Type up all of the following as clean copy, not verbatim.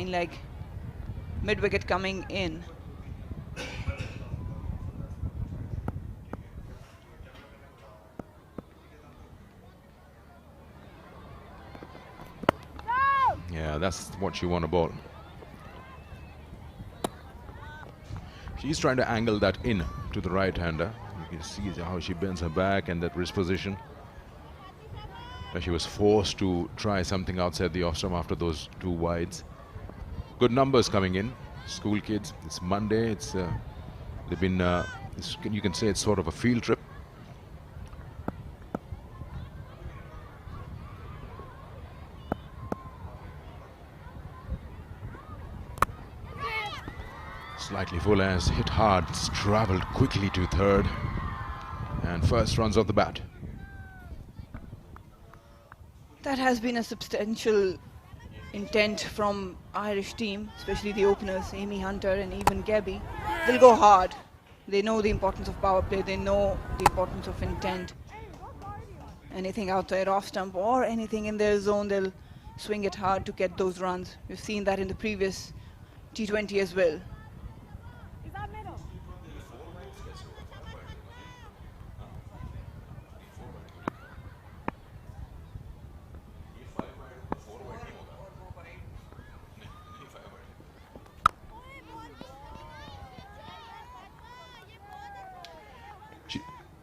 spin leg, mid-wicket coming in. Yeah, that's what you want to bowl. She's trying to angle that in to the right-hander. You can see how she bends her back and that wrist position. But she was forced to try something outside the off-stump after those 2 wides. Good numbers coming in. School kids. It's Monday. It's they've been. You can say it's sort of a field trip. Slightly full as hit hard. It's travelled quickly to third. And first runs off the bat. That has been a substantial intent from Irish team, especially the openers, Amy Hunter and even Gabby. They'll go hard. They know the importance of power play. They know the importance of intent. Anything outside off stump or anything in their zone, they'll swing it hard to get those runs. We've seen that in the previous T20 as well.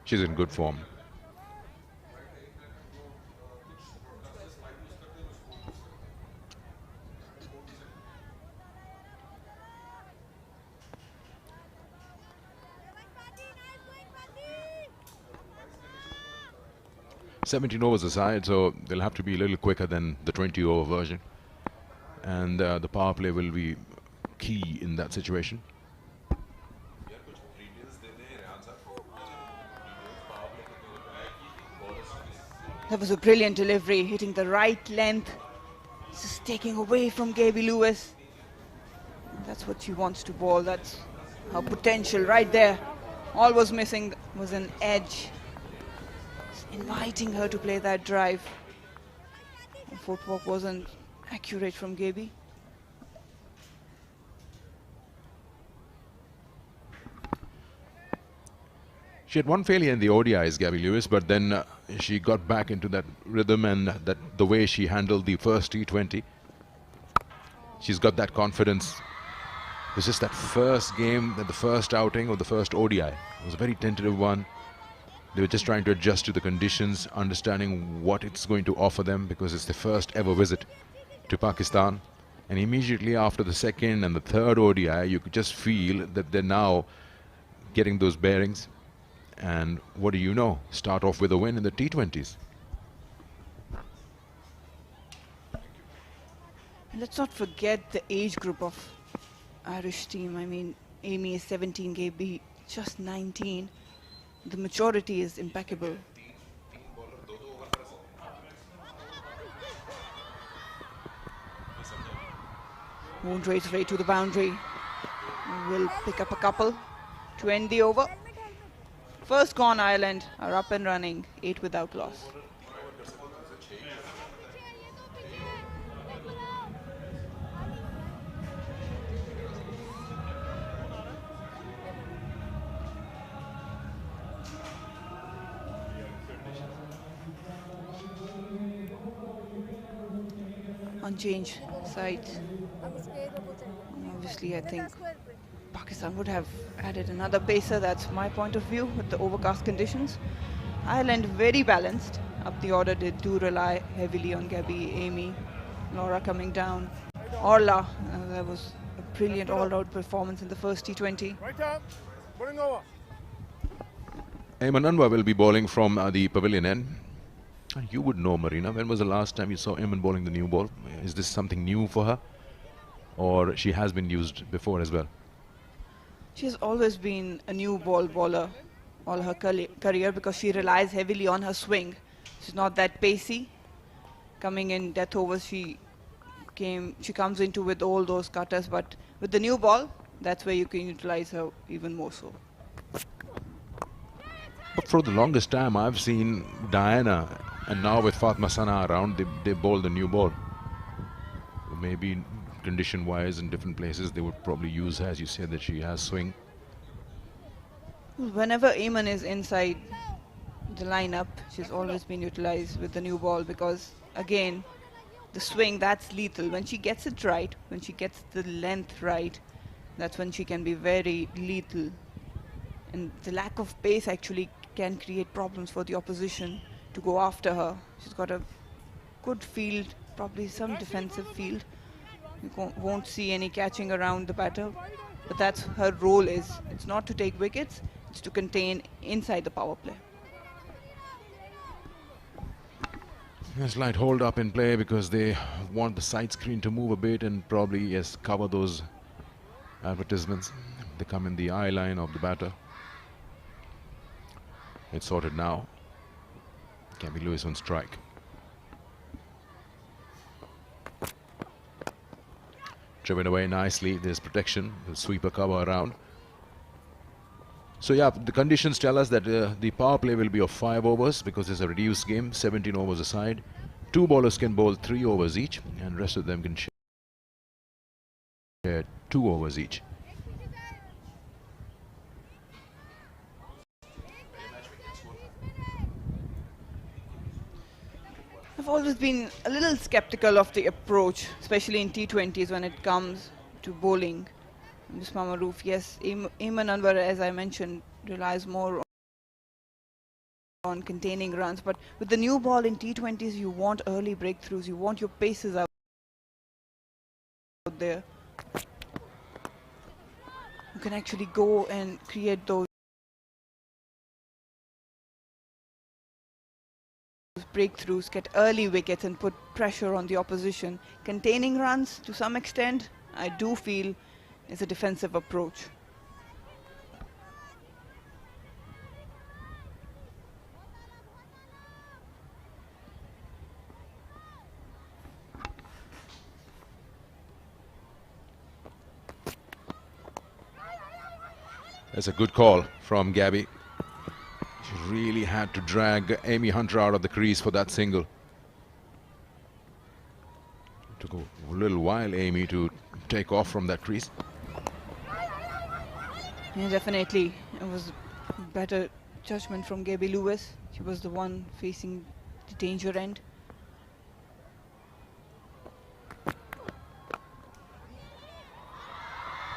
She's in good form. "17 overs aside, so they'll have to be a little quicker than the 20-over version. And the power play will be key in that situation. That was a brilliant delivery, hitting the right length, just taking away from Gabby Lewis. That's what she wants to bowl. That's her potential right there. All was missing was an edge, just inviting her to play that drive. The footwork wasn't accurate from Gabby. She had one failure in the ODIs, Gabby Lewis, but then she got back into that rhythm and the way she handled the first T20. She's got that confidence. It was just that first game, the first outing of the first ODI. It was a very tentative one. They were just trying to adjust to the conditions, understanding what it's going to offer them because it's the first ever visit to Pakistan. And immediately after the second and the third ODI, you could just feel that they're now getting those bearings. And what do you know? Start off with a win in the T20s. Let's not forget the age group of Irish team. I mean, Amy is 17, Gabby just 19. The maturity is impeccable. Won't race straight to the boundary. Will pick up a couple to end the over. First gone, Ireland are up and running, 8 without loss. Unchanged side. Obviously, I think Pakistan would have added another pacer. That's my point of view with the overcast conditions. Ireland very balanced. Up the order, they do rely heavily on Gabby, Amy, Laura coming down. Orla, that was a brilliant all-round performance in the first T20. Right down, putting over. Ayman Anwar will be bowling from the pavilion end. You would know, Marina. When was the last time you saw Ayman bowling the new ball? Is this something new for her? Or she has been used before as well? She has always been a new ball bowler all her career because she relies heavily on her swing. She's not that pacey. Coming in death overs, she comes into with all those cutters, but with the new ball, that's where you can utilize her even more so. But for the longest time, I've seen Diana, and now with Fatma Sana around, they bowl the new ball. Maybe condition-wise in different places, they would probably use her, as you said, that she has swing. Whenever Eamon is inside the lineup, she's always been utilized with the new ball because, again, the swing, that's lethal. When she gets it right, when she gets the length right, that's when she can be very lethal. And the lack of pace actually can create problems for the opposition to go after her. She's got a good field, probably some defensive field. You won't see any catching around the batter, but that's her role is. It's not to take wickets, it's to contain inside the power play. A slight hold up in play because they want the side screen to move a bit and probably, yes, cover those advertisements. They come in the eye line of the batter. It's sorted now. Gabby Lewis on strike. Driven away nicely. There's protection. The sweeper cover around. So yeah, the conditions tell us that the power play will be of 5 overs because it's a reduced game, 17 overs aside. 2 bowlers can bowl 3 overs each, and rest of them can share 2 overs each. I've always been a little skeptical of the approach, especially in T20s when it comes to bowling. Ms. Maroof, yes, Eamon Anwar, as I mentioned, relies more on containing runs, but with the new ball in T20s, you want early breakthroughs, you want your paces out there. You can actually go and create those breakthroughs, get early wickets and put pressure on the opposition. Containing runs, to some extent, I do feel is a defensive approach. That's a good call from Gabby. She really had to drag Amy Hunter out of the crease for that single. It took a little while, Amy, to take off from that crease. Yeah, definitely. It was better judgment from Gabby Lewis. She was the one facing the danger end.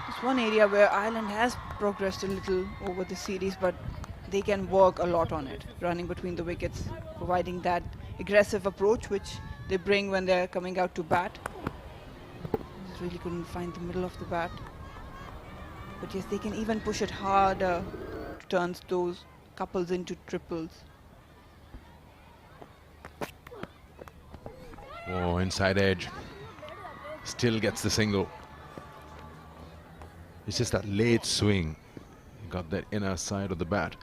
It's one area where Ireland has progressed a little over the series, but they can work a lot on it, running between the wickets, providing that aggressive approach which they bring when they're coming out to bat. Just really couldn't find the middle of the bat. But yes, they can even push it harder to turn those couples into triples. Oh, inside edge. Still gets the single. It's just that late swing. Got that inner side of the bat.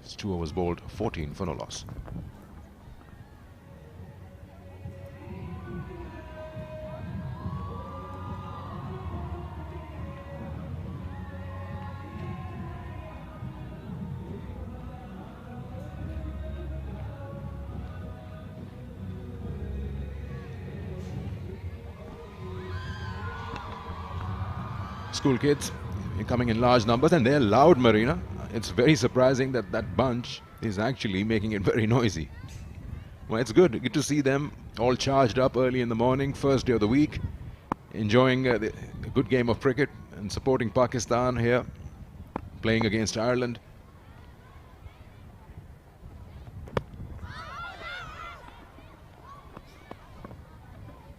It's 2 overs bowled, 14 for no loss. School kids coming in large numbers, and they're loud, Marina. It's very surprising that that bunch is actually making it very noisy. Well, it's good to see them all charged up early in the morning, first day of the week, enjoying a good game of cricket and supporting Pakistan here, playing against Ireland.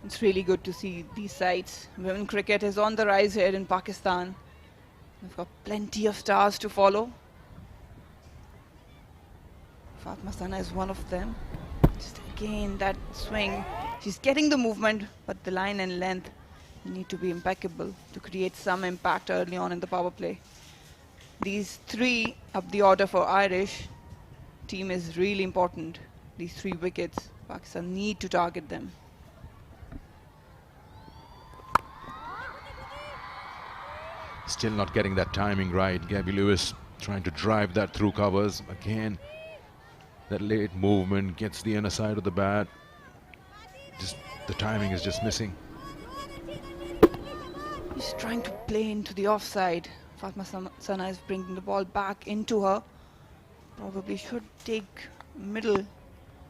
It's really good to see these sides. Women cricket is on the rise here in Pakistan. We've got plenty of stars to follow. Fatma Sana is one of them. Just again, that swing. She's getting the movement, but the line and length need to be impeccable to create some impact early on in the power play. These 3 up the order for Irish team is really important. These 3 wickets, Pakistan need to target them. Still not getting that timing right. Gabby Lewis trying to drive that through covers. Again, that late movement gets the inner side of the bat. Just The timing is just missing. He's trying to play into the offside. Fatma Sana is bringing the ball back into her. Probably should take middle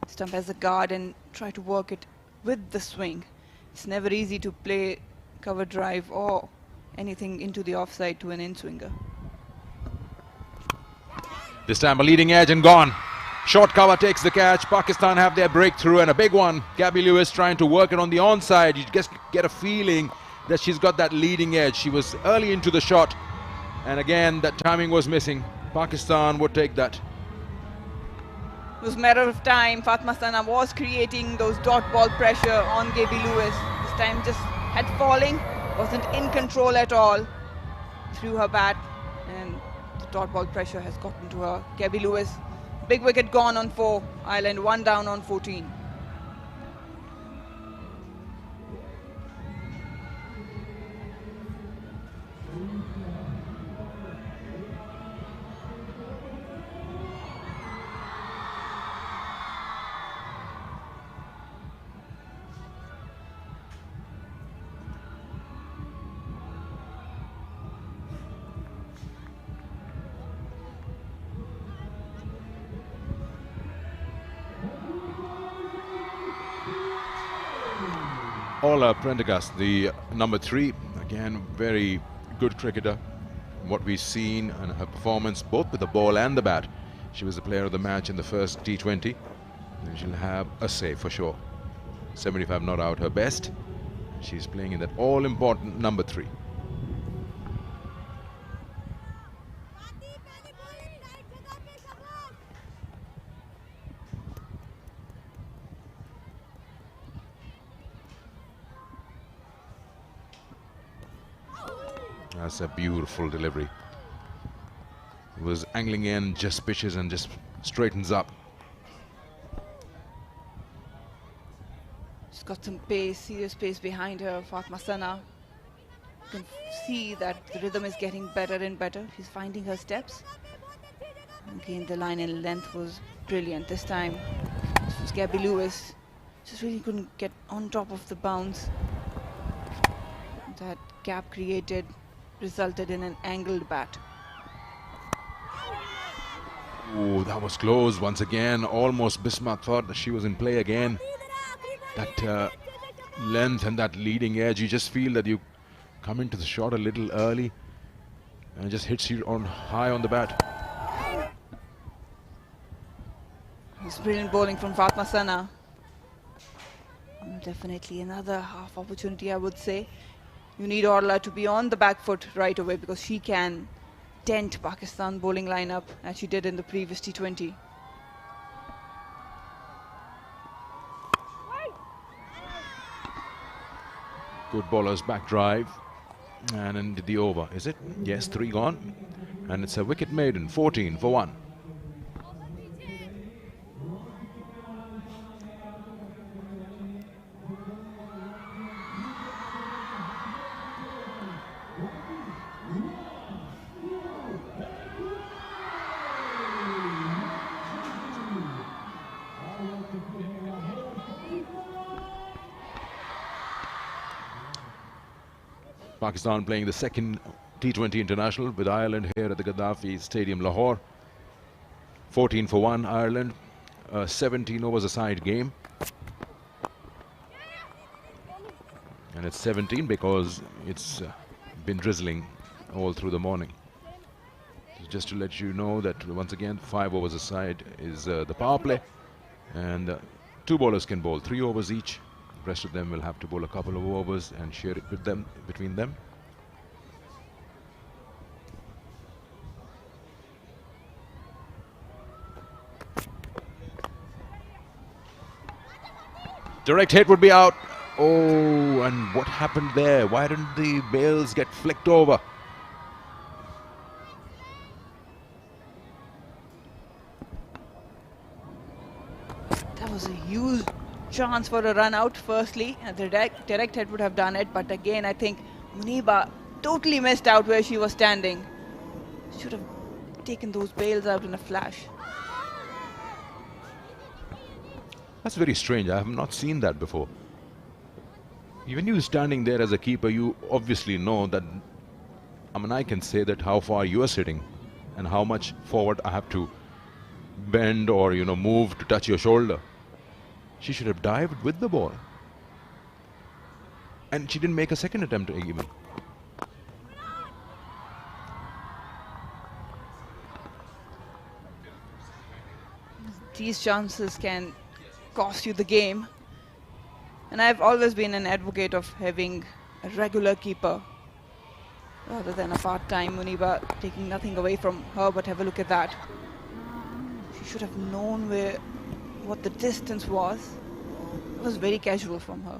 stump as a guard and try to work it with the swing. It's never easy to play cover drive or anything into the offside to an in-swinger. This time a leading edge and gone. Short cover takes the catch. Pakistan have their breakthrough and a big one. Gabby Lewis trying to work it on the onside. You just get a feeling that she's got that leading edge. She was early into the shot, and again that timing was missing. Pakistan would take that. It was a matter of time. Fatma Sana was creating those dot ball pressure on Gabby Lewis. This time just head falling, wasn't in control at all. Threw her bat and the dot ball pressure has gotten to her. Gabby Lewis, big wicket gone on 4. Ireland 1 down on 14. Ola Prendergast, the number 3, again very good cricketer. What we've seen and her performance both with the ball and the bat. She was the player of the match in the first T20. And she'll have a say for sure. 75 not out, her best. She's playing in that all-important number 3. That's a beautiful delivery. It was angling in, just pitches and just straightens up. She's got some pace, serious pace behind her, Fatma Sana. You can see that the rhythm is getting better and better. She's finding her steps. Again, the line and length was brilliant this time. This was Gabby Lewis. Just really couldn't get on top of the bounce. That gap created resulted in an angled bat. Oh, that was close once again. Almost Bismarck thought that she was in play again. That length and that leading edge, you just feel that you come into the shot a little early and it just hits you on high on the bat. It's brilliant bowling from Fatma Sana. Definitely another half opportunity, I would say. You need Orla to be on the back foot right away because she can dent Pakistan bowling lineup as she did in the previous T20. Good bowler's back drive and into the over. Is it? Yes, 3 gone. And it's a wicket maiden, 14 for 1. Pakistan playing the second T20 international with Ireland here at the Gaddafi Stadium, Lahore. 14 for 1 Ireland, 17 overs a side game. And it's 17 because it's been drizzling all through the morning. Just to let you know that once again 5 overs a side is the power play, and 2 bowlers can bowl 3 overs each. The rest of them will have to bowl a couple of overs and share it with them, between them. Direct hit would be out. Oh, and what happened there? Why didn't the bails get flicked over? That was a huge chance for a run out firstly, and the direct hit would have done it, but again I think Muniba totally missed out where she was standing. Should have taken those bails out in a flash. That's very strange. I have not seen that before. When you're standing there as a keeper, you obviously know that, I mean, I can say that how far you are sitting and how much forward I have to bend or, you know, move to touch your shoulder. She should have dived with the ball. And she didn't make a second attempt even. These chances can cost you the game. And I've always been an advocate of having a regular keeper rather than a part-time Muniba, taking nothing away from her, but have a look at that. She should have known what the distance was. It was very casual from her.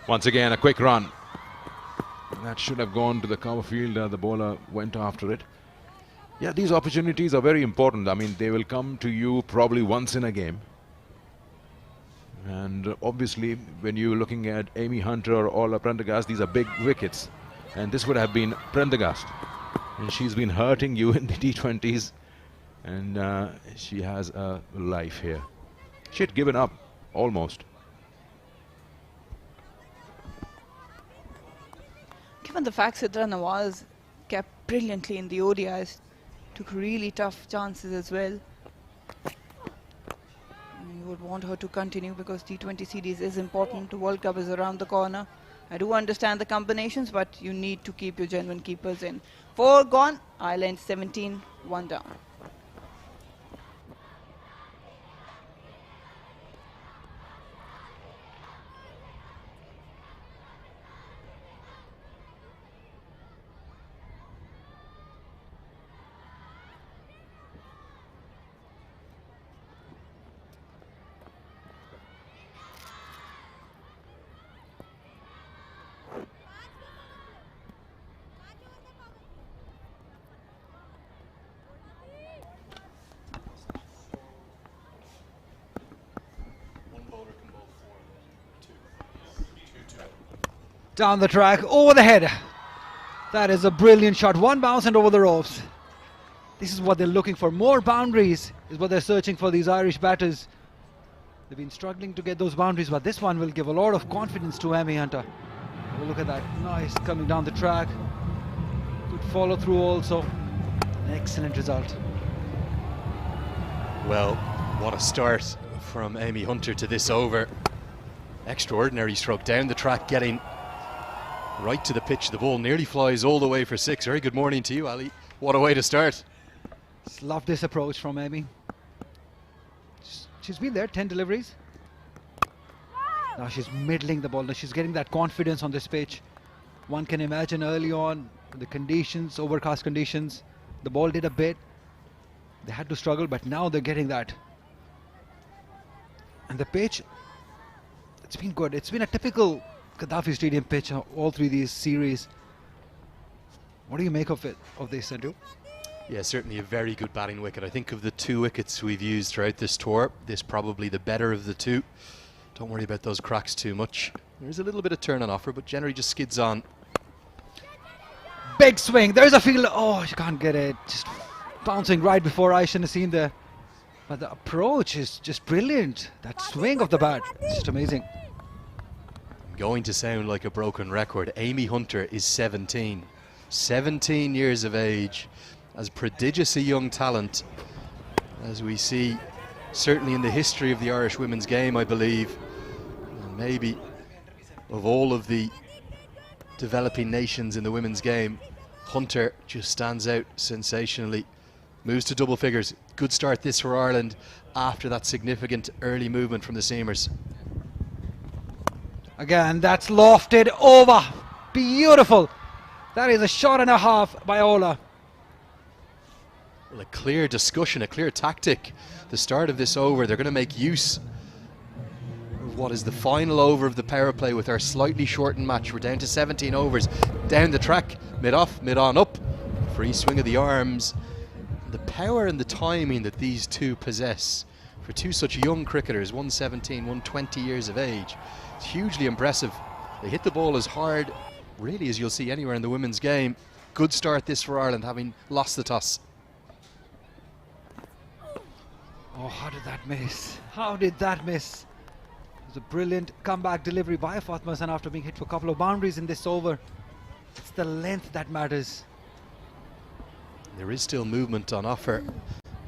Once again, a quick run. That should have gone to the cover field. The bowler went after it. Yeah, these opportunities are very important. I mean, they will come to you probably once in a game. And obviously, when you're looking at Amy Hunter or Prendergast, these are big wickets. And this would have been Prendergast. And she's been hurting you in the T20s. And she has a life here. She had given up, almost. Given the fact Sidra Nawaz kept brilliantly in the ODIs, took really tough chances as well. You would want her to continue because T20 series is important. The World Cup is around the corner. I do understand the combinations, but you need to keep your genuine keepers in. 4 gone, Ireland 17, 1 down. Down the track, over the head. That is a brilliant shot. One bounce and over the ropes. This is what they're looking for. More boundaries is what they're searching for, these Irish batters. They've been struggling to get those boundaries, but this one will give a lot of confidence to Amy Hunter. Oh, look at that. Nice coming down the track. Good follow through also. An excellent result. Well, what a start from Amy Hunter to this over. Extraordinary stroke down the track, getting right to the pitch. The ball nearly flies all the way for 6. Very good morning to you, Ali. What a way to start. Just love this approach from Amy. She's been there, 10 deliveries. Now she's middling the ball. Now she's getting that confidence on this pitch. One can imagine early on the conditions, overcast conditions, the ball did a bit. They had to struggle, but now they're getting that. And the pitch, it's been good. It's been a typical Gaddafi Stadium pitch all through these series. What do you make of it, of this, Andrew? Yeah, certainly a very good batting wicket. I think of the 2 wickets we've used throughout this tour, this probably the better of the 2. Don't worry about those cracks too much. There's a little bit of turn on offer, but generally just skids on. Big swing. There's a field. Oh, you can't get it. Just bouncing right before I shouldn't have seen the. But the approach is just brilliant. That swing of the bat, it's just amazing. Going to sound like a broken record. Amy Hunter is 17. 17 years of age. As prodigious a young talent as we see, certainly in the history of the Irish women's game, I believe. And maybe of all of the developing nations in the women's game, Hunter just stands out sensationally. Moves to double figures. Good start this for Ireland after that significant early movement from the seamers. Again, that's lofted over. Beautiful. That is a shot and a half by Ola. Well, a clear discussion, a clear tactic. The start of this over, they're going to make use of what is the final over of the power play with our slightly shortened match. We're down to 17 overs. Down the track, mid off, mid on up. Free swing of the arms. The power and the timing that these two possess for two such young cricketers, one 17, one 20 years of age, it's hugely impressive. They hit the ball as hard, really, as you'll see anywhere in the women's game. Good start this for Ireland, having lost the toss. Oh, how did that miss? How did that miss? It's a brilliant comeback delivery by Fatma Hassan after being hit for a couple of boundaries in this over. It's the length that matters. There is still movement on offer.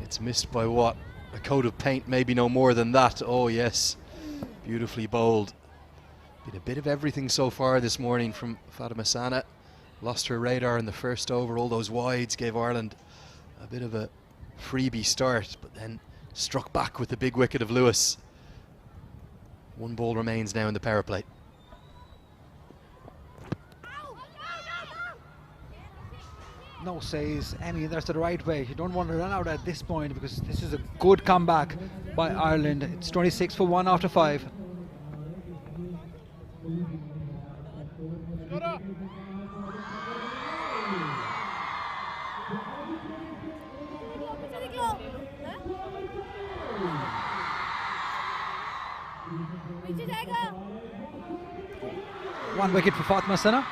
It's missed by what? A coat of paint, maybe no more than that. Oh yes, beautifully bowled. Been a bit of everything so far this morning from Fatma Hassan. Lost her radar in the first over. All those wides gave Ireland a bit of a freebie start, but then struck back with the big wicket of Lewis. One ball remains now in the power play. No, says Emmy, that's the right way. You don't want to run out at this point because this is a good comeback by Ireland. It's 26 for 1 after 5. One wicket for Fatma Hassan.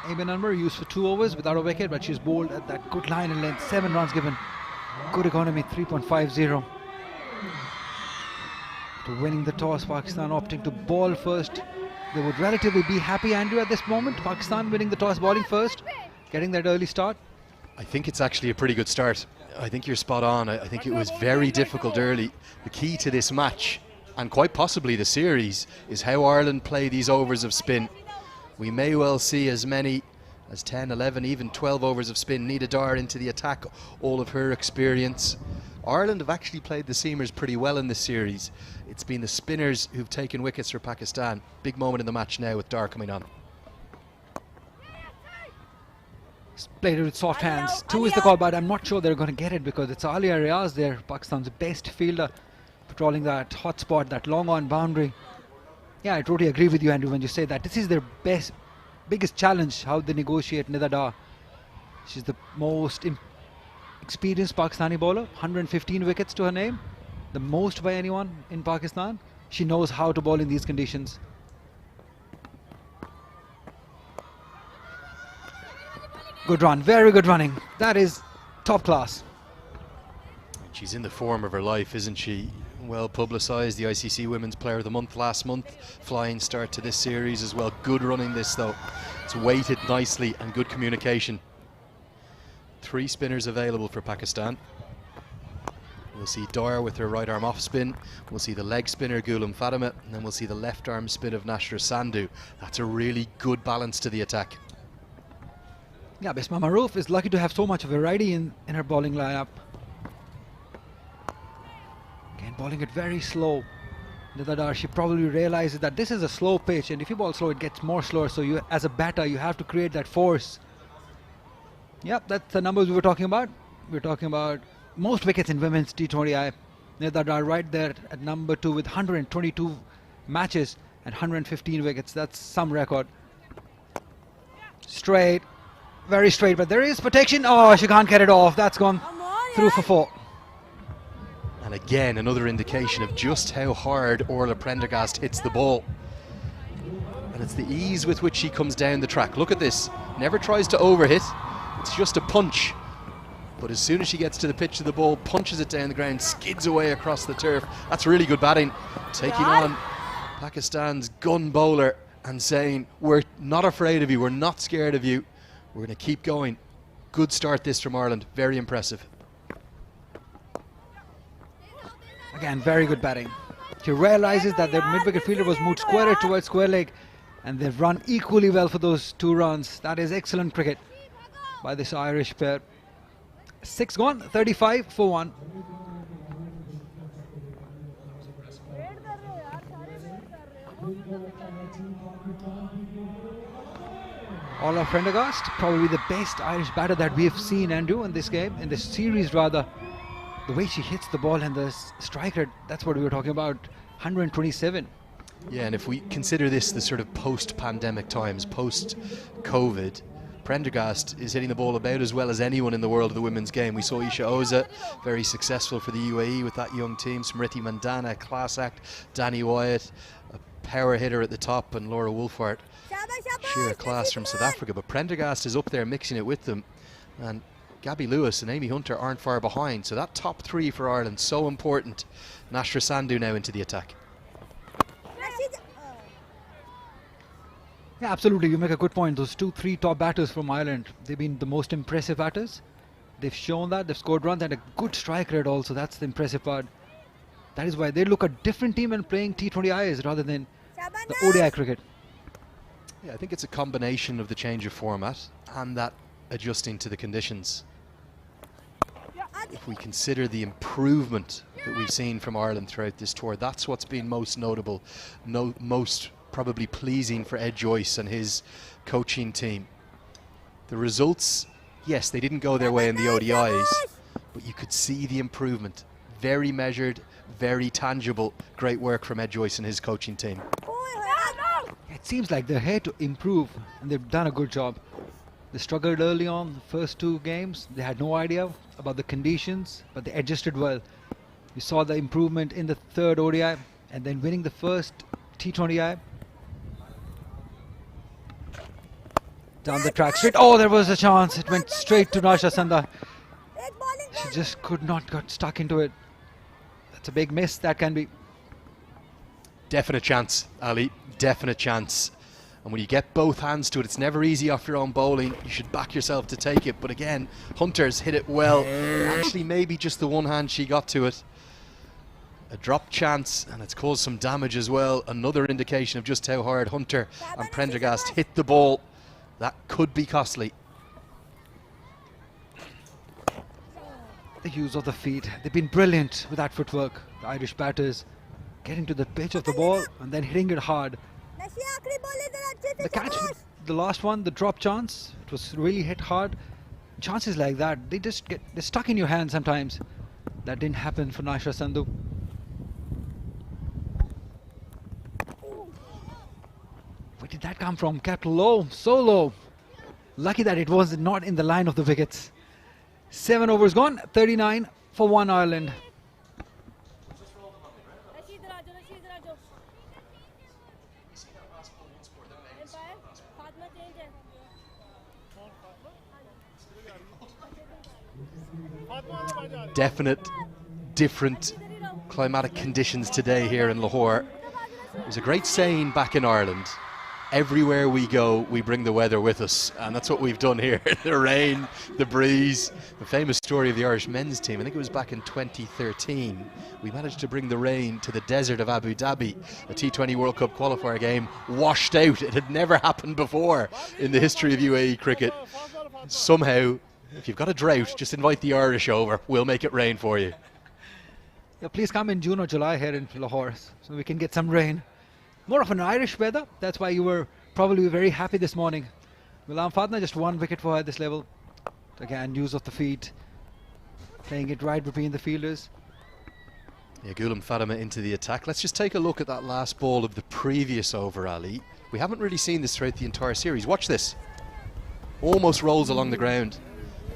Eben Unmer used for 2 overs without a wicket, but she's bowled at that good line and length. 7 runs given. Good economy, 3.50. To winning the toss, Pakistan opting to ball first. They would relatively be happy, Andrew, at this moment. Pakistan winning the toss, bowling first, getting that early start. I think it's actually a pretty good start. I think you're spot on. I think it was very difficult early. The key to this match, and quite possibly the series, is how Ireland play these overs of spin. We may well see as many as 10, 11, even 12 overs of spin. Nida Dar into the attack, all of her experience. Ireland have actually played the seamers pretty well in this series. It's been the spinners who've taken wickets for Pakistan. Big moment in the match now with Dar coming on. Played it with soft hands. 2 is the call, but I'm not sure they're going to get it because it's Alia Riaz there, Pakistan's best fielder, patrolling that hot spot, that long on boundary. Yeah, I totally agree with you, Andrew, when you say that this is their biggest challenge, how they negotiate Nida Dar. She's the most experienced Pakistani bowler, 115 wickets to her name, the most by anyone in Pakistan. She knows how to bowl in these conditions. Good run, very good running. That is top class. She's in the form of her life, isn't she? Well publicised, the ICC Women's Player of the Month last month. Flying start to this series as well. Good running this though. It's weighted nicely and good communication. 3 spinners available for Pakistan. We'll see Dar with her right arm off spin. We'll see the leg spinner Ghulam Fatima, and then we'll see the left arm spin of Nashra Sandhu. That's a really good balance to the attack. Yeah, Bisma Maroof is lucky to have so much variety in her bowling lineup. Again, bowling it very slow. Nida Dar, she probably realizes that this is a slow pitch, and if you bowl slow, it gets more slower. So you, as a batter, you have to create that force. Yep, that's the numbers we were talking about. We're talking about most wickets in women's T20I. Nida Dar right there at number 2 with 122 matches and 115 wickets. That's some record. Straight, very straight, but there is protection. Oh, she can't get it off. That's gone through for 4. And again, another indication of just how hard Orla Prendergast hits the ball. And it's the ease with which she comes down the track. Look at this. Never tries to overhit. It's just a punch. But as soon as she gets to the pitch of the ball, punches it down the ground, skids away across the turf. That's really good batting. Taking on Pakistan's gun bowler and saying, we're not afraid of you, we're not scared of you. We're going to keep going. Good start this from Ireland. Very impressive. Again, very good batting. She realizes that their mid-wicket fielder was moved square towards square leg, and they've run equally well for those 2 runs. That is excellent cricket by this Irish pair. 6 gone, 35 for 1. Orla Prendergast, probably the best Irish batter that we have seen, Andrew, in this game, in this series rather. The way she hits the ball and the strike rate, that's what we were talking about, 127. Yeah, and if we consider this the sort of post-pandemic times, post-COVID, Prendergast is hitting the ball about as well as anyone in the world of the women's game. We saw Isha Oza, very successful for the UAE with that young team. Smriti Mandana, class act. Danny Wyatt, a power hitter at the top, and Laura Wolfhard, sheer class from South Africa. But Prendergast is up there mixing it with them. And Gabby Lewis and Amy Hunter aren't far behind. So that top 3 for Ireland, so important. Nashra Sandhu now into the attack. Yeah, absolutely. You make a good point. Those 2-3 top batters from Ireland, they've been the most impressive batters. They've shown that. They've scored runs and a good strike rate also. That's the impressive part. That is why they look a different team when playing T20Is rather than the ODI cricket. Yeah, I think it's a combination of the change of format and that adjusting to the conditions. If we consider the improvement that we've seen from Ireland throughout this tour, that's what's been most notable, most probably pleasing for Ed Joyce and his coaching team. The results, yes, they didn't go their way in the ODIs, but you could see the improvement. Very measured, very tangible. Great work from Ed Joyce and his coaching team. It seems like they're here to improve, and they've done a good job. They struggled early on, the first 2 games. They had no idea about the conditions, but they adjusted well. We saw the improvement in the 3rd ODI, and then winning the first T20I. Down the track straight. Oh, there was a chance. It went straight to Nasha Sanda. She just could not got stuck into it. That's a big miss. That can be. Definite chance, Ali. Definite chance. And when you get both hands to it, it's never easy off your own bowling. You should back yourself to take it. But again, Hunter's hit it well. Actually, maybe just the one hand she got to it. A drop chance, and it's caused some damage as well. Another indication of just how hard Hunter and Prendergast hit the ball. That could be costly. The use of the feet. They've been brilliant with that footwork. The Irish batters getting to the pitch of the ball and then hitting it hard. The catch, the last one, the drop chance, it was really hit hard. Chances like that, they're stuck in your hand sometimes. That didn't happen for Nasha Sandhu. Where did that come from? Kept low, so low. Lucky that it was not in the line of the wickets. 7 overs gone, 39 for 1 Ireland. Definite different climatic conditions today here in Lahore. There's a great saying back in Ireland: everywhere we go, we bring the weather with us, and that's what we've done here. The rain, the breeze. The famous story of the Irish men's team, I think it was back in 2013, we managed to bring the rain to the desert of Abu Dhabi. A T20 World Cup qualifier game washed out. It had never happened before in the history of UAE cricket. Somehow, if you've got a drought, just invite the Irish over. We'll make it rain for you. Yeah, please come in June or July here in Lahore so we can get some rain. More of an Irish weather. That's why you were probably very happy this morning. Ghulam Fadna, just 1 wicket for her at this level. Again, use of the feet. Playing it right between the fielders. Yeah, Ghulam Fadna into the attack. Let's just take a look at that last ball of the previous over, Ali. We haven't really seen this throughout the entire series. Watch this. Almost rolls along the ground.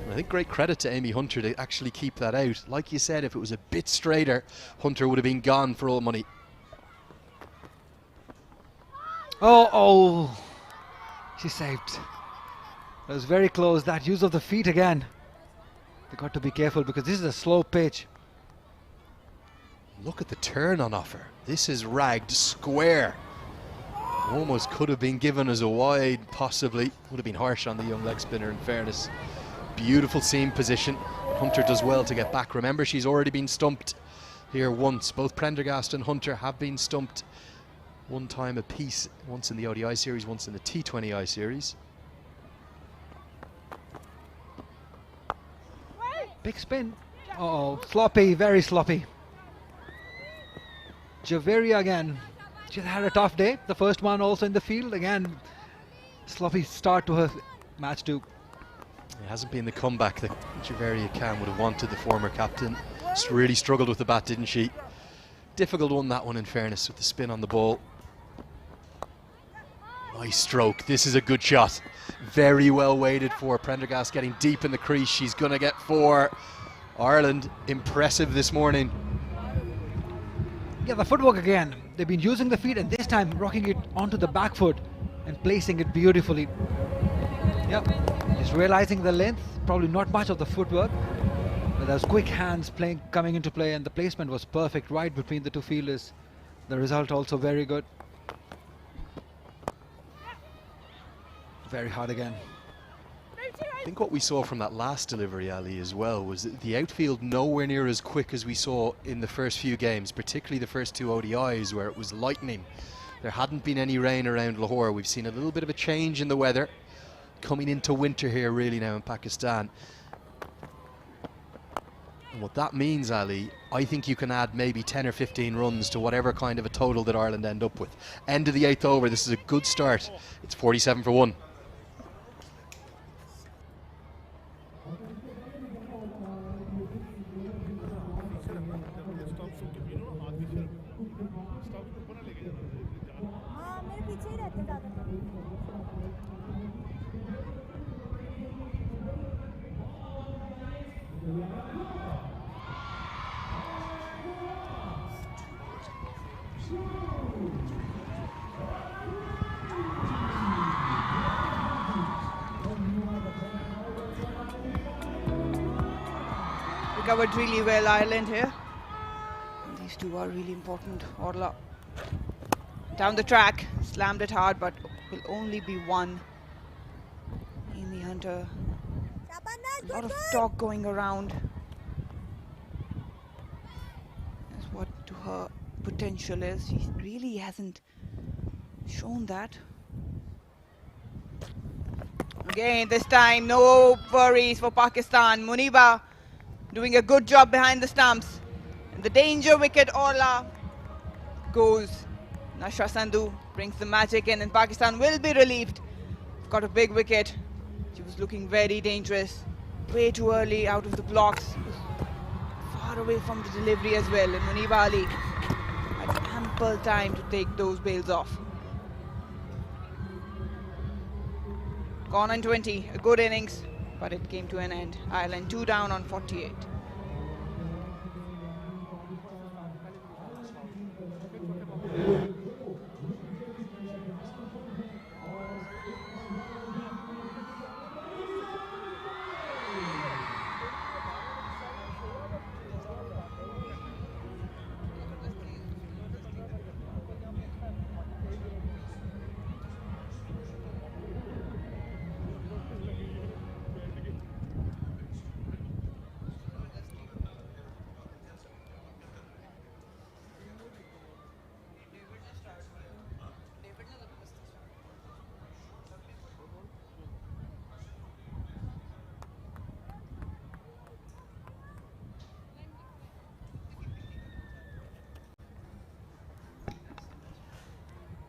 I think great credit to Amy Hunter to actually keep that out. Like you said, if it was a bit straighter, Hunter would have been gone for all money. Oh, she saved. That was very close. That use of the feet again. They got to be careful because this is a slow pitch. Look at the turn on offer. This is ragged square. Almost could have been given as a wide, possibly. Would have been harsh on the young leg spinner, in fairness. Beautiful seam position. Hunter does well to get back. Remember, she's already been stumped here once. Both Prendergast and Hunter have been stumped 1 time apiece, once in the ODI series, once in the T20I series. Big spin. Oh, sloppy, very sloppy. Javeria again. She had a tough day. The first one also in the field. Again, sloppy start to her match too. It hasn't been the comeback that Javeria Khan would have wanted, the former captain. Just really struggled with the bat, didn't she? Difficult one, that one, in fairness, with the spin on the ball. Nice stroke. This is a good shot. Very well weighted for Prendergast, getting deep in the crease. She's going to get 4. Ireland, impressive this morning. Yeah, the footwork again. They've been using the feet and this time rocking it onto the back foot and placing it beautifully. Yep, just realizing the length, probably not much of the footwork, but those quick hands coming into play, and the placement was perfect right between the 2 fielders. The result also very good. Very hard again. I think what we saw from that last delivery, Ali, as well, was that the outfield nowhere near as quick as we saw in the first few games, particularly the first two ODIs where it was lightning. There hadn't been any rain around Lahore. We've seen a little bit of a change in the weather coming into winter here really now in Pakistan. And what that means, Ali, I think you can add maybe 10 or 15 runs to whatever kind of a total that Ireland end up with. End of the 8th over, this is a good start. It's 47 for 1. Recovered really well, Ireland here. These two are really important. Orla down the track, slammed it hard, but will only be one. Amy Hunter, a lot of talk going around as what to her potential is. She really hasn't shown that. Again, this time, no worries for Pakistan. Muniba doing a good job behind the stumps. And the danger wicket, Orla goes. Nashra Sandhu brings the magic in, and Pakistan will be relieved. Got a big wicket. She was looking very dangerous. Way too early out of the blocks. Far away from the delivery as well. And Muniba Ali had ample time to take those bails off. Gone on 20, a good innings, but it came to an end. Ireland 2 down on 48.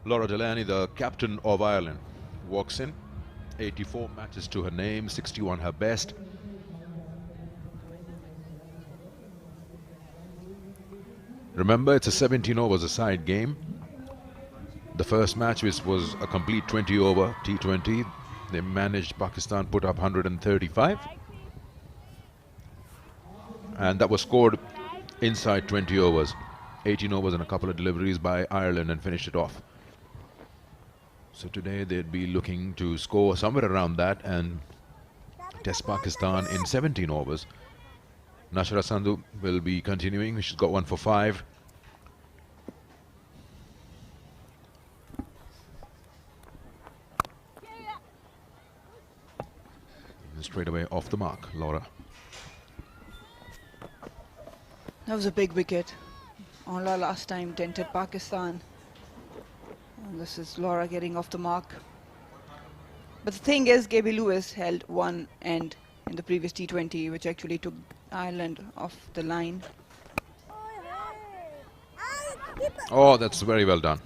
Laura Delaney, the captain of Ireland, walks in. 84 matches to her name, 61 her best. Remember, it's a 17 overs a side game. The first match was a complete 20 over T20. They managed, Pakistan put up 135. And that was scored inside 20 overs. 18 overs and a couple of deliveries by Ireland and finished it off. So today they'd be looking to score somewhere around that and test Pakistan in 17 overs. Nashra Sandhu will be continuing. She's got 1 for 5. And straight away off the mark, Laura. That was a big wicket. Orla last time dented Pakistan. And this is Laura getting off the mark. But the thing is, Gaby Lewis held one end in the previous T20, which actually took Ireland off the line. Oh, that's very well done.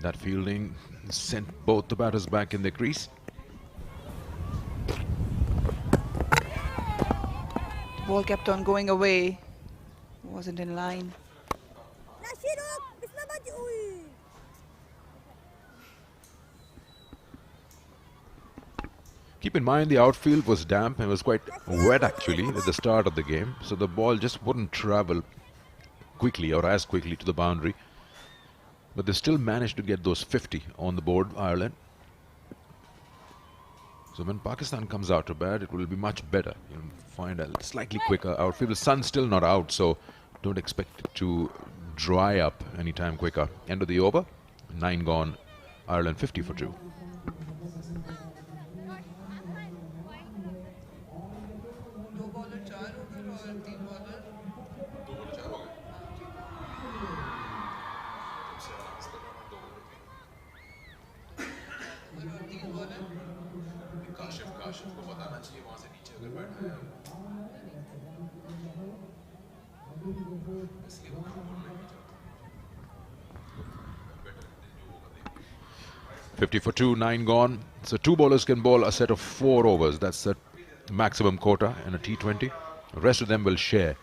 That fielding sent both the batters back in their crease. The ball kept on going away. Wasn't in line. Keep in mind the outfield was damp and was quite wet actually at the start of the game, so the ball just wouldn't travel quickly or as quickly to the boundary. But they still managed to get those 50 on the board, Ireland. So when Pakistan comes out to bat, it will be much better. You'll find a slightly quicker outfield. The sun's still not out, so don't expect it to dry up anytime quicker. End of the over, 9 gone Ireland 50 for 2. $50 for 2, 9 gone. So 2 bowlers can bowl a set of 4 overs. That's the maximum quota in a T20. The rest of them will share.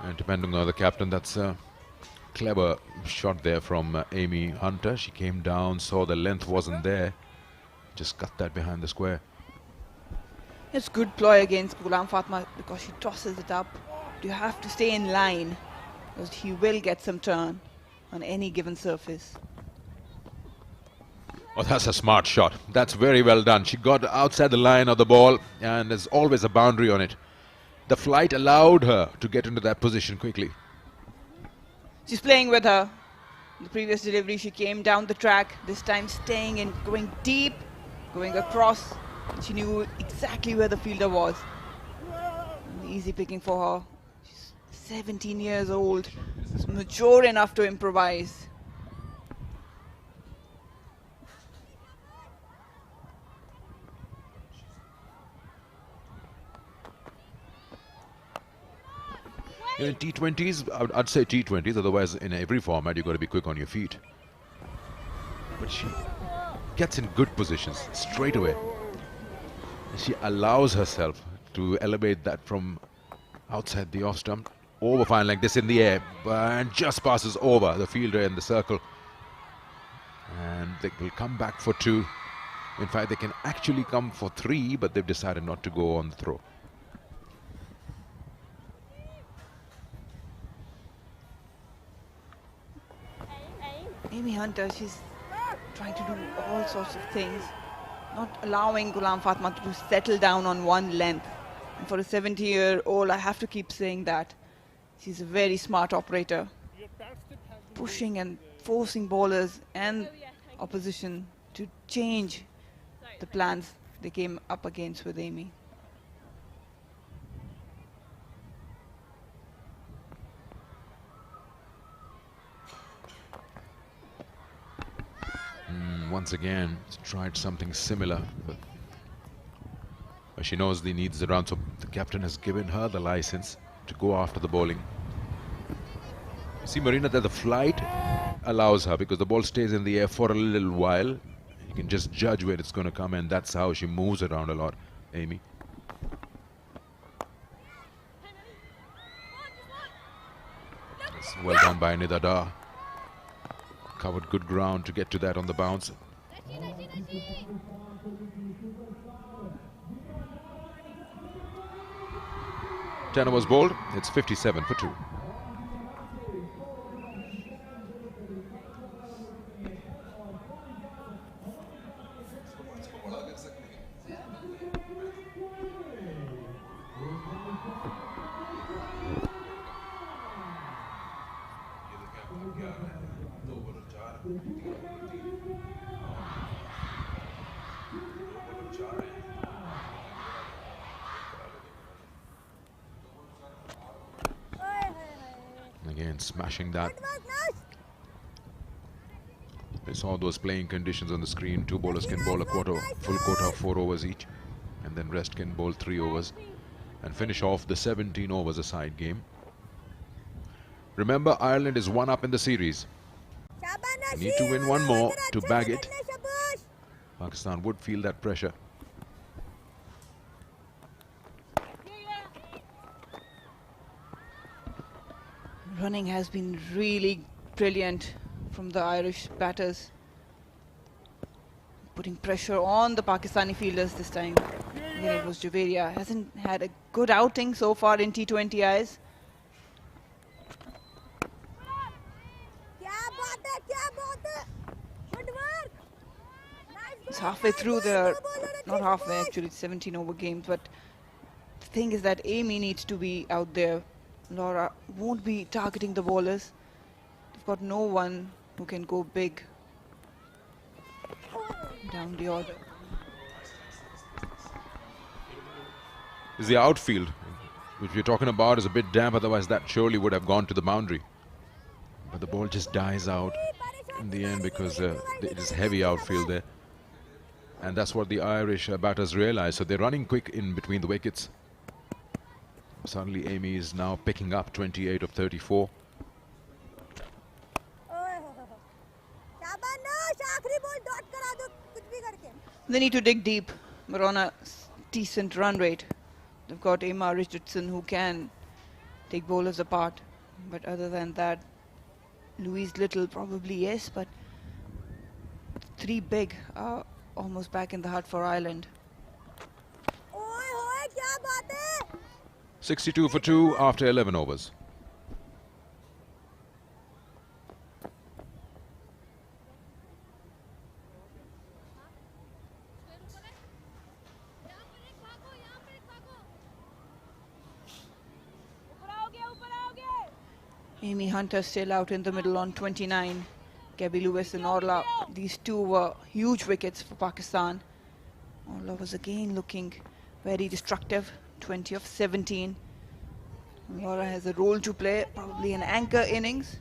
And depending on the captain, that's a clever shot there from Amy Hunter. She came down, saw the length wasn't there, just cut that behind the square. It's good ploy against Ghulam Fatma because she tosses it up. You have to stay in line because he will get some turn on any given surface. Oh, that's a smart shot. That's very well done. She got outside the line of the ball, and there's always a boundary on it. The flight allowed her to get into that position quickly. She's playing with her. In the previous delivery, she came down the track, this time staying in, going deep, going across. She knew exactly where the fielder was. And easy picking for her. She's 17 years old. She's mature enough to improvise. In T20s, I'd say T20s, otherwise in every format you've got to be quick on your feet. But she gets in good positions straight away. She allows herself to elevate that from outside the off stump, over fine like this in the air, and just passes over the fielder in the circle. And they will come back for 2. In fact, they can actually come for 3, but they've decided not to go on the throw. Amy Hunter, she's trying to do all sorts of things, not allowing Ghulam Fatma to settle down on one length. And for a 70-year-old, I have to keep saying that. She's a very smart operator, pushing and forcing bowlers and opposition to change the plans they came up against with Amy. Once again, tried something similar, but she knows he needs the run, so the captain has given her the license to go after the bowling. See, Marina, that the flight allows her, because the ball stays in the air for a little while. You can just judge where it's going to come, and that's how she moves around a lot, Amy. That's well done by Nida Dar. Covered good ground to get to that on the bounce. 10 overs bowled. It's 57 for 2. Again, smashing that. We saw those playing conditions on the screen. 2 bowlers can bowl a full quota of 4 overs each, and then rest can bowl 3 overs and finish off the 17 overs a side game. Remember, Ireland is 1 up in the series. They need to win 1 more to bag it. Pakistan would feel that pressure. Running has been really brilliant from the Irish batters, putting pressure on the Pakistani fielders this time. Again, it was Javeria. Hasn't had a good outing so far in T20Is. It's halfway through there, not halfway actually, it's 17 over games, but the thing is that Amy needs to be out there. Laura won't be targeting the bowlers. They've got no one who can go big. down the order. Is the outfield, which we're talking about, is a bit damp, otherwise that surely would have gone to the boundary. But the ball just dies out in the end because it is heavy outfield there. And that's what the Irish batters realize. So they're running quick in between the wickets. Suddenly Amy is now picking up 28 of 34. They need to dig deep, but on a decent run rate. They've got Emma Richardson who can take bowlers apart. But other than that, Louise Little probably yes, but 3 big are almost back in the hut for Ireland. 62 for 2 after 11 overs. Amy Hunter still out in the middle on 29. Gabby Lewis and Orla, these two were huge wickets for Pakistan. Orla was again looking very destructive, 20 of 17. Laura has a role to play, probably an anchor innings.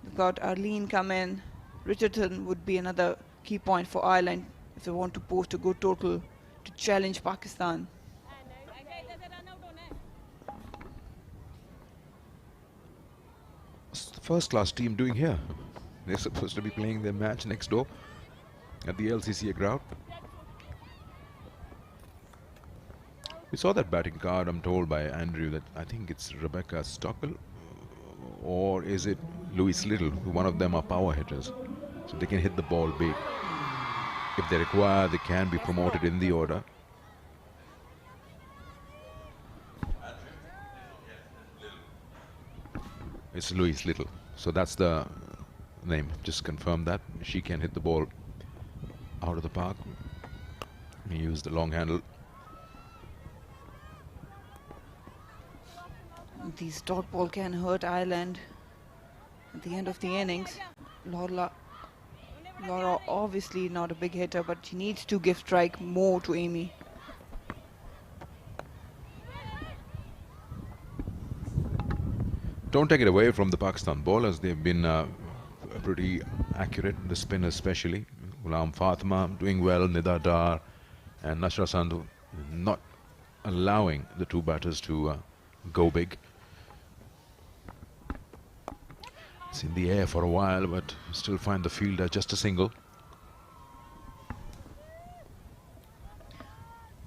They've got Arlene come in. Richardson would be another key point for Ireland if they want to post a good total to challenge Pakistan. What's the first class team doing here? They're supposed to be playing their match next door at the LCCA ground. We saw that batting card, I'm told by Andrew, that I think it's Rebecca Stockwell or is it Louise Little? One of them are power hitters, so they can hit the ball big. If they require, they can be promoted in the order. It's Louise Little, so that's the name. Just confirm that. She can hit the ball out of the park. He used the long handle. These dot ball can hurt Ireland at the end of the innings. Laura obviously not a big hitter, but she needs to give strike more to Amy. Don't take it away from the Pakistan bowlers. They've been pretty accurate, the spin especially. Ghulam Fatima doing well, Nida Dar and Nashra Sandhu not allowing the two batters to go big. It's in the air for a while, but still find the fielder just a single.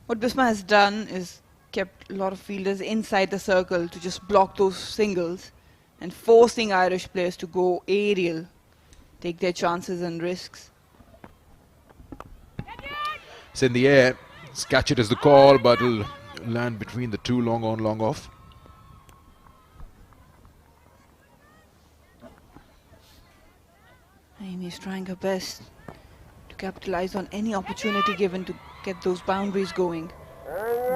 What Bisma has done is kept a lot of fielders inside the circle to just block those singles and forcing Irish players to go aerial, take their chances and risks. It's in the air. Catch it is the call, but it'll land between the two, long on, long off. Amy's trying her best to capitalize on any opportunity given to get those boundaries going.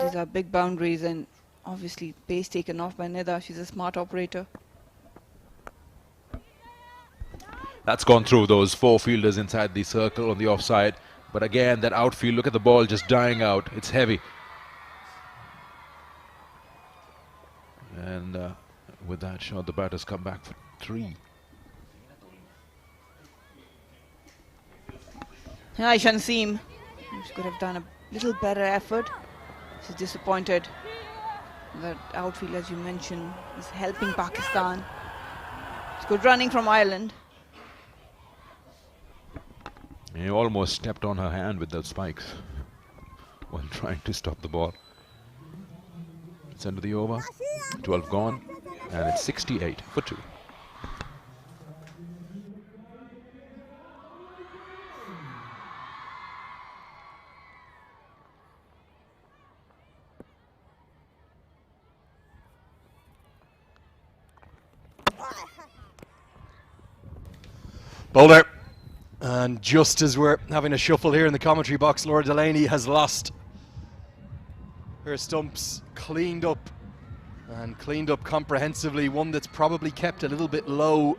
These are big boundaries and obviously pace taken off by Nida. She's a smart operator. That's gone through those four fielders inside the circle on the offside. But again, that outfield, look at the ball just dying out. It's heavy. And with that shot, the batters come back for 3. Aisha Naseem, she could have done a little better effort. She's disappointed. That outfield, as you mentioned, is helping Pakistan. It's good running from Ireland. He almost stepped on her hand with those spikes when trying to stop the ball. It's end of the over, 12 gone, and it's 68 for 2. Bowler. And just as we're having a shuffle here in the commentary box, Laura Delaney has lost her stumps, cleaned up comprehensively. One that's probably kept a little bit low.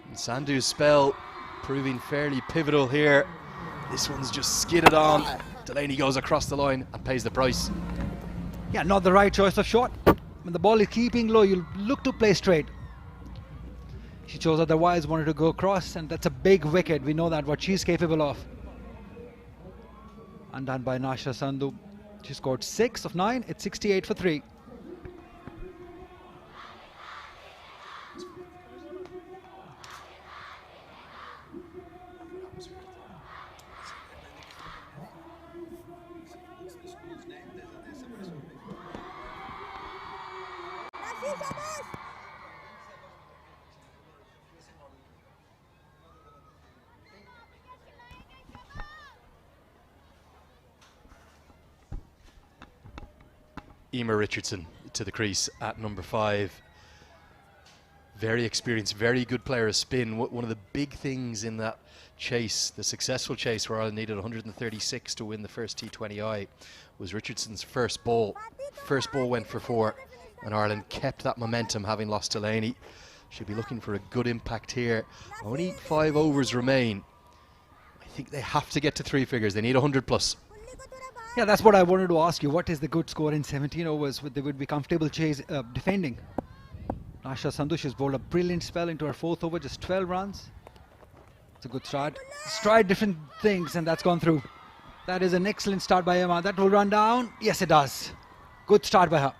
And Sandhu's spell proving fairly pivotal here This one's just skidded on. Delaney goes across the line and pays the price. Yeah, not the right choice of shot. When the ball is keeping low, you look to play straight. She chose otherwise, wanted to go across, and that's a big wicket. We know that, what she's capable of. Undone by Nida Dar. She scored 6 of 9. It's 68 for 3. Richardson to the crease at number 5. Very experienced, very good player of spin. One of the big things in that chase, the successful chase where Ireland needed 136 to win the first T20I, was Richardson's first ball. First ball went for 4, and Ireland kept that momentum, having lost Delaney. Should be looking for a good impact here. Only 5 overs remain. I think they have to get to 3 figures. They need 100 plus. Yeah, that's what I wanted to ask you. What is the good score in 17 overs? They would be comfortable defending. Nida Dar has bowled a brilliant spell into her 4th over, just 12 runs. It's a good start. She's tried different things and that's gone through. That is an excellent start by Emma. That will run down. Yes, it does. Good start by her.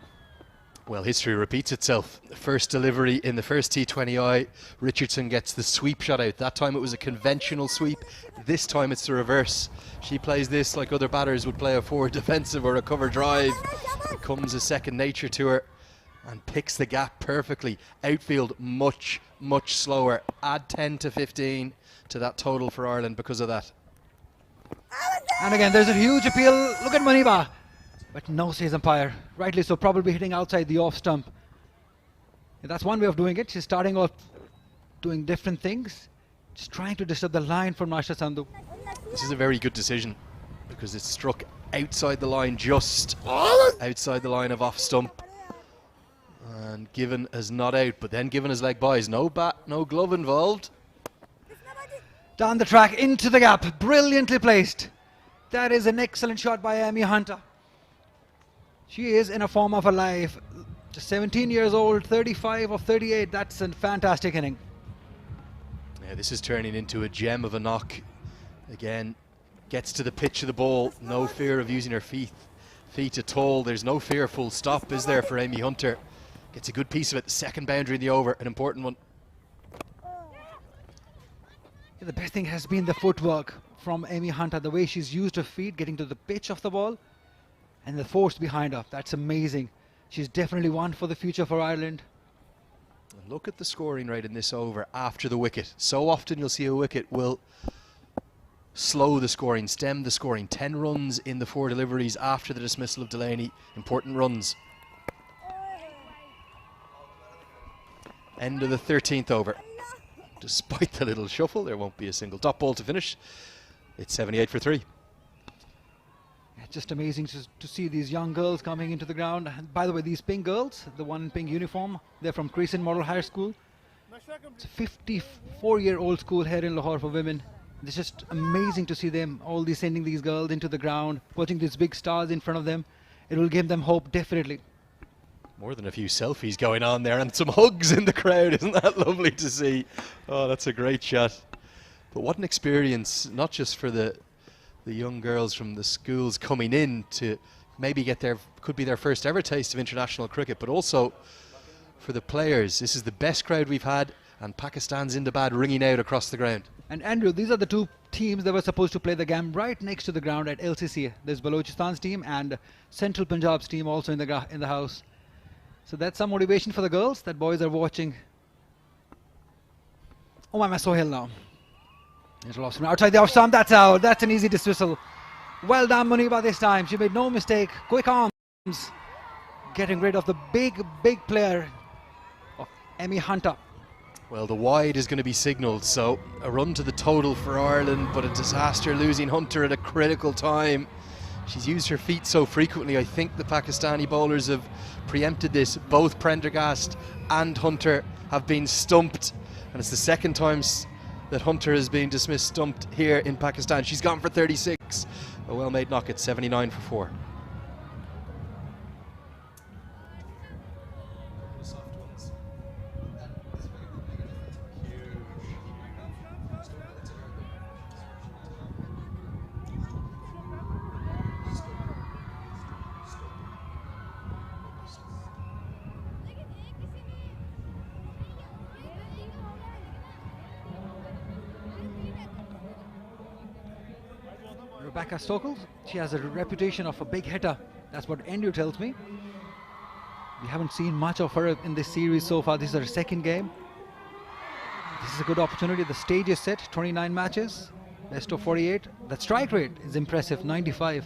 Well, history repeats itself. First delivery in the first T20I, Richardson gets the sweep shot out. That time it was a conventional sweep. This time it's the reverse. She plays this like other batters would play a forward defensive or a cover drive. It comes as second nature to her and picks the gap perfectly. Outfield much, much slower. Add 10 to 15 to that total for Ireland because of that. And again, there's a huge appeal. Look at Muniba. But no, says umpire. Rightly so, probably hitting outside the off stump. Yeah, that's one way of doing it. She's starting off doing different things. Just trying to disturb the line from Nida Dar. This is a very good decision because it's struck outside the line, just outside the line of off stump. And Given is not out, but then Given is leg buys. No bat, no glove involved. Down the track, into the gap. Brilliantly placed. That is an excellent shot by Amy Hunter. She is in a form of her life. Just 17 years old, 35 of 38. That's a fantastic inning. Yeah, this is turning into a gem of a knock. Again, gets to the pitch of the ball. No fear of using her feet at all. There's no fear, full stop, is there, for Amy Hunter. Gets a good piece of it. The second boundary in the over, an important one. Yeah, the best thing has been the footwork from Amy Hunter. The way she's used her feet, getting to the pitch of the ball. And the force behind her, that's amazing. She's definitely one for the future for Ireland. And look at the scoring rate in this over after the wicket. So often you'll see a wicket will slow the scoring, stem the scoring. 10 runs in the 4 deliveries after the dismissal of Delaney. Important runs. End of the 13th over. Despite the little shuffle, there won't be a single dot ball to finish. It's 78 for 3. Just amazing to see these young girls coming into the ground. And by the way, these pink girls, the one in pink uniform, they're from Crescent Model High School. It's a 54-year-old school here in Lahore for women. It's just amazing to see them, all these sending these girls into the ground, putting these big stars in front of them. It will give them hope, definitely. More than a few selfies going on there and some hugs in the crowd. Isn't that lovely to see? Oh, that's a great shot. But what an experience, not just for the young girls from the schools coming in to maybe get could be their first ever taste of international cricket, but also for the players. This is the best crowd we've had, and Pakistan's Zindabad ringing out across the ground. And Andrew, these are the 2 teams that were supposed to play the game right next to the ground at LCC. There's Balochistan's team and Central Punjab's team also in the house. So that's some motivation for the girls that boys are watching. Oh my, Sohail now. He's lost him outside the off stump. That's out. That's an easy dismissal. Well done, Muniba, this time. She made no mistake. Quick arms. Getting rid of the big player of Amy Hunter. Well, the wide is going to be signalled, so a run to the total for Ireland, but a disaster losing Hunter at a critical time. She's used her feet so frequently. I think the Pakistani bowlers have preempted this. Both Prendergast and Hunter have been stumped, and it's the second time that Hunter has been dismissed, stumped here in Pakistan. She's gone for 36. A well-made knock at 79 for 4. Rebecca Stokes, she has a reputation of a big hitter. That's what Andrew tells me. We haven't seen much of her in this series so far. This is her second game. This is a good opportunity. The stage is set, 29 matches, best of 48. The strike rate is impressive, 95.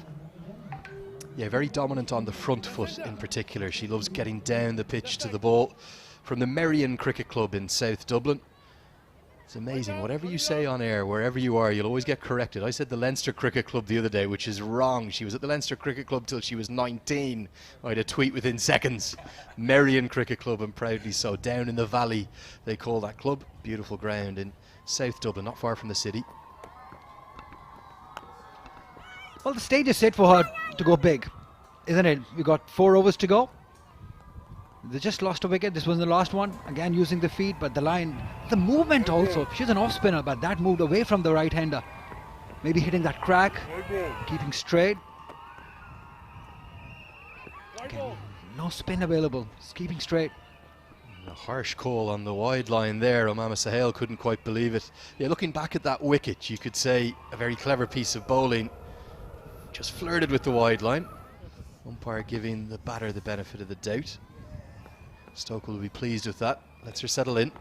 Yeah, very dominant on the front foot in particular. She loves getting down the pitch to the ball. From the Merrion Cricket Club in South Dublin. It's amazing. Whatever you say on air, wherever you are, you'll always get corrected. I said the Leinster Cricket Club the other day, which is wrong. She was at the Leinster Cricket Club till she was 19. I had a tweet within seconds. Merrion Cricket Club, and proudly so. Down in the valley, they call that club. Beautiful ground in South Dublin, not far from the city. Well, the stage is set for her to go big, isn't it? We've got 4 overs to go. They just lost a wicket. This was the last one. Again using the feet, but the line, the movement also. She's an off spinner, but that moved away from the right hander. Maybe hitting that crack, keeping straight. Okay, no spin available. Just keeping straight. A harsh call on the wide line there. Omama Sahel couldn't quite believe it. Yeah, looking back at that wicket, you could say a very clever piece of bowling. Just flirted with the wide line. Umpire giving the batter the benefit of the doubt. Stoke will be pleased with that. Lets her settle in.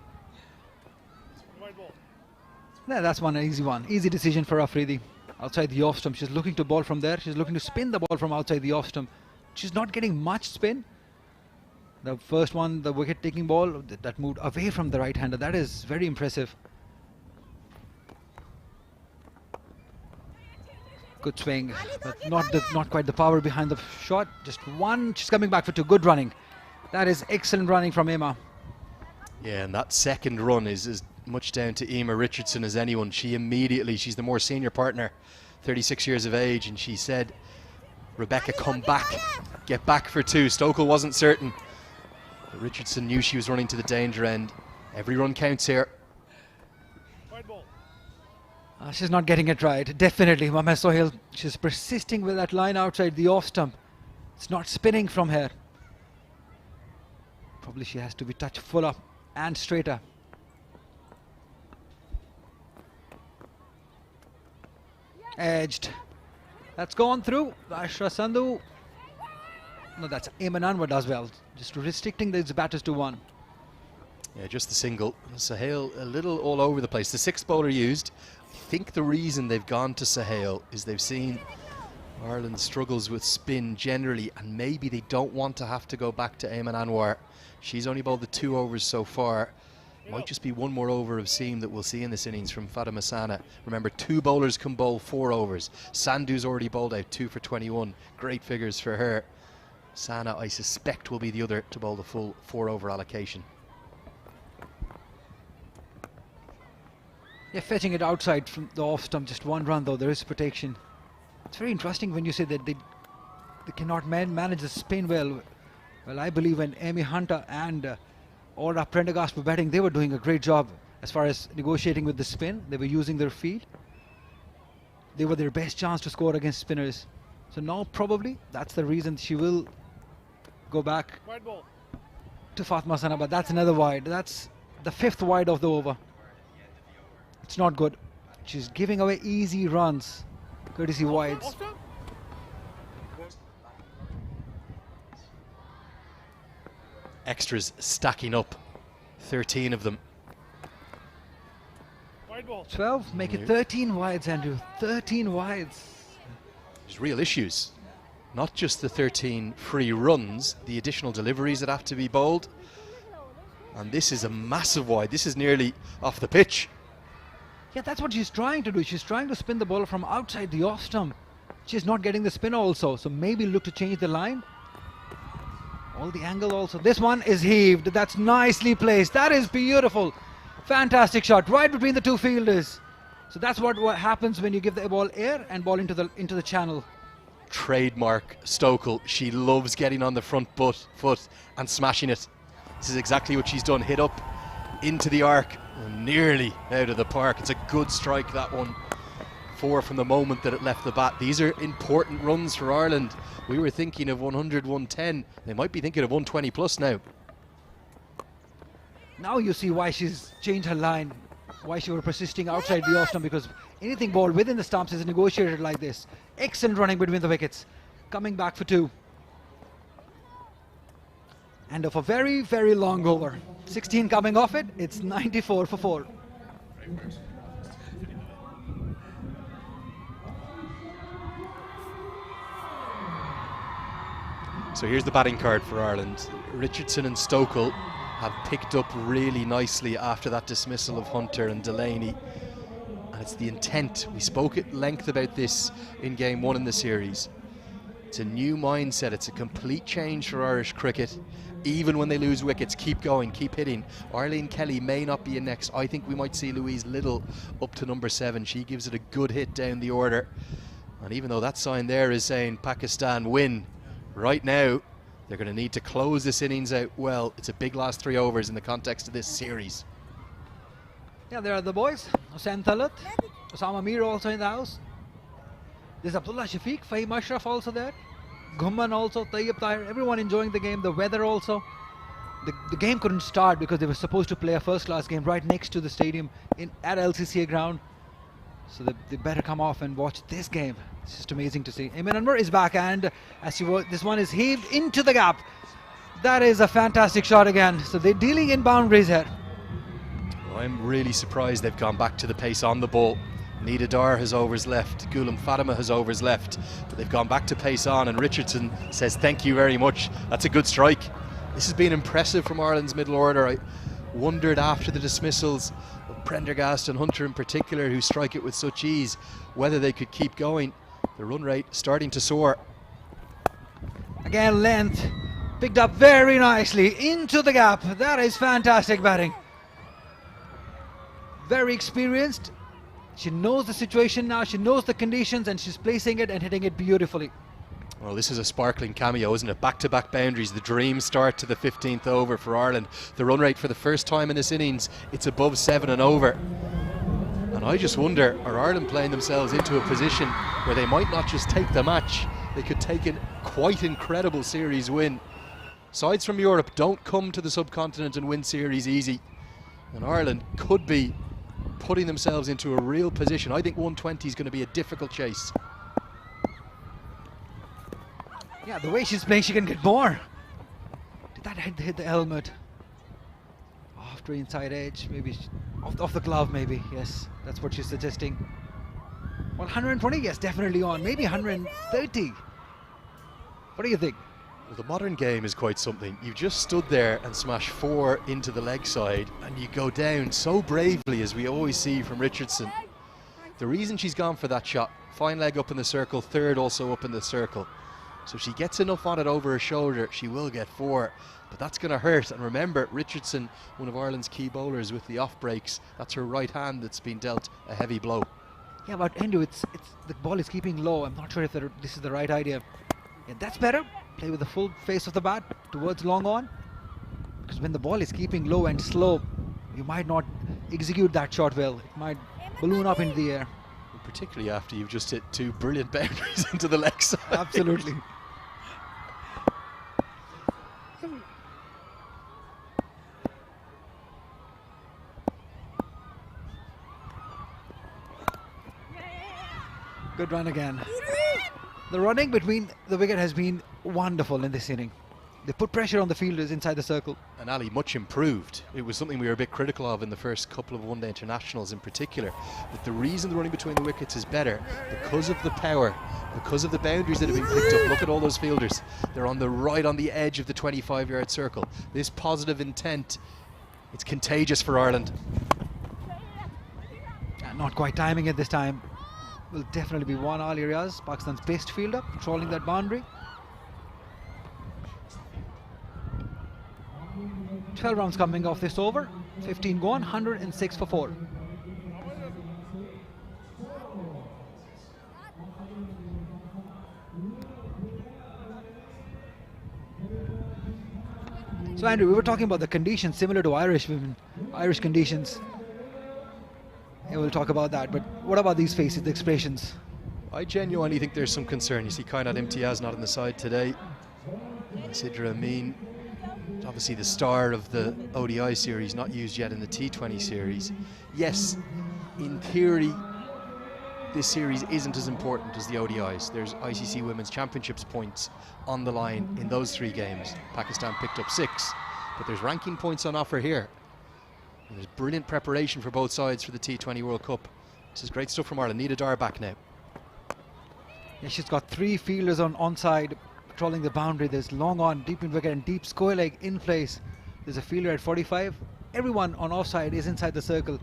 Yeah, that's one easy one. Easy decision for Afridi. Outside the off stump. She's looking to bowl from there. She's looking to spin the ball from outside the off stump. She's not getting much spin. The first one, the wicket taking ball, that moved away from the right hander. That is very impressive. Good swing, but not quite the power behind the shot. Just one. She's coming back for 2. Good running. That is excellent running from Emma. Yeah, and that second run is as much down to Emma Richardson as anyone. She immediately, she's the more senior partner, 36 years of age, and she said, Rebecca, come back, get back for 2. Stokel wasn't certain, but Richardson knew she was running to the danger end. Every run counts here. She's not getting it right, definitely. Mama Sohail, she's persisting with that line outside the off stump. It's not spinning from here. Probably she has to be touched fuller and straighter. Edged. That's gone through. Ashra Sandhu. No, that's Ayman Anwar does well. Just restricting these batters to 1. Yeah, just the single. Sahel a little all over the place. The 6th bowler used. I think the reason they've gone to Sahel is they've seen Ireland struggles with spin generally, and maybe they don't want to have to go back to Ayman Anwar. She's only bowled the 2 overs so far. Might just be one more over of seam that we'll see in this innings from Fatima Sana. Remember, 2 bowlers can bowl 4 overs. Sandhu's already bowled out 2 for 21. Great figures for her. Sana, I suspect, will be the other to bowl the full 4 over allocation. Yeah, fetching it outside from the off stump, just 1 run though. There is protection. It's very interesting when you say that they cannot manage the spin well. Well, I believe when Amy Hunter and Ora Prendergast were batting, they were doing a great job as far as negotiating with the spin. They were using their feet. They were their best chance to score against spinners. So now probably that's the reason she will go back to Fatma Sana, but that's another wide. That's the 5th wide of the over. It's not good. She's giving away easy runs, courtesy wides. Extras stacking up, 13 of them. 12, make it 13 wides, Andrew. 13 wides. There's real issues. Not just the 13 free runs, the additional deliveries that have to be bowled. And this is a massive wide. This is nearly off the pitch. Yeah, that's what she's trying to do. She's trying to spin the ball from outside the off stump. She's not getting the spin also, so maybe look to change the line. All the angle also. This one is heaved. That's nicely placed. That is beautiful. Fantastic shot, right between the two fielders. So that's what happens when you give the ball air and ball into the channel. Trademark Stokel. She loves getting on the front foot and smashing it. This is exactly what she's done. Hit up into the arc, nearly out of the park. It's a good strike, that one. 4 from the moment that it left the bat. These are important runs for Ireland. We were thinking of 100, 110. They might be thinking of 120 plus now. Now you see why she's changed her line, why she was persisting outside the off stump, because anything ball within the stumps is negotiated like this. Excellent running between the wickets, coming back for 2. And of a very, very long over. 16 coming off it, it's 94 for 4. So here's the batting card for Ireland. Richardson and Stokel have picked up really nicely after that dismissal of Hunter and Delaney. And it's the intent. We spoke at length about this in game 1 in the series. It's a new mindset. It's a complete change for Irish cricket. Even when they lose wickets, keep going, keep hitting. Arlene Kelly may not be in next. I think we might see Louise Little up to number 7. She gives it a good hit down the order. And even though that sign there is saying Pakistan win, right now they're going to need to close this innings out well. It's a big last 3 overs in the context of this series. Yeah, there are the boys. Hussain Talat, Osama Mir also in the house. There's Abdullah Shafiq, Fahim Ashraf also there. Ghumman also, Tayyib Tahir, everyone enjoying the game, the weather also. The game couldn't start because they were supposed to play a first-class game right next to the stadium at LCCA ground. So they better come off and watch this game. It's just amazing to see. Eamon Anwar is back, and as this one is heaved into the gap. That is a fantastic shot again. So they're dealing in boundaries here. I'm really surprised they've gone back to the pace on the ball. Nida Dar has overs left, Ghulam Fatima has overs left, but they've gone back to pace on, and Richardson says thank you very much. That's a good strike. This has been impressive from Ireland's middle order. I wondered after the dismissals of Prendergast and Hunter in particular, who strike it with such ease, whether they could keep going. The run rate starting to soar. Again, length picked up very nicely into the gap. That is fantastic batting. Very experienced. She knows the situation now, she knows the conditions, and she's placing it and hitting it beautifully. Well, this is a sparkling cameo, isn't it? Back-to-back boundaries, the dream start to the 15th over for Ireland. The run rate for the first time in this innings, it's above 7 and over. And I just wonder, are Ireland playing themselves into a position where they might not just take the match, they could take a quite incredible series win. Sides from Europe don't come to the subcontinent and win series easy. And Ireland could be putting themselves into a real position. I think 120 is going to be a difficult chase. Yeah, the way she's playing, she can get more. Did that hit the helmet? After inside edge, maybe off the glove, maybe. Yes, that's what she's suggesting. Well, 120, yes, definitely on. Maybe 130. What do you think? Well, the modern game is quite something. You just stood there and smashed 4 into the leg side, and you go down so bravely, as we always see from Richardson. The reason she's gone for that shot, fine leg up in the circle, third also up in the circle. So she gets enough on it over her shoulder, she will get 4, but that's going to hurt. And remember, Richardson, one of Ireland's key bowlers with the off breaks, that's her right hand that's been dealt a heavy blow. Yeah, but Endo, it's the ball is keeping low. I'm not sure if this is the right idea. Yeah, that's better. Play with the full face of the bat towards long on, because when the ball is keeping low and slow, you might not execute that shot well. It might balloon up into the air. Particularly after you've just hit 2 brilliant boundaries into the leg side. Absolutely. Good run again. The running between the wicket has been wonderful in this inning. They put pressure on the fielders inside the circle. And Ali, much improved. It was something we were a bit critical of in the first couple of one-day internationals in particular. But the reason the running between the wickets is better, because of the power, because of the boundaries that have been picked up. Look at all those fielders. They're on the edge of the 25-yard circle. This positive intent, it's contagious for Ireland. Not quite timing it this time. Will definitely be one Ali Riaz, Pakistan's best fielder, patrolling that boundary. 12 runs coming off this over. 15 gone, 106 for 4. So Andrew, we were talking about the conditions similar to Irish women, Irish conditions. Yeah, we'll talk about that, but what about these faces, the expressions? I genuinely think there's some concern. You see Kainat Imtiaz not on the side today. Sidra Amin, obviously the star of the ODI series, not used yet in the T20 series. Yes, in theory, this series isn't as important as the ODIs. There's ICC Women's Championships points on the line in those 3 games. Pakistan picked up 6, but there's ranking points on offer here. And there's brilliant preparation for both sides for the T20 World Cup. This is great stuff from Ireland. Nida Dar back now. Yeah, she's got 3 fielders on onside, patrolling the boundary. There's long on, deep in wicket and deep square leg in place. There's a fielder at 45. Everyone on offside is inside the circle.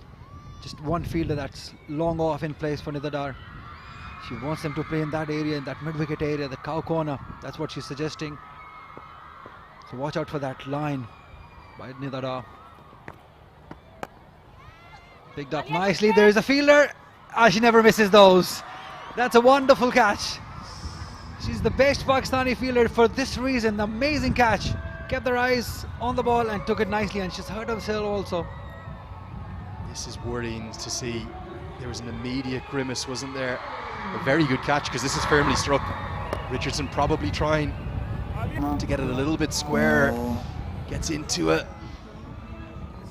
Just one fielder that's long off in place for Nida Dar. She wants them to play in that area, in that mid-wicket area, the cow corner. That's what she's suggesting. So watch out for that line by Nida Dar. Picked up nicely. There is a fielder. She never misses those. That's a wonderful catch. She's the best Pakistani fielder for this reason. Amazing catch. Kept her eyes on the ball and took it nicely, and she's hurt herself also. This is worrying to see. There was an immediate grimace, wasn't there? A very good catch, because this is firmly struck. Richardson probably trying to get it a little bit square. Gets into a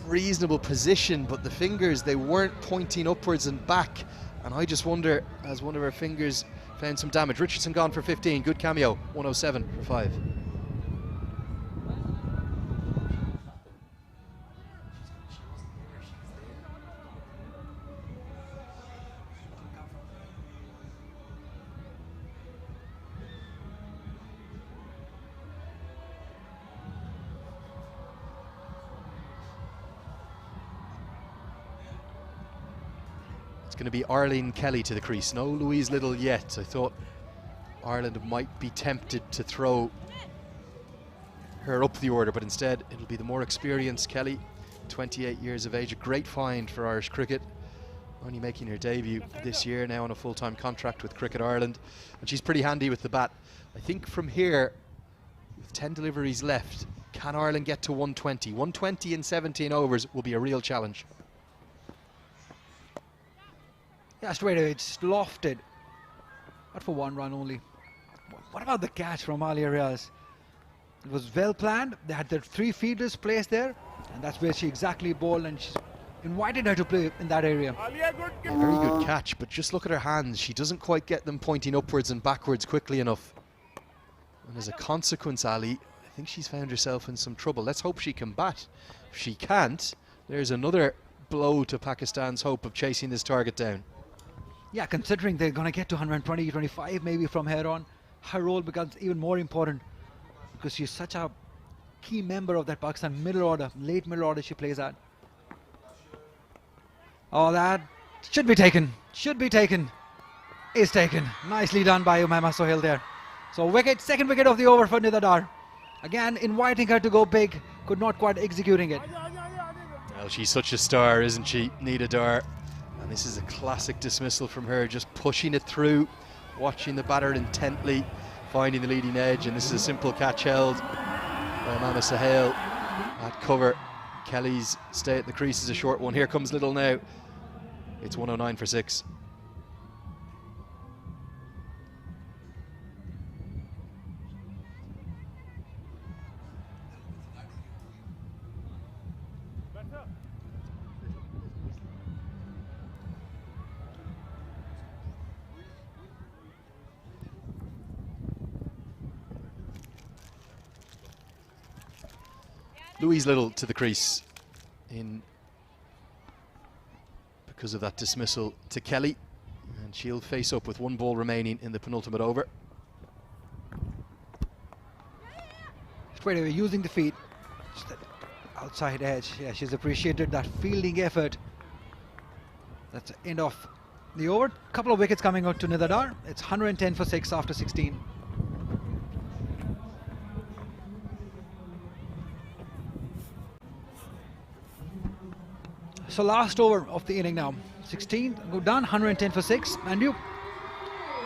reasonable position, but the fingers, they weren't pointing upwards and back. And I just wonder, as one of her fingers found some damage. Richardson gone for 15. Good cameo. 107 for 5. Going to be Arlene Kelly to the crease. No Louise Little yet. I thought Ireland might be tempted to throw her up the order, but instead it'll be the more experienced Kelly, 28 years of age. A great find for Irish cricket, only making her debut this year, now on a full-time contract with Cricket Ireland, and she's pretty handy with the bat. I think from here, with 10 deliveries left, can Ireland get to 120? 120 in 17 overs will be a real challenge. Yeah, straight away, just lofted. But for 1 run only. What about the catch from Alia Riaz? It was well planned. They had their 3 fielders placed there, and that's where she exactly bowled, and she's invited her to play in that area. A very good catch, but just look at her hands. She doesn't quite get them pointing upwards and backwards quickly enough. And as a consequence, Ali, I think she's found herself in some trouble. Let's hope she can bat. If she can't, there's another blow to Pakistan's hope of chasing this target down. Yeah, considering they're going to get to 120, 25 maybe from here on, her role becomes even more important because she's such a key member of that Pakistan middle order, late middle order she plays at. Oh, that should be taken, is taken. Nicely done by Umaima Sohail there. So wicket, second wicket of the over for Nida Dar. Again, inviting her to go big, could not quite executing it. Well, she's such a star, isn't she, Nida Dar? And this is a classic dismissal from her, just pushing it through, watching the batter intently, finding the leading edge, and this is a simple catch held by Umaima Sohail at cover. Kelly's stay at the crease is a short one. Here comes Little now. It's 109 for 6. Louise Little to the crease in because of that dismissal to Kelly, and she'll face up with 1 ball remaining in the penultimate over. Straight away using the feet, just that outside edge. Yeah, she's appreciated that fielding effort. That's the end of the over. Couple of wickets coming out to Nida Dar. It's 110 for 6 after 16. So last over of the inning now. 16 go down, 110 for 6. And you,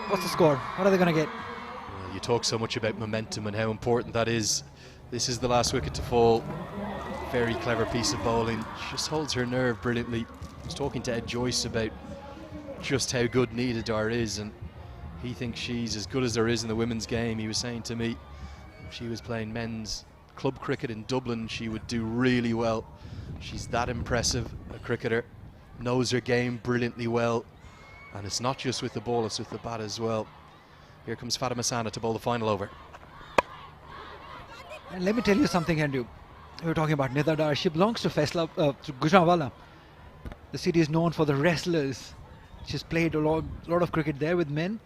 what's the score? What are they going to get? Well, you talk so much about momentum and how important that is. This is the last wicket to fall. Very clever piece of bowling. She just holds her nerve brilliantly. I was talking to Ed Joyce about just how good Nida Dar is, and he thinks she's as good as there is in the women's game. He was saying to me, if she was playing men's club cricket in Dublin, she would do really well. She's that impressive a cricketer, knows her game brilliantly well, and it's not just with the ball, it's with the bat as well. Here comes Fatima Sana to bowl the final over. And let me tell you something, Andrew. We were talking about Nida Dar. She belongs to to Gujranwala. The city is known for the wrestlers. She's played a lot of cricket there with men.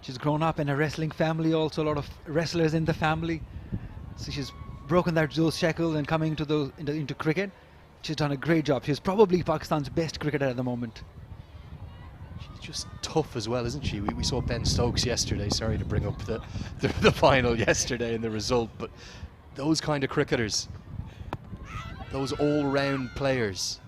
She's grown up in a wrestling family also, a lot of wrestlers in the family. So she's broken those shackles and coming into cricket. She's done a great job. She's probably Pakistan's best cricketer at the moment. She's just tough as well, isn't she? We saw Ben Stokes yesterday. Sorry to bring up the final yesterday and the result, but those kind of cricketers, those all-round players,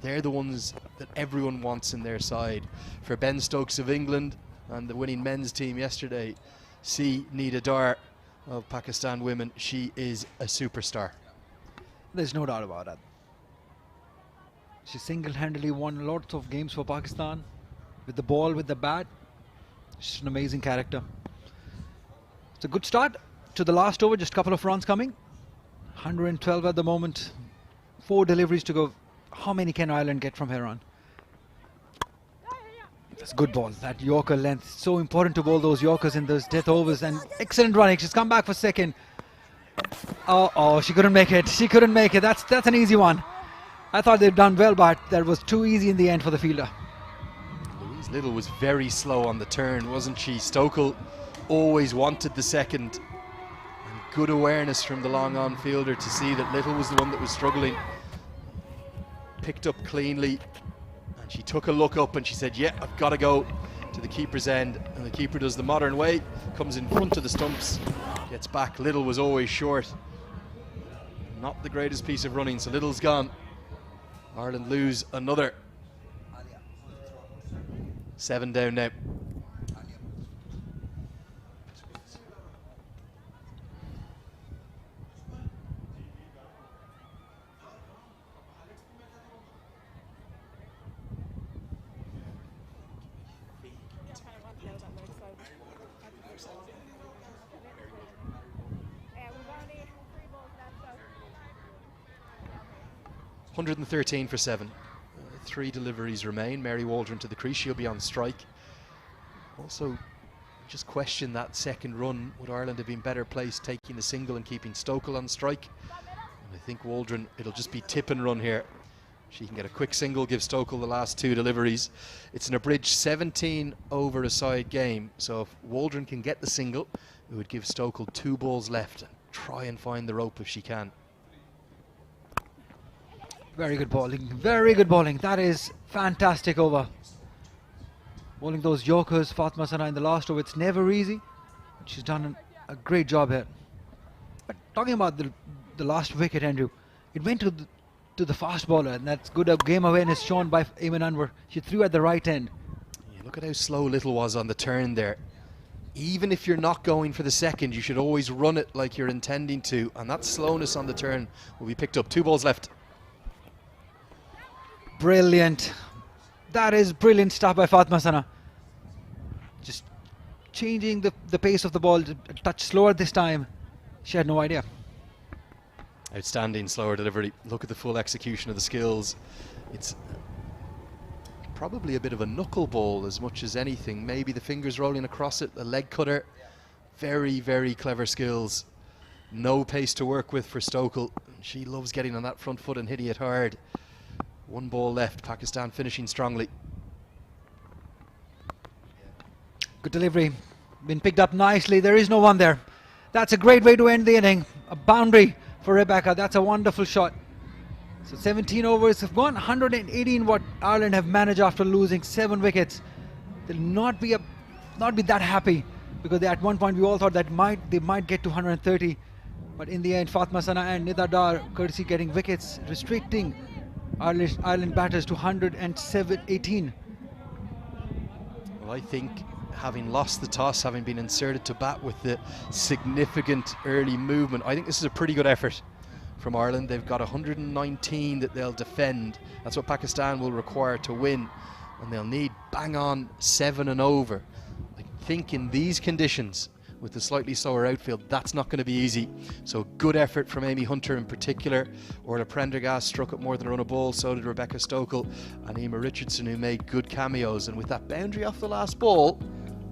they're the ones that everyone wants in their side. For Ben Stokes of England and the winning men's team yesterday, see Nida Dar of Pakistan women, she is a superstar. There's no doubt about that. She single-handedly won lots of games for Pakistan with the ball, with the bat. She's an amazing character. It's a good start to the last over, just a couple of runs coming. 112 at the moment, 4 deliveries to go. How many can Ireland get from here on? That's a good ball. That Yorker length, so important to bowl those Yorkers in those death overs. And excellent running. She's come back for second. Oh, she couldn't make it. She couldn't make it. That's an easy one. I thought they'd done well, but that was too easy in the end for the fielder. Louise Little was very slow on the turn, wasn't she? Stokel always wanted the second. And good awareness from the long on fielder to see that Little was the one that was struggling. Picked up cleanly, and she took a look up and she said, yeah, I've got to go to the keeper's end. And the keeper does the modern way, comes in front of the stumps, gets back. Little was always short. Not the greatest piece of running, so Little's gone. Ireland lose another. 7 down now. $113 for 7. 3 deliveries remain. Mary Waldron to the crease. She'll be on strike. Also, just question that second run. Would Ireland have been better placed taking the single and keeping Stokel on strike? And I think Waldron, it'll just be tip and run here. She can get a quick single, give Stokel the last 2 deliveries. It's an abridged 17 over a side game. So if Waldron can get the single, it would give Stokel 2 balls left and try and find the rope if she can. Very good bowling, very good bowling. That is fantastic over. Bowling those Yorkers, Fatma Sana in the last over, it's never easy. But she's done a great job here. But talking about the last wicket, Andrew, it went to the fast bowler, and that's good game awareness shown by Eamon Anwar. She threw at the right end. Yeah, look at how slow Little was on the turn there. Even if you're not going for the second, you should always run it like you're intending to, and that slowness on the turn will be picked up. 2 balls left. Brilliant. That is brilliant stuff by Fatma Sana. Just changing the pace of the ball, a touch slower this time. She had no idea. Outstanding slower delivery. Look at the full execution of the skills. It's probably a bit of a knuckle ball as much as anything. Maybe the fingers rolling across it, a leg cutter. Very, very clever skills. No pace to work with for Stokel. She loves getting on that front foot and hitting it hard. 1 ball left. Pakistan finishing strongly. Good delivery. Been picked up nicely. There is no one there. That's a great way to end the inning. A boundary for Rebecca. That's a wonderful shot. So 17 overs have gone. 118 what Ireland have managed after losing 7 wickets. They'll not be that happy, because at one point we all thought that they might get to 130. But in the end, Fatma Sana and Nida Dar, courtesy getting wickets, restricting Ireland batters to 118. Well, I think having lost the toss, having been inserted to bat with the significant early movement, I think this is a pretty good effort from Ireland. They've got 119 that they'll defend. That's what Pakistan will require to win, and they'll need bang on 7 and over. I think in these conditions, with the slightly slower outfield, that's not going to be easy. So good effort from Amy Hunter in particular. Orla Prendergast struck up more than a run a ball, so did Rebecca Stokel and Emma Richardson, who made good cameos. And with that boundary off the last ball,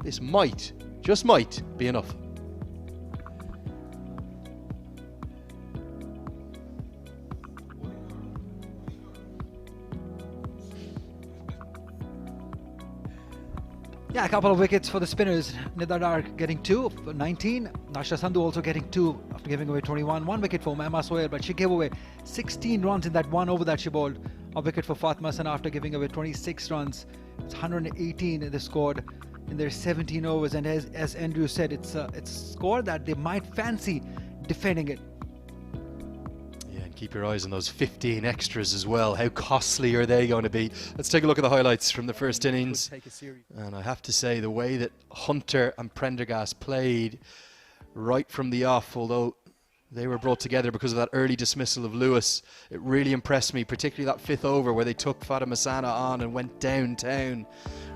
this might, just might, be enough. Yeah, a couple of wickets for the spinners. Nida Dar getting 2 for 19. Nasha Sandhu also getting 2 after giving away 21. 1 wicket for Emma Sohail, but she gave away 16 runs in that 1 over that she bowled. A wicket for Fatma Sana after giving away 26 runs. It's 118 they scored in their 17 overs, and as Andrew said, it's a score that they might fancy defending it. Yeah, and keep your eyes on those 15 extras as well. How costly are they going to be? Let's take a look at the highlights from the first innings. And I have to say, the way that Hunter and Prendergast played right from the off, although they were brought together because of that early dismissal of Lewis, it really impressed me, particularly that 5th over where they took Fatima Sana on and went downtown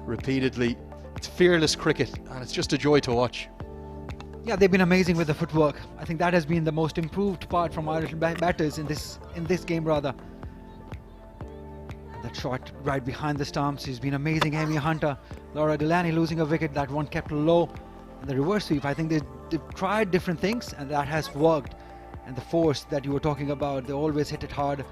repeatedly. It's fearless cricket, and it's just a joy to watch. Yeah, they've been amazing with the footwork. I think that has been the most improved part from Irish batters in this game rather. That shot right behind the stumps, she's been amazing. Amy Hunter, Laura Delaney losing a wicket, that one kept low. And the reverse sweep, I think they've tried different things, and that has worked. And the force that you were talking about, they always hit it hard.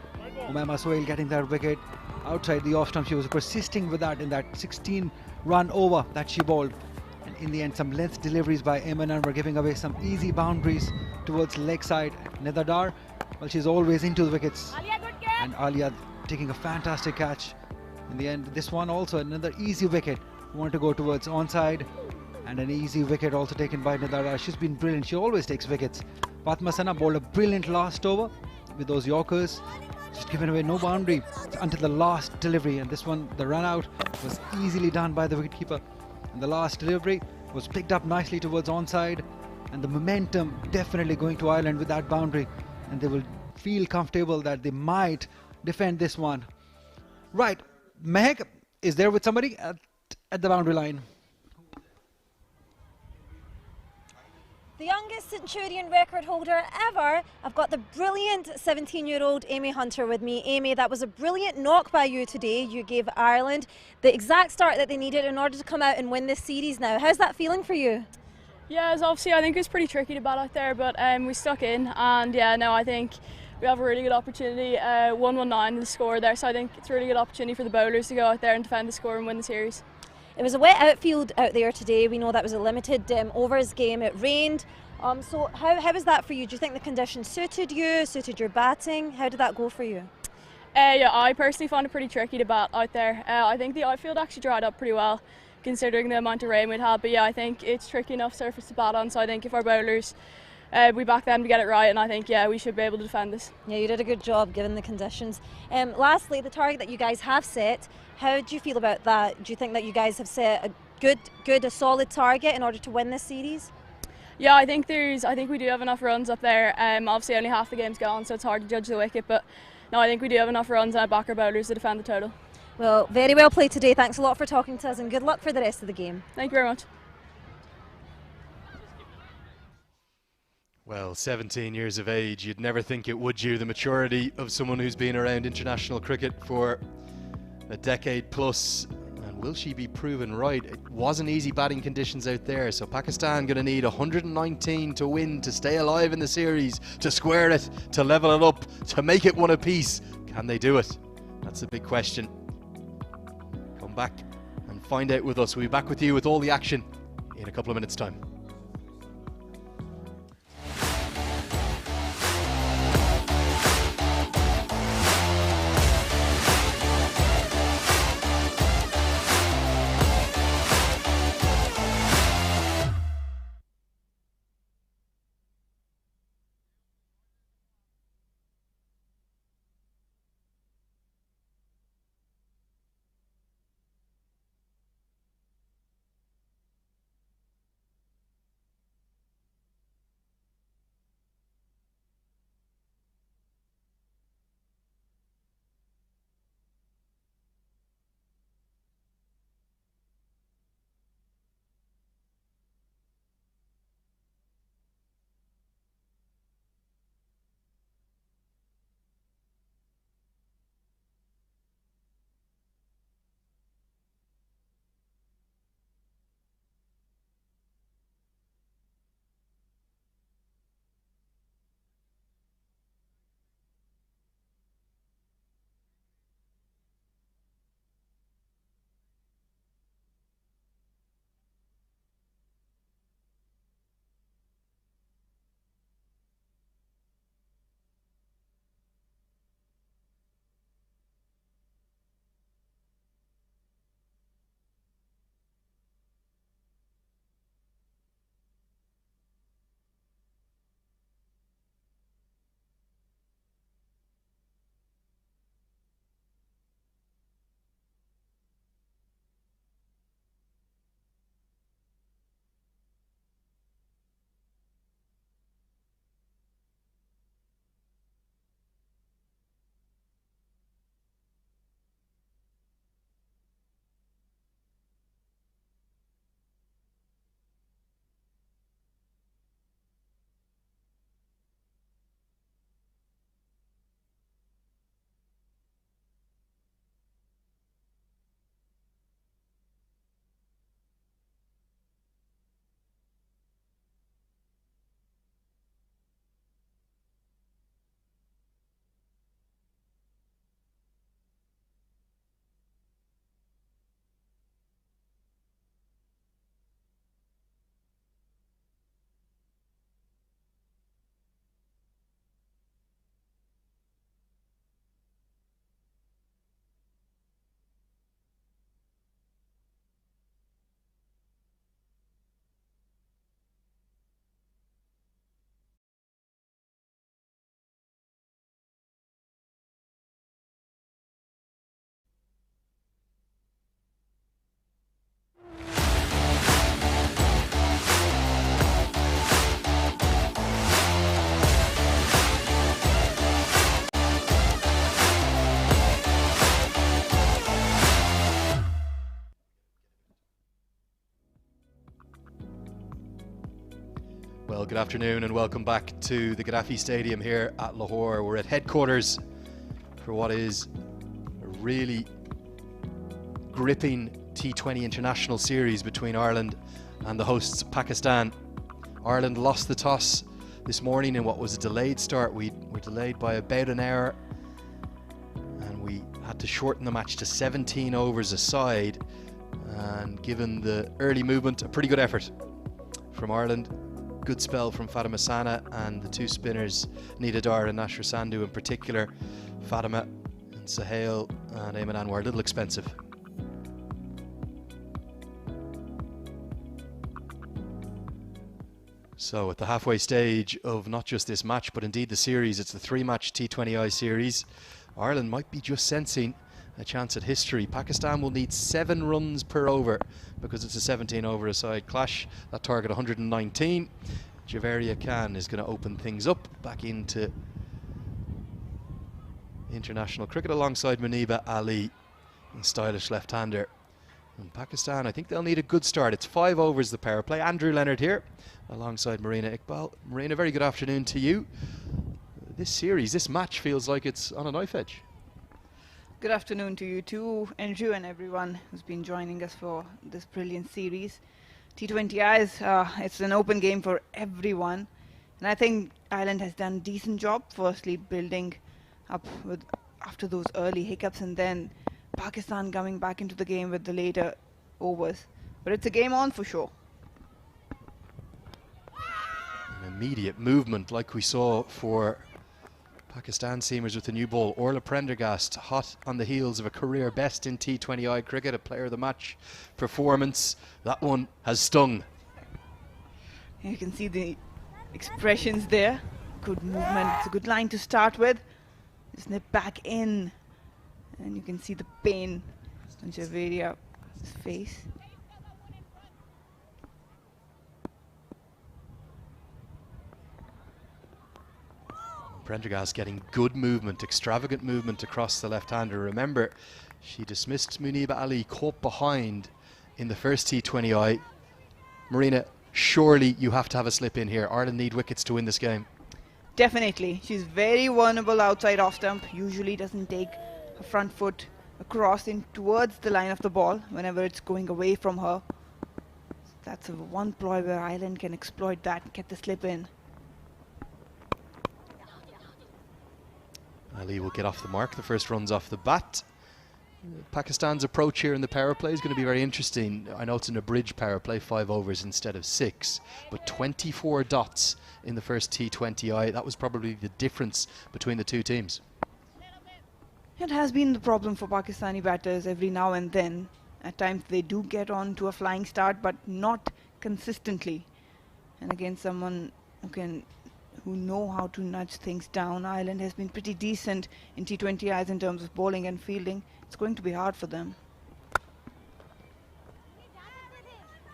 Emma Sohail getting that wicket outside the off stump, she was persisting with that in that 16-run over that she bowled. And in the end, some length deliveries by Eminem were giving away some easy boundaries towards leg side. Nida Dar, well, she's always into the wickets. And Alia taking a fantastic catch. In the end, this one also another easy wicket. Wanted to go towards onside. And an easy wicket also taken by Nida Dar. She's been brilliant. She always takes wickets. Fatma Sana bowled a brilliant last over with those Yorkers. Just given away no boundary until the last delivery. And this one, the run out, was easily done by the wicketkeeper. And the last delivery was picked up nicely towards onside, and the momentum definitely going to Ireland with that boundary, and they will feel comfortable that they might defend this one. Right, Mehak is there with somebody at the boundary line. The youngest Centurion record holder ever. I've got the brilliant 17-year-old Amy Hunter with me. Amy, that was a brilliant knock by you today. You gave Ireland the exact start that they needed in order to come out and win this series now. How's that feeling for you? Yeah, obviously I think it was pretty tricky to bat out there, but we stuck in, and yeah, no, I think we have a really good opportunity. 119 the score there, so I think it's a really good opportunity for the bowlers to go out there and defend the score and win the series. It was a wet outfield out there today. We know that was a limited overs game. It rained. So how was that for you? Do you think the conditions suited you, suited your batting? How did that go for you? Yeah, I personally found it pretty tricky to bat out there. I think the outfield actually dried up pretty well, considering the amount of rain we'd had. But yeah, I think it's tricky enough surface to bat on. So I think if our bowlers, we back them to get it right, and I think, yeah, we should be able to defend this. Yeah, you did a good job given the conditions. Lastly, the target that you guys have set, how do you feel about that? Do you think that you guys have set a solid target in order to win this series? Yeah, I think we do have enough runs up there. Obviously only half the game's gone, so it's hard to judge the wicket, but no, I think we do have enough runs and I back our bowlers to defend the total. Well, very well played today. Thanks a lot for talking to us, and good luck for the rest of the game. Thank you very much. Well, 17 years of age, you'd never think it, would you? The maturity of someone who's been around international cricket for a decade plus. And will she be proven right? It wasn't easy batting conditions out there, so Pakistan going to need 119 to win, to stay alive in the series, to square it, to level it up, to make it one apiece. Can they do it? That's the big question. Come back and find out with us. We'll be back with you with all the action in a couple of minutes' time. Well, good afternoon and welcome back to the Gaddafi Stadium here at Lahore. We're at headquarters for what is a really gripping T20 international series between Ireland and the hosts Pakistan. Ireland lost the toss this morning in what was a delayed start. We were delayed by about an hour and we had to shorten the match to 17 overs a side, and given the early movement, a pretty good effort from Ireland. Good spell from Fatima Sana and the two spinners Nida Dar and Nasher Sandhu in particular. Fatima and Sahel and Ayman Anwar a little expensive. So at the halfway stage of not just this match but indeed the series, it's the 3-match T20I series. Ireland might be just sensing a chance at history. Pakistan will need 7 runs per over because it's a 17 over a side clash. That target 119. Javeria Khan is going to open things up back into international cricket alongside Muniba Ali, a stylish left-hander. And Pakistan, I think they'll need a good start. It's 5 overs the power play. Andrew Leonard here alongside Marina Iqbal. Marina, very good afternoon to you. This series, this match feels like it's on a knife edge. Good afternoon to you too, Andrew, and everyone who's been joining us for this brilliant series. T20I it's an open game for everyone, and I think Ireland has done a decent job. Firstly, building up after those early hiccups, and then Pakistan coming back into the game with the later overs. But it's a game on for sure. An immediate movement like we saw for Pakistan seamers with the new ball. Orla Prendergast, hot on the heels of a career best in T20I cricket, a player of the match performance. That one has stung. You can see the expressions there. Good movement. It's a good line to start with. Snip back in. And you can see the pain on Javeria's face. Prendergast getting good movement, extravagant movement across the left-hander. Remember, she dismissed Muniba Ali, caught behind in the first T20I. Marina, surely you have to have a slip in here. Ireland need wickets to win this game. Definitely. She's very vulnerable outside off stump. Usually doesn't take her front foot across in towards the line of the ball whenever it's going away from her. That's one ploy where Ireland can exploit that and get the slip in. Ali will get off the mark. The first run's off the bat. Pakistan's approach here in the power play is going to be very interesting. I know it's an abridged power play, 5 overs instead of 6, but 24 dots in the first T20I. That was probably the difference between the two teams. It has been the problem for Pakistani batters every now and then. At times they do get on to a flying start, but not consistently. And again, someone who know how to nudge things down. Ireland has been pretty decent in T20Is in terms of bowling and fielding. It's going to be hard for them.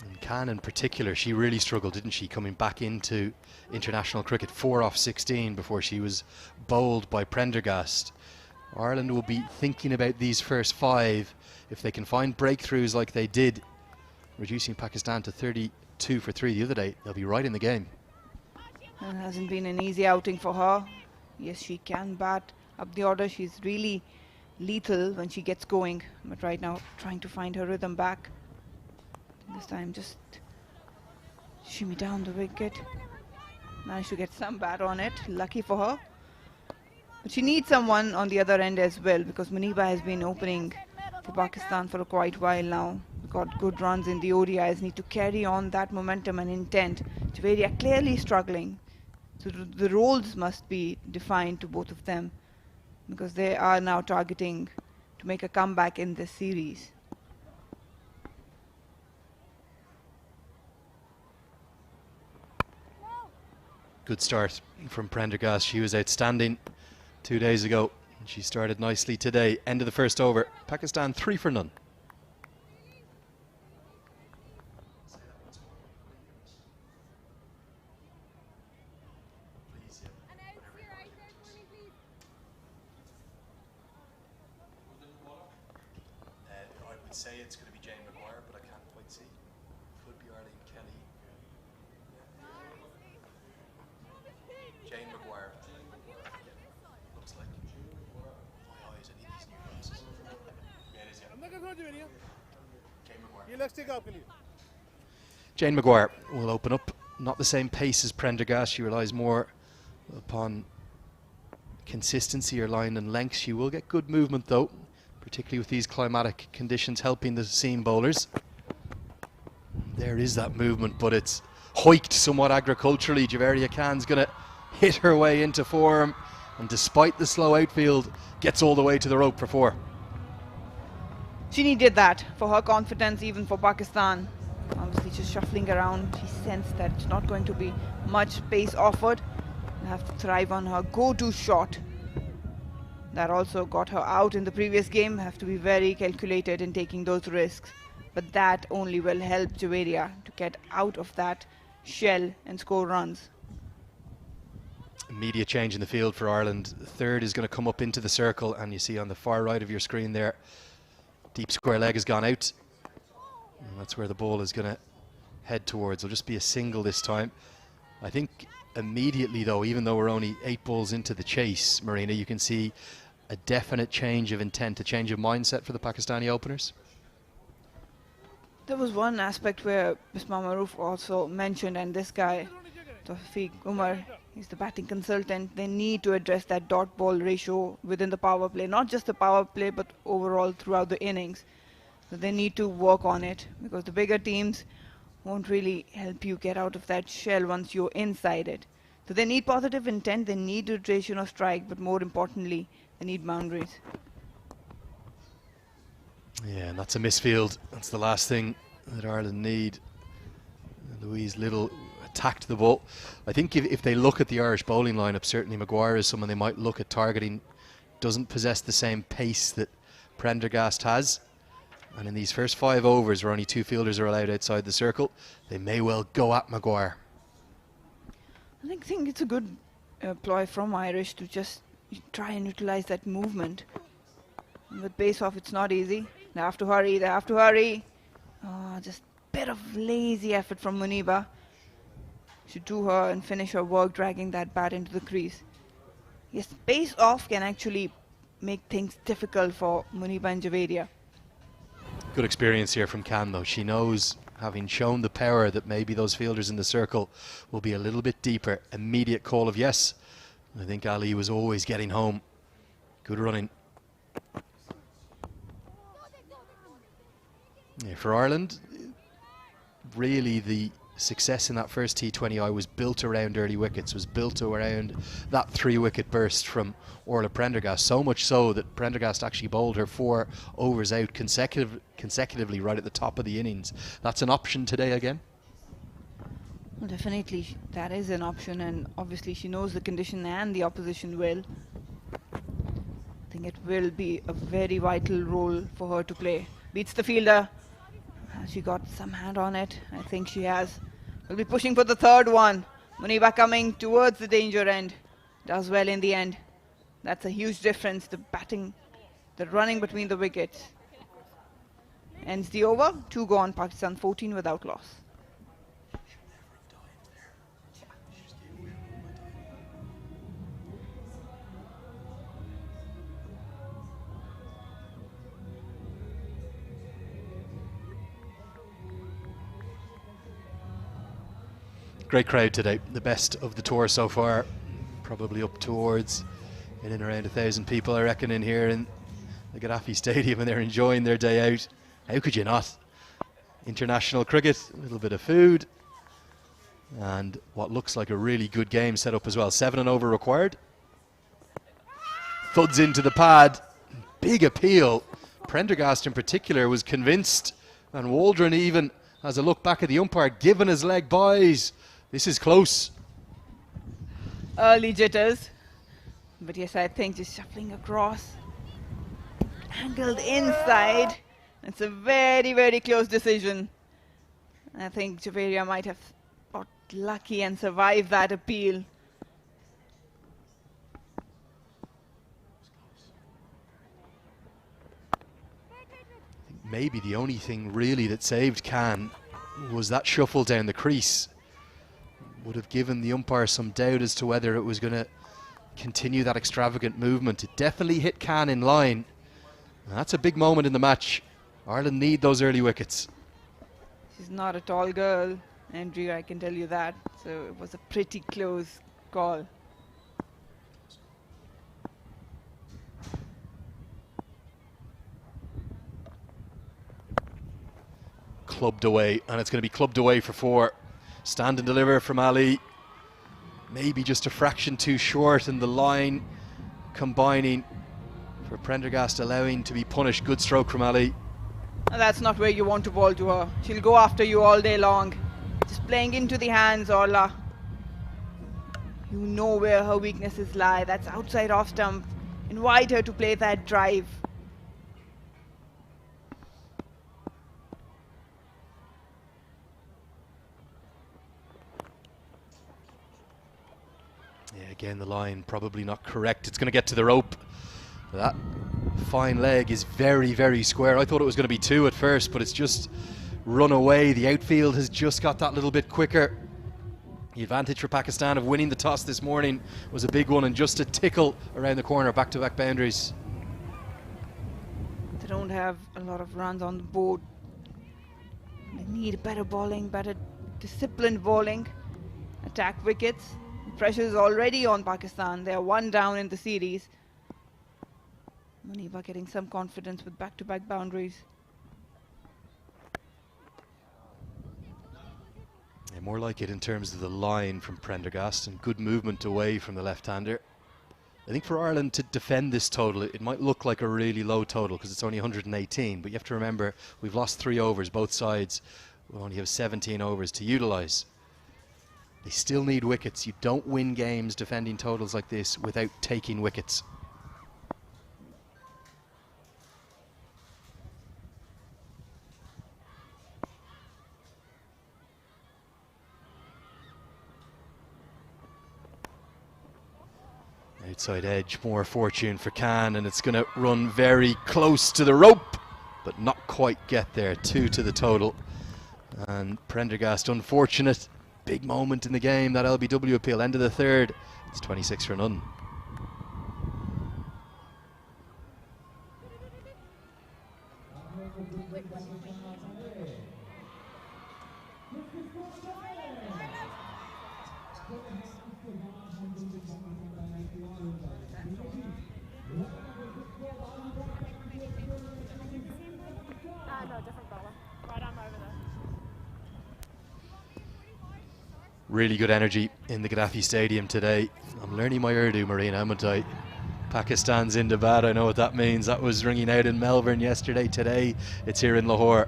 And Khan in particular, she really struggled, didn't she, coming back into international cricket. 4 off 16 before she was bowled by Prendergast. Ireland will be thinking about these first 5. If they can find breakthroughs like they did, reducing Pakistan to 32 for 3 the other day, they'll be right in the game. It hasn't been an easy outing for her. Yes, she can bat up the order. She's really lethal when she gets going. But right now, trying to find her rhythm back. This time, just shimmy down the wicket. Managed to get some bat on it. Lucky for her. But she needs someone on the other end as well, because Muniba has been opening for Pakistan for quite a while now. Got good runs in the ODIs. Need to carry on that momentum and intent. Javeria clearly struggling. So the roles must be defined to both of them, because they are now targeting to make a comeback in this series. Good start from Prendergast. She was outstanding 2 days ago. She started nicely today. End of the first over. Pakistan 3 for none. Say it's going to be Jane McGuire, but I can't quite see. Could be Arlene Kelly. Jane Maguire will open up. Not the same pace as Prendergast. She relies more upon consistency or line and length. She will get good movement though, particularly with these climatic conditions helping the seam bowlers. There is that movement, but it's hoiked somewhat agriculturally. Javeria Khan's going to hit her way into form, and despite the slow outfield, gets all the way to the rope for 4. She needed that for her confidence, even for Pakistan. Obviously, just shuffling around, she sensed that it's not going to be much pace offered. You have to thrive on her go-to shot. That also got her out in the previous game. Have to be very calculated in taking those risks. But that only will help Javeria to get out of that shell and score runs. Immediate change in the field for Ireland. The third is going to come up into the circle, and you see on the far right of your screen there, deep square leg has gone out. And that's where the ball is going to head towards. It'll just be a single this time. I think immediately though, even though we're only 8 balls into the chase, Marina, you can see a definite change of intent, a change of mindset for the Pakistani openers. There was one aspect where Bismar Maroof also mentioned, and this guy, Tawfiq Umar, he's the batting consultant. They need to address that dot ball ratio within the power play, not just the power play, but overall throughout the innings. So they need to work on it, because the bigger teams won't really help you get out of that shell once you're inside it. So they need positive intent, they need a duration of strike, but more importantly, they need boundaries. Yeah, and that's a misfield. That's the last thing that Ireland need. Louise Little attacked the ball. I think if they look at the Irish bowling lineup, certainly Maguire is someone they might look at targeting. Doesn't possess the same pace that Prendergast has. And in these first 5 overs, where only 2 fielders are allowed outside the circle, they may well go at Maguire. I think it's a good ploy from Irish to just try and utilize that movement. With base off, it's not easy. They have to hurry, they have to hurry. Oh, just a bit of lazy effort from Muniba. Should do her and finish her work dragging that bat into the crease. Yes, base off can actually make things difficult for Muniba and Javeria. Good experience here from Khan though. She knows, having shown the power, that maybe those fielders in the circle will be a little bit deeper. Immediate call of yes. I think Ali was always getting home. Good running. Yeah, for Ireland, really the success in that first T20I was built around early wickets, was built around that 3-wicket burst from Orla Prendergast, so much so that Prendergast actually bowled her 4 overs out consecutively right at the top of the innings. That's an option today again? Well, definitely that is an option, and obviously she knows the condition and the opposition will. I think it will be a very vital role for her to play. Beats the fielder. Has she got some hand on it? I think she has. Will be pushing for the third one. Muniba coming towards the danger end. Does well in the end. That's a huge difference. The batting, the running between the wickets. Ends the over. 2 gone. Pakistan 14 without loss. Great crowd today, the best of the tour so far. Probably up towards in and around 1,000 people, I reckon, in here in the Gaddafi Stadium, and they're enjoying their day out. How could you not? International cricket, a little bit of food, and what looks like a really good game set up as well. 7 and over required. Thuds into the pad. Big appeal. Prendergast in particular was convinced, and Waldron even has a look back at the umpire, given his leg buys. This is close. Early jitters. But yes, I think just shuffling across. Angled inside. It's a very, very close decision. I think Javeria might have got lucky and survived that appeal. Maybe the only thing really that saved Khan was that shuffle down the crease. Would have given the umpire some doubt as to whether it was going to continue that extravagant movement. It definitely hit Khan in line. And that's a big moment in the match. Ireland need those early wickets. She's not a tall girl, Andrew, I can tell you that. So it was a pretty close call. Clubbed away, and it's going to be clubbed away for 4. Stand and deliver from Ali. Maybe just a fraction too short, and the line combining for Prendergast, allowing to be punished. Good stroke from Ali. And that's not where you want to ball to her. She'll go after you all day long. Just playing into the hands, Orla. You know where her weaknesses lie. That's outside off stump. Invite her to play that drive. Yeah, again, the line probably not correct. It's going to get to the rope. That fine leg is very, very square. I thought it was going to be 2 at first, but it's just run away. The outfield has just got that little bit quicker. The advantage for Pakistan of winning the toss this morning was a big one, and just a tickle around the corner, back-to-back boundaries. They don't have a lot of runs on the board. They need better bowling, better disciplined bowling. Attack wickets. Pressure is already on Pakistan. They are 1 down in the series. Muniba getting some confidence with back-to-back boundaries. Yeah, more like it in terms of the line from Prendergast, and good movement away from the left-hander. I think for Ireland to defend this total, it might look like a really low total because it's only 118, but you have to remember we've lost 3 overs, both sides. We only have 17 overs to utilise. They still need wickets. You don't win games defending totals like this without taking wickets. Outside edge, more fortune for Khan, and it's going to run very close to the rope, but not quite get there. 2 to the total. And Prendergast, unfortunate. Big moment in the game, that LBW appeal, end of the 3rd. It's 26 for none. Really good energy in the Gaddafi Stadium today. I'm learning my Urdu, Marina, haven't I? Pakistan's in Dabad, I know what that means. That was ringing out in Melbourne yesterday. Today, it's here in Lahore.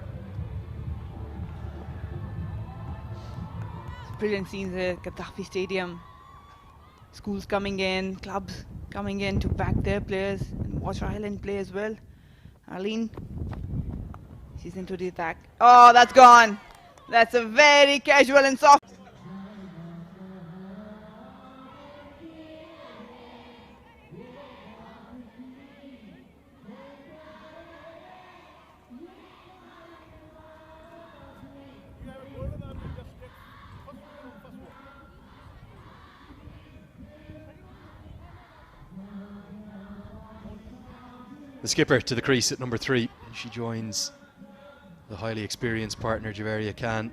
Brilliant scenes at Gaddafi Stadium. Schools coming in, clubs coming in to back their players and watch Ireland play as well. Arlene, she's into the attack. Oh, that's gone. That's a very casual and soft. The skipper to the crease at number 3. She joins the highly experienced partner Javeria Khan,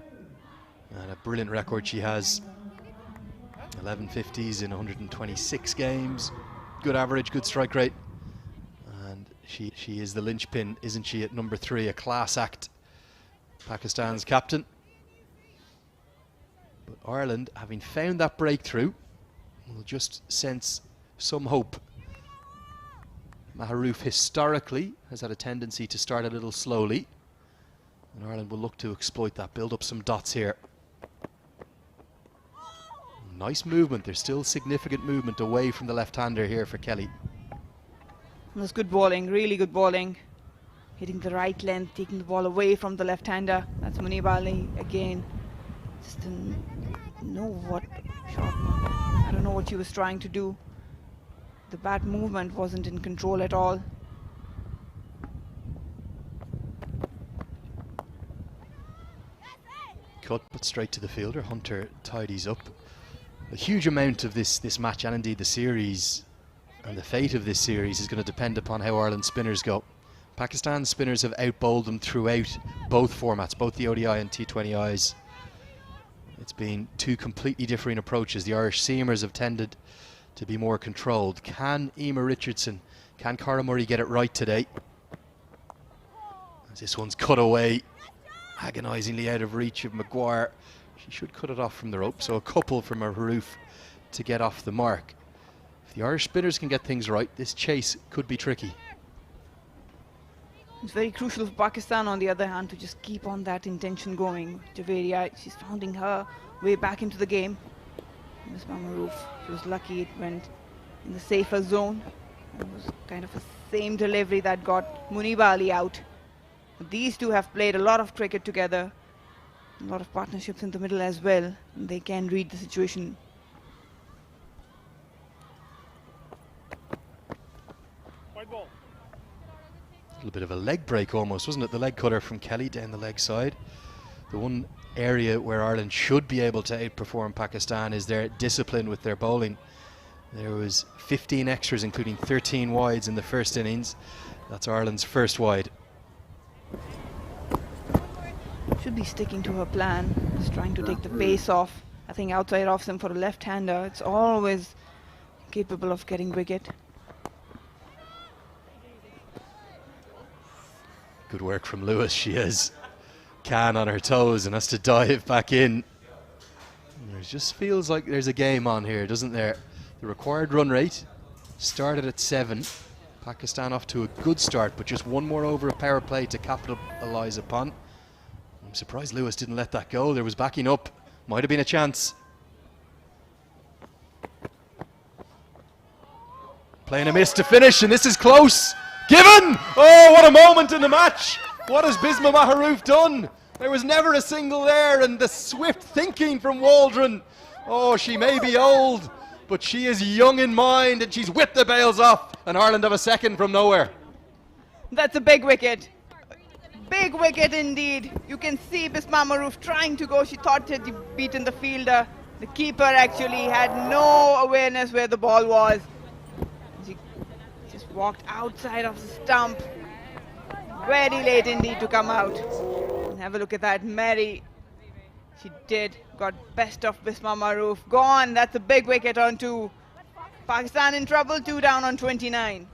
and a brilliant record she has. 11 50s in 126 games. Good average, good strike rate. And she is the linchpin, isn't she, at number 3, a class act. Pakistan's captain. But Ireland, having found that breakthrough, will just sense some hope. Maharouf historically has had a tendency to start a little slowly, and Ireland will look to exploit that, build up some dots here. Nice movement. There's still significant movement away from the left-hander here for Kelly. That's good bowling, really good bowling. Hitting the right length, taking the ball away from the left-hander. That's Muniba Ali again. Just didn't know what shot. I don't know what she was trying to do. The bat movement wasn't in control at all. Cut, but straight to the fielder. Hunter tidies up. A huge amount of this match, and indeed the series, and the fate of this series, is going to depend upon how Ireland spinners go. Pakistan spinners have outbowled them throughout both formats, both the ODI and T20Is. It's been two completely differing approaches. The Irish seamers have tended to be more controlled. Can Emma Richardson, can Cara Murray get it right today? As this one's cut away, agonisingly out of reach of Maguire. She should cut it off from the rope, so a couple from Haroof to get off the mark. If the Irish spinners can get things right, this chase could be tricky. It's very crucial for Pakistan, on the other hand, to just keep on that intention going. Javeria, she's finding her way back into the game. Miss Maroof, she was lucky it went in the safer zone. It was kind of the same delivery that got Munib Ali out. These two have played a lot of cricket together, a lot of partnerships in the middle as well. And they can read the situation. A little bit of a leg break almost, wasn't it? The leg cutter from Kelly down the leg side. The one area where Ireland should be able to outperform Pakistan is their discipline with their bowling. There was 15 extras, including 13 wides in the first innings. That's Ireland's first wide. Should be sticking to her plan, just trying to take the pace off. I think outside off them for a left-hander, it's always capable of getting wicket. Good work from Lewis. She has Khan on her toes and has to dive back in. There just feels like there's a game on here, doesn't there? The required run rate started at 7. Pakistan off to a good start, but just one more over of power play to capitalise upon. I'm surprised Lewis didn't let that go. There was backing up. Might have been a chance. Playing a miss to finish, and this is close. Given! Oh, what a moment in the match! What has Bisma Maharouf done? There was never a single there, and the swift thinking from Waldron. Oh, she may be old, but she is young in mind, and she's whipped the bails off, and Ireland have a second from nowhere. That's a big wicket. Big wicket indeed. You can see Bisma Maharouf trying to go. She thought she'd beaten the fielder. The keeper actually had no awareness where the ball was. She just walked outside of the stump. Very late indeed to come out. And have a look at that. Mary, she did. Got best of Bisma Maharouf. Gone. That's a big wicket on 2. Pakistan in trouble. 2 down on 29.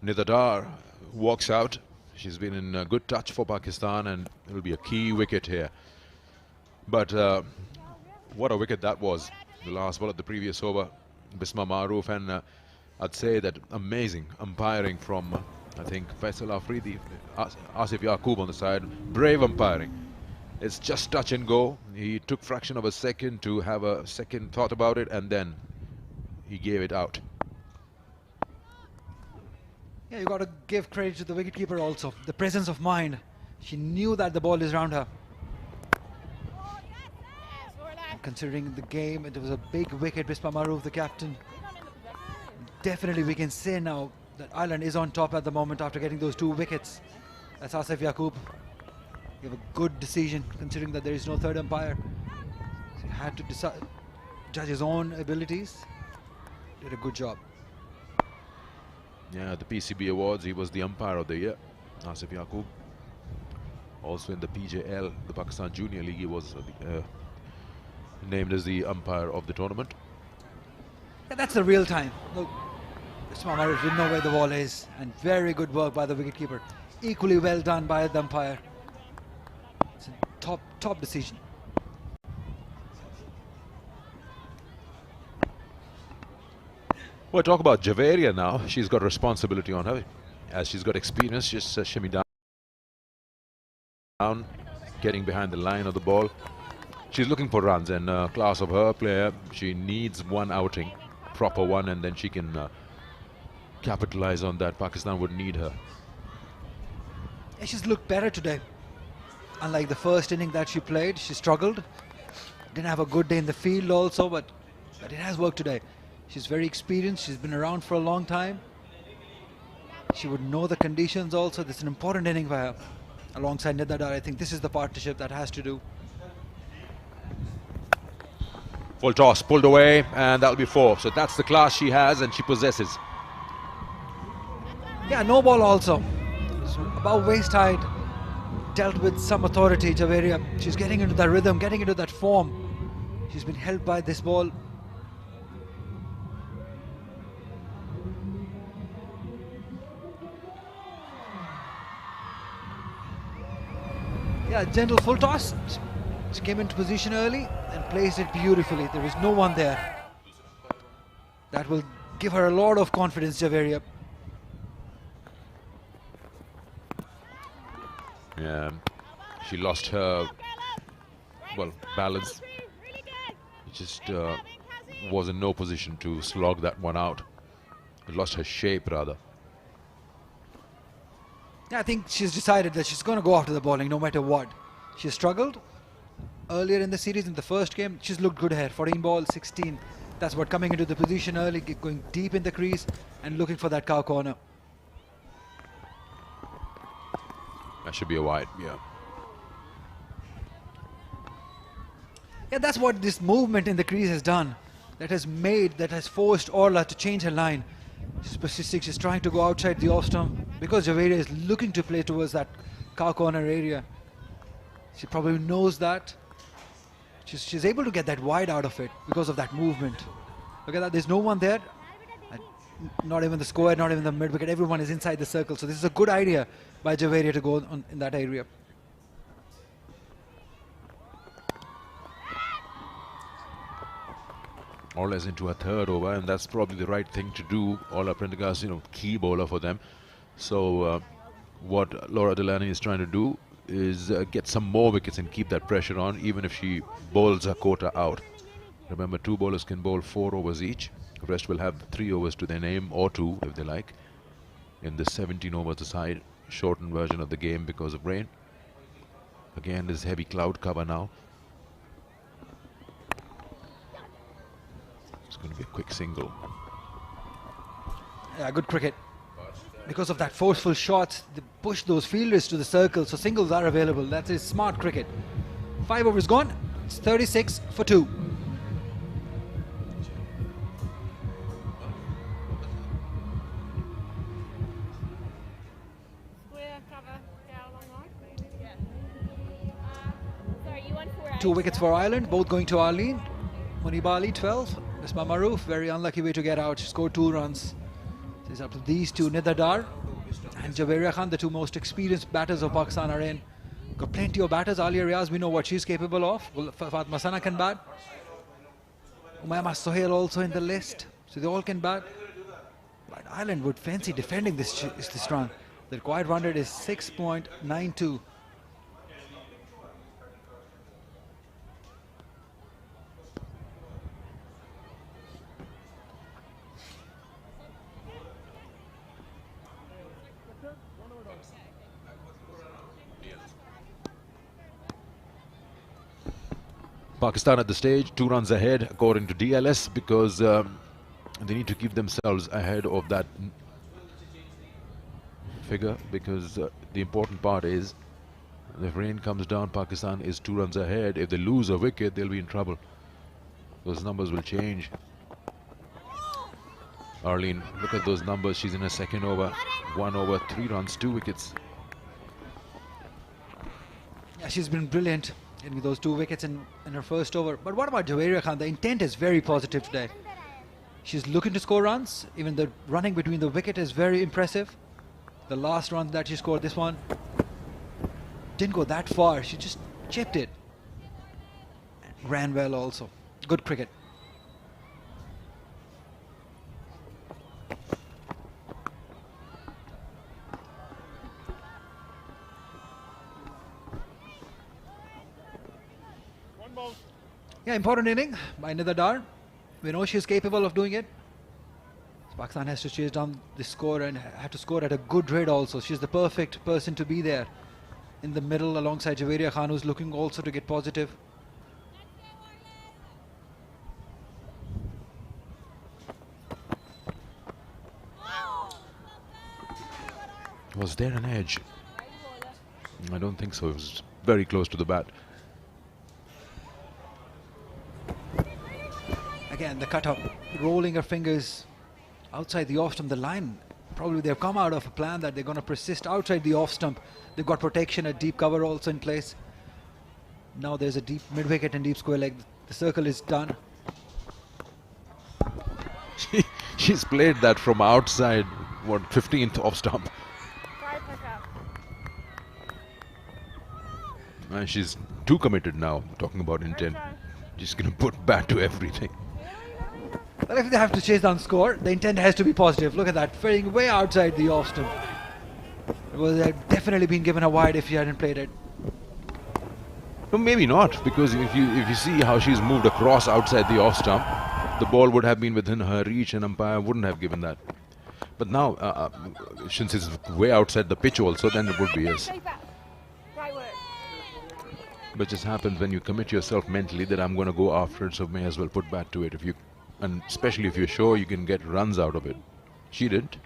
Nida Dar walks out. She's been in good touch for Pakistan, and it will be a key wicket here. But what a wicket that was. The last ball of the previous over, Bisma Maharouf, and I'd say that amazing umpiring from, I think, Faisal Afridi, Asif Yaqub on the side. Brave umpiring. It's just touch and go. He took fraction of a second to have a second thought about it, and then he gave it out. Yeah, you got to give credit to the wicketkeeper also. The presence of mind. She knew that the ball is around her. Considering the game, it was a big wicket. Bisma Maharouf, the captain. Definitely we can say now that Ireland is on top at the moment after getting those 2 wickets. That's Asif Yaqub. He gave a good decision considering that there is no third umpire. So he had to judge his own abilities. Did a good job. Yeah, the PCB awards, he was the umpire of the year, Asif Yaqub. Also in the PJL, the Pakistan Junior League, he was named as the umpire of the tournament. Yeah, that's the real time. Look, Bisma Maharouf didn't know where the ball is, and very good work by the wicketkeeper. Equally well done by the umpire. It's a top decision. Well, talk about Javeria now. She's got responsibility on her. As she's got experience, just shimmy down. down, getting behind the line of the ball. She's looking for runs, and class of her player, she needs one outing, proper one, and then she can capitalize on that. Pakistan would need her. Yeah, she's looked better today. Unlike the first inning that she played, she struggled. Didn't have a good day in the field also, but it has worked today. She's very experienced. She's been around for a long time. She would know the conditions also. This is an important inning for her. Alongside Nida Dar, I think this is the partnership that has to do. Full toss, pulled away, and that'll be 4. So that's the class she has, and she possesses. Yeah, no ball also. It's above waist height. Dealt with some authority, Javeria. She's getting into that rhythm, getting into that form. She's been helped by this ball. Yeah, gentle full toss. She came into position early and placed it beautifully. There is no one there. That will give her a lot of confidence, Javeria. Yeah, she lost her, well, balance. Just was in no position to slog that one out. Lost her shape, rather. Yeah, I think she's decided that she's going to go after the bowling no matter what. She struggled earlier in the series. In the first game, she's looked good here. 14 ball, 16. That's what, coming into the position early, going deep in the crease and looking for that cow corner. That should be a wide, yeah. Yeah, that's what this movement in the crease has done. That has forced Orla to change her line. She's trying to go outside the off stump because Javeria is looking to play towards that cow corner area. She probably knows that. She's able to get that wide out of it because of that movement. Look at that, there's no one there. Not even the square, not even the mid wicket. Everyone is inside the circle. So this is a good idea by Javeria to go on in that area. Orla's into a third over, and that's probably the right thing to do. Orla Prendergast, key bowler for them. So what Laura Delaney is trying to do is get some more wickets and keep that pressure on, even if she bowls her quota out. Remember, 2 bowlers can bowl 4 overs each. The rest will have 3 overs to their name, or 2 if they like, in the 17 overs aside shortened version of the game because of rain. Again, there's heavy cloud cover now. It's going to be a quick single. Yeah, good cricket. Because of that forceful shot, they push those fielders to the circle, so singles are available. That is smart cricket. 5 overs gone. It's 36 for 2. Two wickets for Ireland, both going to Arlene. Munibali 12. Misbah Maroof, very unlucky way to get out. She scored 2 runs. So it's up to these two, Nida Dar and Javeria Khan, the 2 most experienced batters of Pakistan are in. Got plenty of batters. Alia Riaz, we know what she's capable of. Fatma Sana can bat. Umayma Sohail also in the list. So they all can bat. But Ireland would fancy defending this run. The required run rate is 6.92. Pakistan at the stage, 2 runs ahead according to DLS, because they need to keep themselves ahead of that figure, because the important part is if rain comes down, Pakistan is 2 runs ahead. If they lose a wicket, they'll be in trouble. Those numbers will change. Arlene, look at those numbers. She's in her second over. 1 over, 3 runs, 2 wickets. Yeah, she's been brilliant in those 2 wickets in her first over. But what about Javeria Khan? The intent is very positive today. She's looking to score runs. Even the running between the wicket is very impressive. The last run that she scored, this one, didn't go that far. She just chipped it. Ran well also. Good cricket. Yeah, important inning by Nida Dar. We know she's capable of doing it. Pakistan has to chase down the score and have to score at a good rate also. She's the perfect person to be there in the middle alongside Javeria Khan, who's looking also to get positive. Was there an edge? I don't think so. It was very close to the bat. Again, the cut-up, rolling her fingers outside the off stump. The line, probably they've come out of a plan that they're going to persist outside the off stump. They've got protection at deep cover also in place. Now there's a deep mid-wicket and deep square leg. The circle is done. She's played that from outside, what, 15th off stump. And she's too committed now, talking about intent. She's going to put bat to everything. But if they have to chase down score, the intent has to be positive. Look at that, failing way outside the off stump. It would have definitely been given a wide if she hadn't played it. No, maybe not, because if you see how she's moved across outside the off stump, the ball would have been within her reach and umpire wouldn't have given that. But now, since it's way outside the pitch also, then it would be yes. But just happens when you commit yourself mentally that I'm going to go after it, so may as well put bat to it. And especially if you're sure you can get runs out of it. She didn't.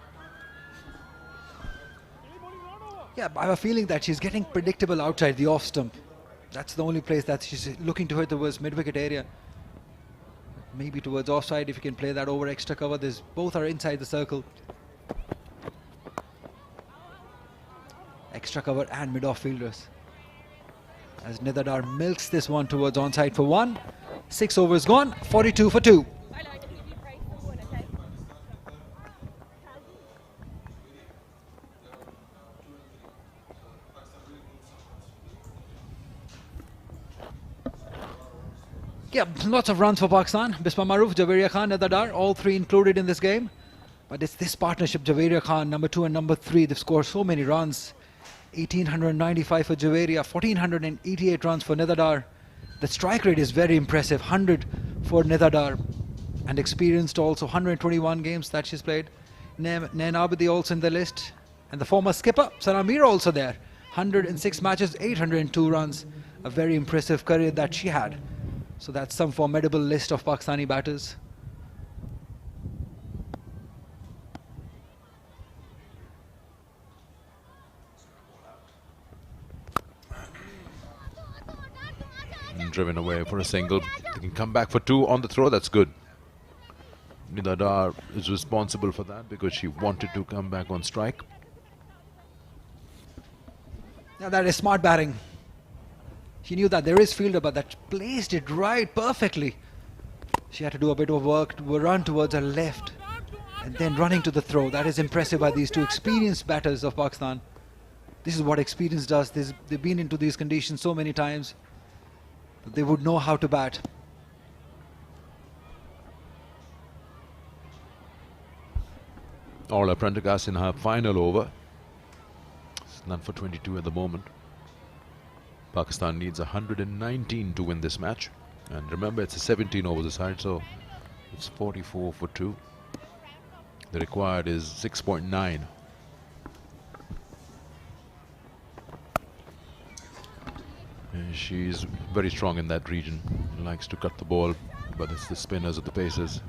Yeah, I have a feeling that she's getting predictable outside the off stump. That's the only place that she's looking to hit towards mid-wicket area. Maybe towards offside if you can play that over extra cover. Both are inside the circle. Extra cover and mid-off fielders. As Nida Dar milks this one towards onside for 1. 6 overs gone, 42 for 2. Yeah, lots of runs for Pakistan. Bisma Maroof, Javeria Khan, Nida Dar, all three included in this game. But it's this partnership, Javeria Khan, number 2 and number 3, they've scored so many runs. 1,895 for Javeria, 1,488 runs for Nida Dar. The strike rate is very impressive, 100 for Nida Dar. And experienced also, 121 games that she's played. Nain Abidi also in the list. And the former skipper, Sana Mir, also there. 106 matches, 802 runs. A very impressive career that she had. So that's some formidable list of Pakistani batters. And driven away for a single. They can come back for 2 on the throw. That's good. Nida Dar is responsible for that because she wanted to come back on strike. Now that is smart batting. She knew that there is fielder, but that placed it right perfectly. She had to do a bit of work to run towards her left and then running to the throw. That is impressive by these two experienced batters of Pakistan. This is what experience does. They've been into these conditions so many times that they would know how to bat. All Prendergast in her final over. It's none for 22 at the moment. Pakistan needs 119 to win this match. And remember, it's a 17 over the side, so it's 44 for 2. The required is 6.9. And she's very strong in that region. Likes to cut the ball, but it's the spinners or the pacers.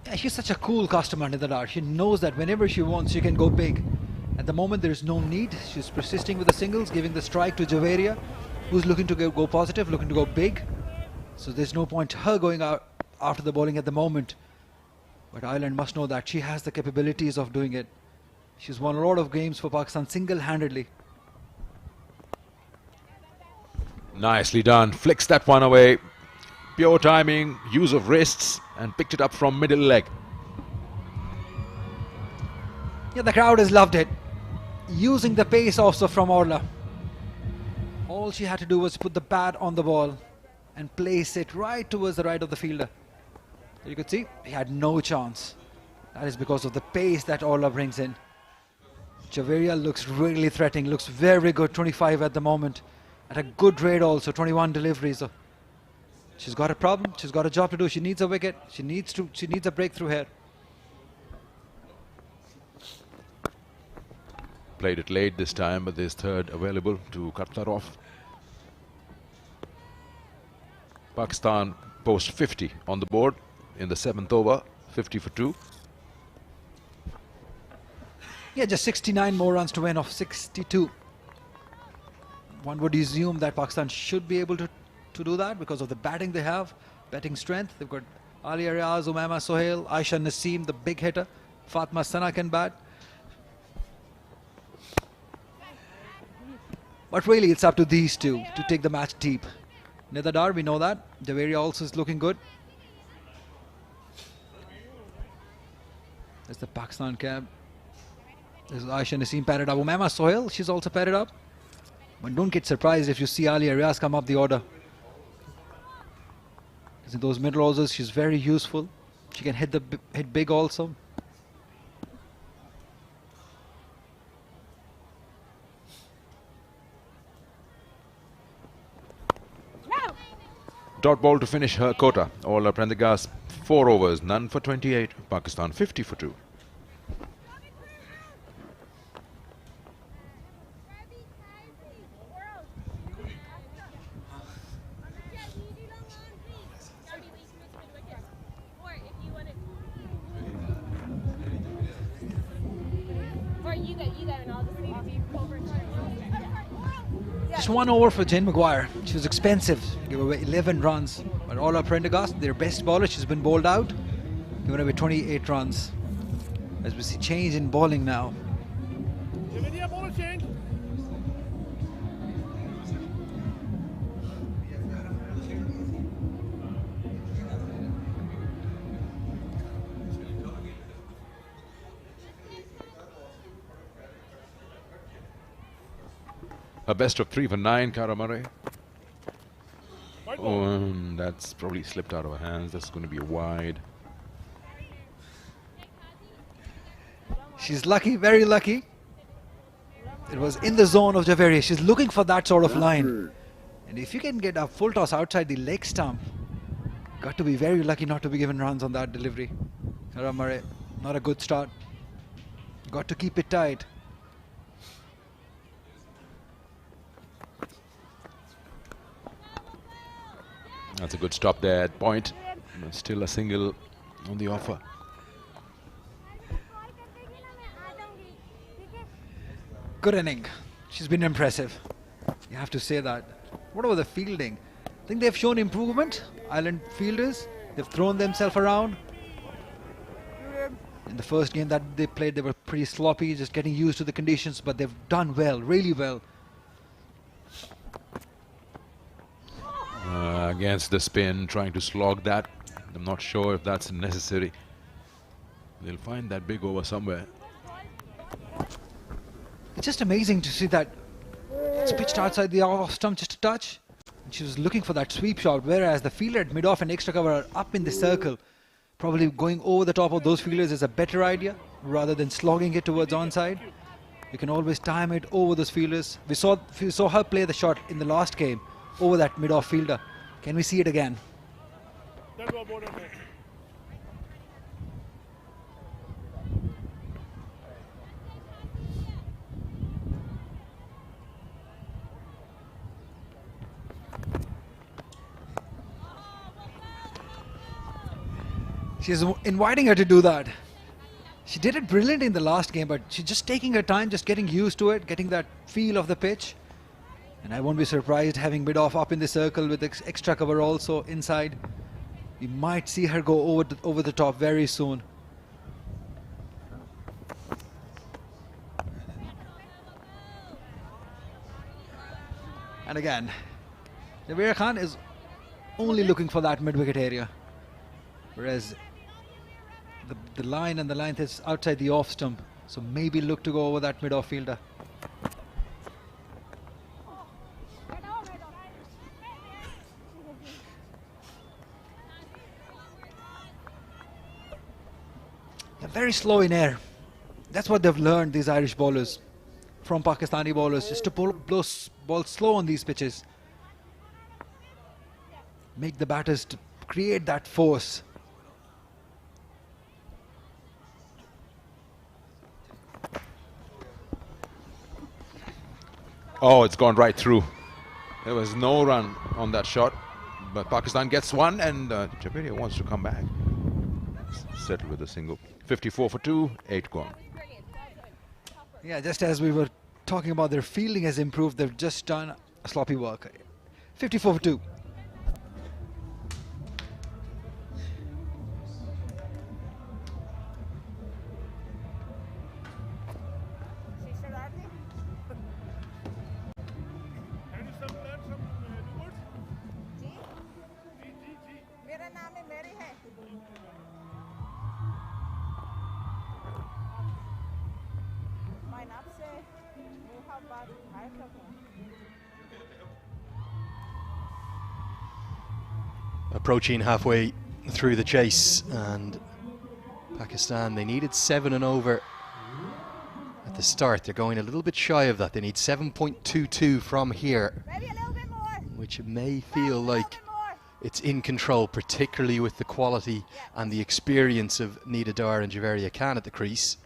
Yeah, she's such a cool customer, Nida Dar. She knows that whenever she wants, she can go big. At the moment, there is no need. She's persisting with the singles, giving the strike to Javeria, who's looking to go positive, looking to go big. So there's no point her going out after the bowling at the moment. But Ireland must know that she has the capabilities of doing it. She's won a lot of games for Pakistan single-handedly. Nicely done. Flicks that one away. Pure timing, use of wrists, and picked it up from middle leg. Yeah, the crowd has loved it. Using the pace also from Orla. All she had to do was put the bat on the ball and place it right towards the right of the fielder. You could see he had no chance. That is because of the pace that Orla brings in. Javeria looks really threatening, looks very good, 25 at the moment. at a good rate also, 21 deliveries. So she's got a problem, she's got a job to do, she needs a wicket, she needs a breakthrough here. Played it late this time, but there's third available to cut that off. Pakistan post 50 on the board in the 7th over, 50 for 2. Yeah, just 69 more runs to win off 62. One would assume that Pakistan should be able to do that because of the batting they have, batting strength. They've got Alia Riaz, Umaima Sohail, Aisha Naseem, the big hitter. Fatma Sana can bat. But really, it's up to these two to take the match deep. Nida Dar, we know that. Javeri also is looking good. There's the Pakistan cab. There's Aisha Naseem padded up. Umaima Sohail, she's also padded up. But don't get surprised if you see Alia Riaz come up the order. Because in those middle orders, she's very useful. She can hit big also. Dot ball to finish her quota. All Prendergast 4 overs, none for 28. Pakistan 50 for 2. Just 1 over for Jane Maguire. She was expensive. Gave away 11 runs. But all our Prendergast, their best bowler, she's been bowled out. Given away 28 runs. As we see change in bowling now. A best of 3 for 9, Cara Murray. Oh, that's probably slipped out of her hands. That's going to be a wide. She's lucky, very lucky. It was in the zone of Javeri. She's looking for that sort of line. And if you can get a full toss outside the leg stump, got to be very lucky not to be given runs on that delivery. Cara Murray, not a good start. Got to keep it tight. That's a good stop there at point. But still a single on the offer. Good inning. She's been impressive. You have to say that. What about the fielding? I think they've shown improvement. Island fielders. They've thrown themselves around. In the first game that they played, they were pretty sloppy, just getting used to the conditions, but they've done well, really well. Against the spin, trying to slog that. I'm not sure if that's necessary. They'll find that big over somewhere. It's just amazing to see that it's pitched outside the off stump just a touch. And she was looking for that sweep shot, whereas the fielder at mid-off and extra cover are up in the circle. Probably going over the top of those fielders is a better idea rather than slogging it towards onside. You can always time it over those fielders. We saw her play the shot in the last game over that mid-off fielder. Can we see it again? She's inviting her to do that. She did it brilliantly in the last game, but she's just taking her time, just getting used to it, getting that feel of the pitch. And I won't be surprised having mid-off up in the circle with extra cover also inside. We might see her go over the top very soon. And again, Javeri Khan is only looking for that mid-wicket area. Whereas the line and the length is outside the off stump. So maybe look to go over that mid-off fielder. They're very slow in air. That's what they've learned, these Irish bowlers. from Pakistani bowlers, just to blow balls slow on these pitches. Make the batters to create that force. Oh, it's gone right through. There was no run on that shot, but Pakistan gets one, and Javeria wants to come back. Settle with a single. 54 for 2, 8 gone. Yeah, just as we were talking about their fielding has improved, they've just done a sloppy work. 54 for 2. Approaching halfway through the chase, and Pakistan, they needed 7 and over at the start. They're going a little bit shy of that. They need 7.22 from here, which may feel like it's in control, particularly with the quality and the experience of Nida Dar and Javeria Khan at the crease.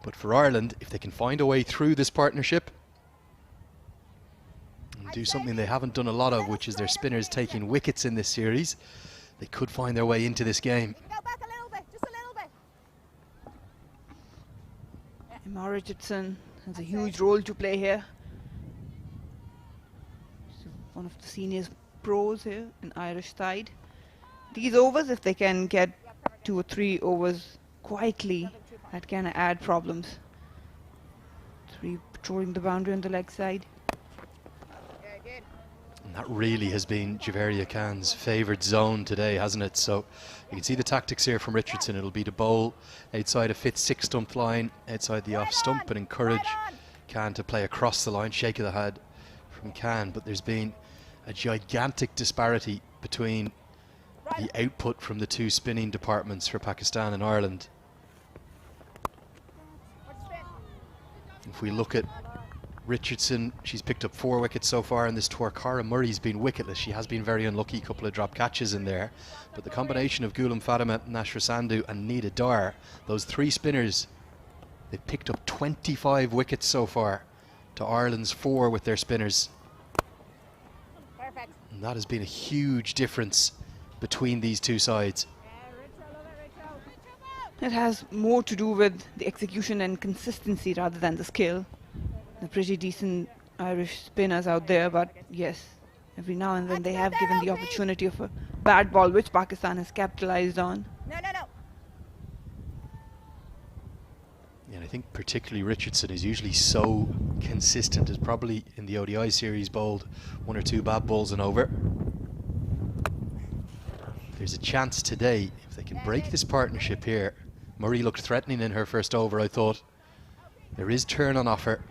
But for Ireland, if they can find a way through this partnership and do something they haven't done a lot of, which is their spinners taking wickets in this series, they could find their way into this game. Richardson has a huge role to play here. So one of the senior pros here in Irish side. These overs, if they can get 2 or 3 overs quietly, that can add problems. 3 patrolling the boundary on the leg side. And that really has been Javeria Khan's favoured zone today, hasn't it? So you can see the tactics here from Richardson. It'll be to bowl outside a 5th, 6th stump line, outside the off stump, and encourage Khan to play across the line. Shake of the head from Khan, but there's been a gigantic disparity between the output from the 2 spinning departments for Pakistan and Ireland. If we look at Richardson, she's picked up 4 wickets so far in this tour. Cara Murray's been wicketless. She has been very unlucky, a couple of drop catches in there. But the combination of Ghulam Fatima, Nashra Sandhu and Nida Dar, those 3 spinners, they've picked up 25 wickets so far to Ireland's 4 with their spinners. Perfect. And that has been a huge difference between these 2 sides. It has more to do with the execution and consistency rather than the skill. They're pretty decent Irish spinners out there, but yes, every now and then they have given the opportunity of a bad ball, which Pakistan has capitalized on. No. Yeah, and I think particularly Richardson is usually so consistent. Has probably in the ODI series bowled 1 or 2 bad balls and over. There's a chance today, if they can break this partnership here. Murray looked threatening in her first over, I thought. There is turn on offer.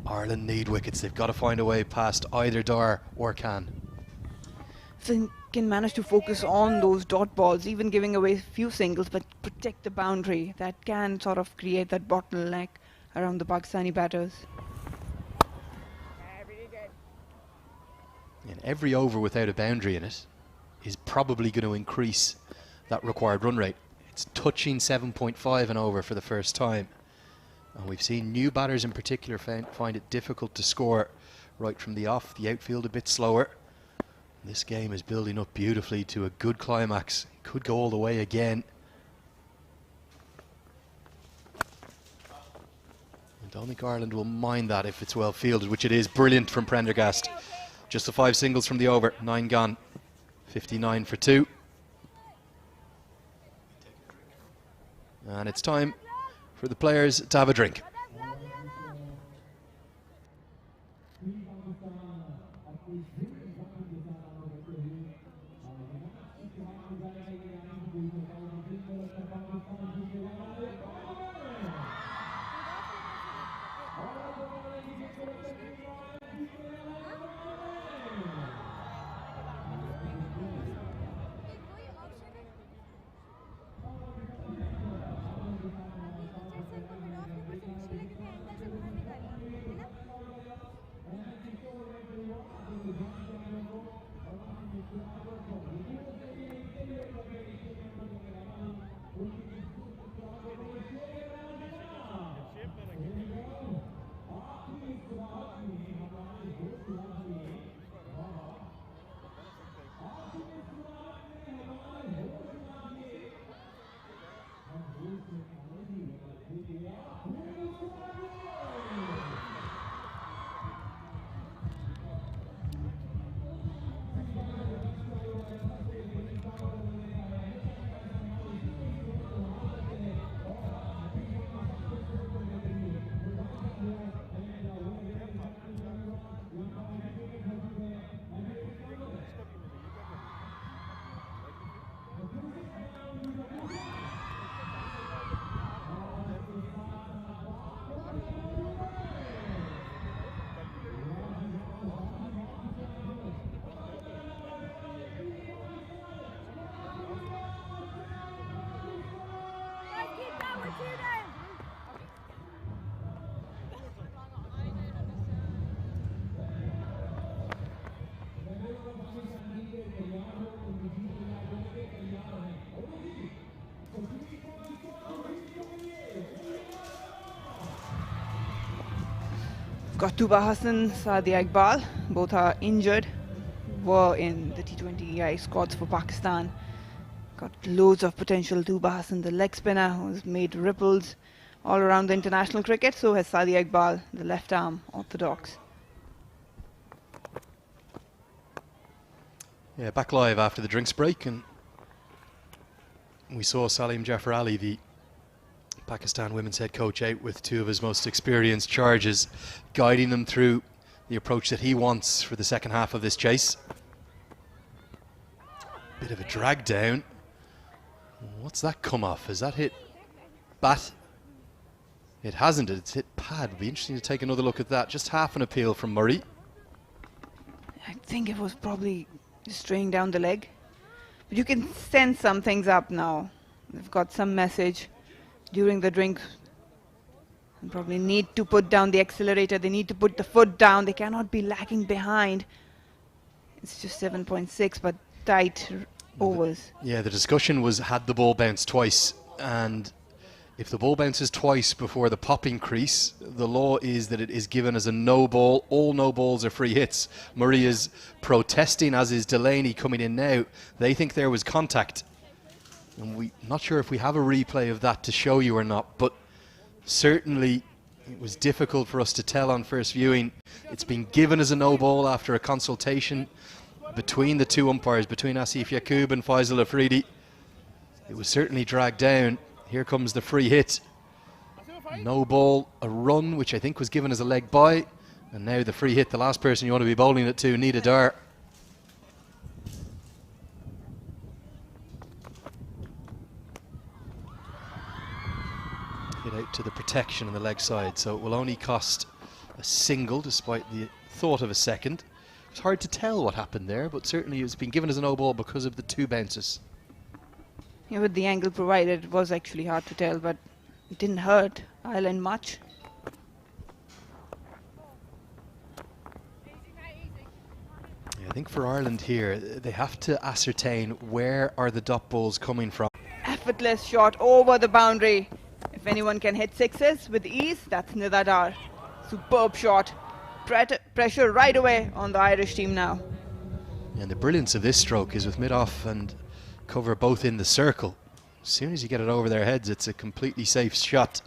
Ireland need wickets. They've got to find a way past either Dar or Khan. If they can manage to focus on those dot balls, even giving away a few singles, but protect the boundary, that can sort of create that bottleneck around the Pakistani batters. And every over without a boundary in it is probably going to increase that required run rate. It's touching 7.5 and over for the first time. And we've seen new batters in particular find it difficult to score right from the off. The outfield a bit slower. This game is building up beautifully to a good climax. It could go all the way again. I don't think Ireland will mind that if it's well fielded, which it is. Brilliant from Prendergast. Just the 5 singles from the over. 9 gone. 59 for 2. And it's time for the players to have a drink. Got Tuba Hassan, Sadia Iqbal, both are injured, were in the T20I squads for Pakistan. Got loads of potential. Tuba Hassan, the leg spinner, who's made ripples all around the international cricket. So has Sadia Iqbal, the left arm orthodox. Yeah, back live after the drinks break, and we saw Salim Jafar Ali, the Pakistan women's head coach, out with two of his most experienced charges, guiding them through the approach that he wants for the second half of this chase. Bit of a drag down. What's that come off? Has that hit bat? It hasn't. It's hit pad. It'd be interesting to take another look at that. Just half an appeal from Murray. I think it was probably straying down the leg. But you can sense some things up now. They've got some message during the drink. They probably need to put down the accelerator. They need to put the foot down. They cannot be lagging behind. It's just 7.6, but tight overs. Yeah, the discussion was, had the ball bounced twice, and if the ball bounces twice before the popping crease, the law is that it is given as a no ball. All no balls are free hits. Murray is protesting, as is Delaney coming in now. They think there was contact, and we're not sure if we have a replay of that to show you or not, but certainly it was difficult for us to tell on first viewing. It's been given as a no ball after a consultation between the two umpires, between Asif Yaqub and Faisal Afridi. It was certainly dragged down. Here comes the free hit. No ball, a run, which I think was given as a leg by. And now the free hit, the last person you want to be bowling it to, Nida Dar. Hit out to the protection on the leg side, so it will only cost a single, despite the thought of a second. It's hard to tell what happened there, but certainly it's been given as a no ball because of the two bounces. Yeah, with the angle provided, it was actually hard to tell, but it didn't hurt Ireland much. Yeah, I think for Ireland here, they have to ascertain where are the dot balls coming from. Effortless shot over the boundary. If anyone can hit sixes with ease, that's Nida Dar. Superb shot. Pressure right away on the Irish team now. And the brilliance of this stroke is with mid-off and cover both in the circle. As soon as you get it over their heads, it's a completely safe shot.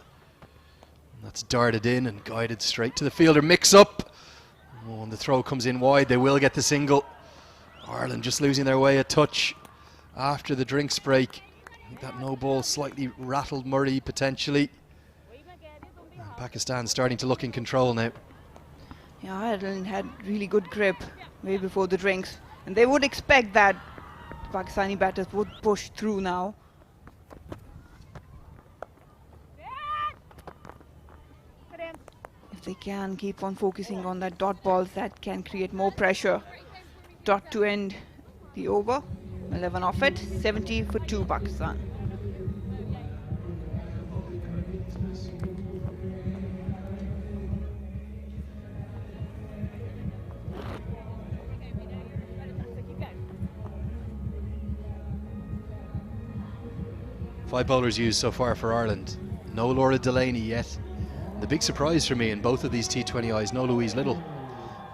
And that's darted in and guided straight to the fielder. Mix up. Oh, and the throw comes in wide. They will get the single. Ireland just losing their way a touch after the drinks break. I think that no ball slightly rattled Murray potentially. And Pakistan starting to look in control now. Yeah, Ireland had really good grip way before the drinks, and they would expect that the Pakistani batters would push through now. If they can keep on focusing on that dot balls, that can create more pressure. Dot to end the over. 11 off it. 70 for 2 Pakistan. Five bowlers used so far for Ireland. No Laura Delaney yet. The big surprise for me in both of these T20Is, no Louise Little.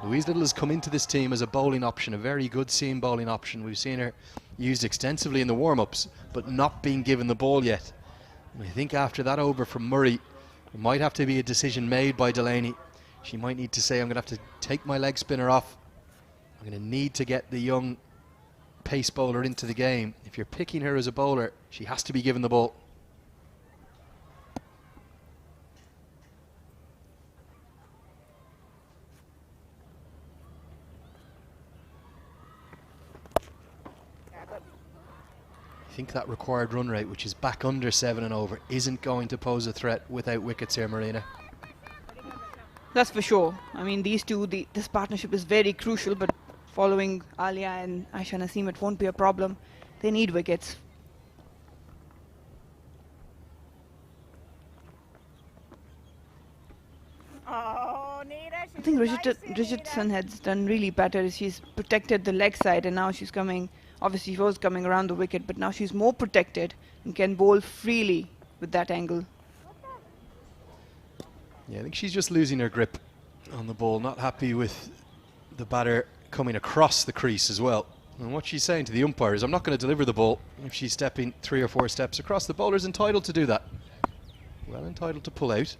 Louise Little has come into this team as a bowling option, a very good seam bowling option. We've seen her used extensively in the warm-ups, but not being given the ball yet. And I think after that over from Murray, there might have to be a decision made by Delaney. She might need to say, I'm going to have to take my leg spinner off. I'm going to need to get the young pace bowler into the game. If you're picking her as a bowler, she has to be given the ball. I think that required run rate, which is back under 7 and over, isn't going to pose a threat without wickets here, Marina. That's for sure. I mean, these two, this partnership is very crucial, but following Alia and Aisha Naseem, it won't be a problem. They need wickets. I think Richardson has done really better. She's protected the leg side, and now she's coming. Obviously, she was coming around the wicket, but now she's more protected and can bowl freely with that angle. Yeah, I think she's just losing her grip on the ball, not happy with the batter coming across the crease as well. And what she's saying to the umpire is, I'm not going to deliver the ball if she's stepping 3 or 4 steps across. The bowler's entitled to do that. Well entitled to pull out.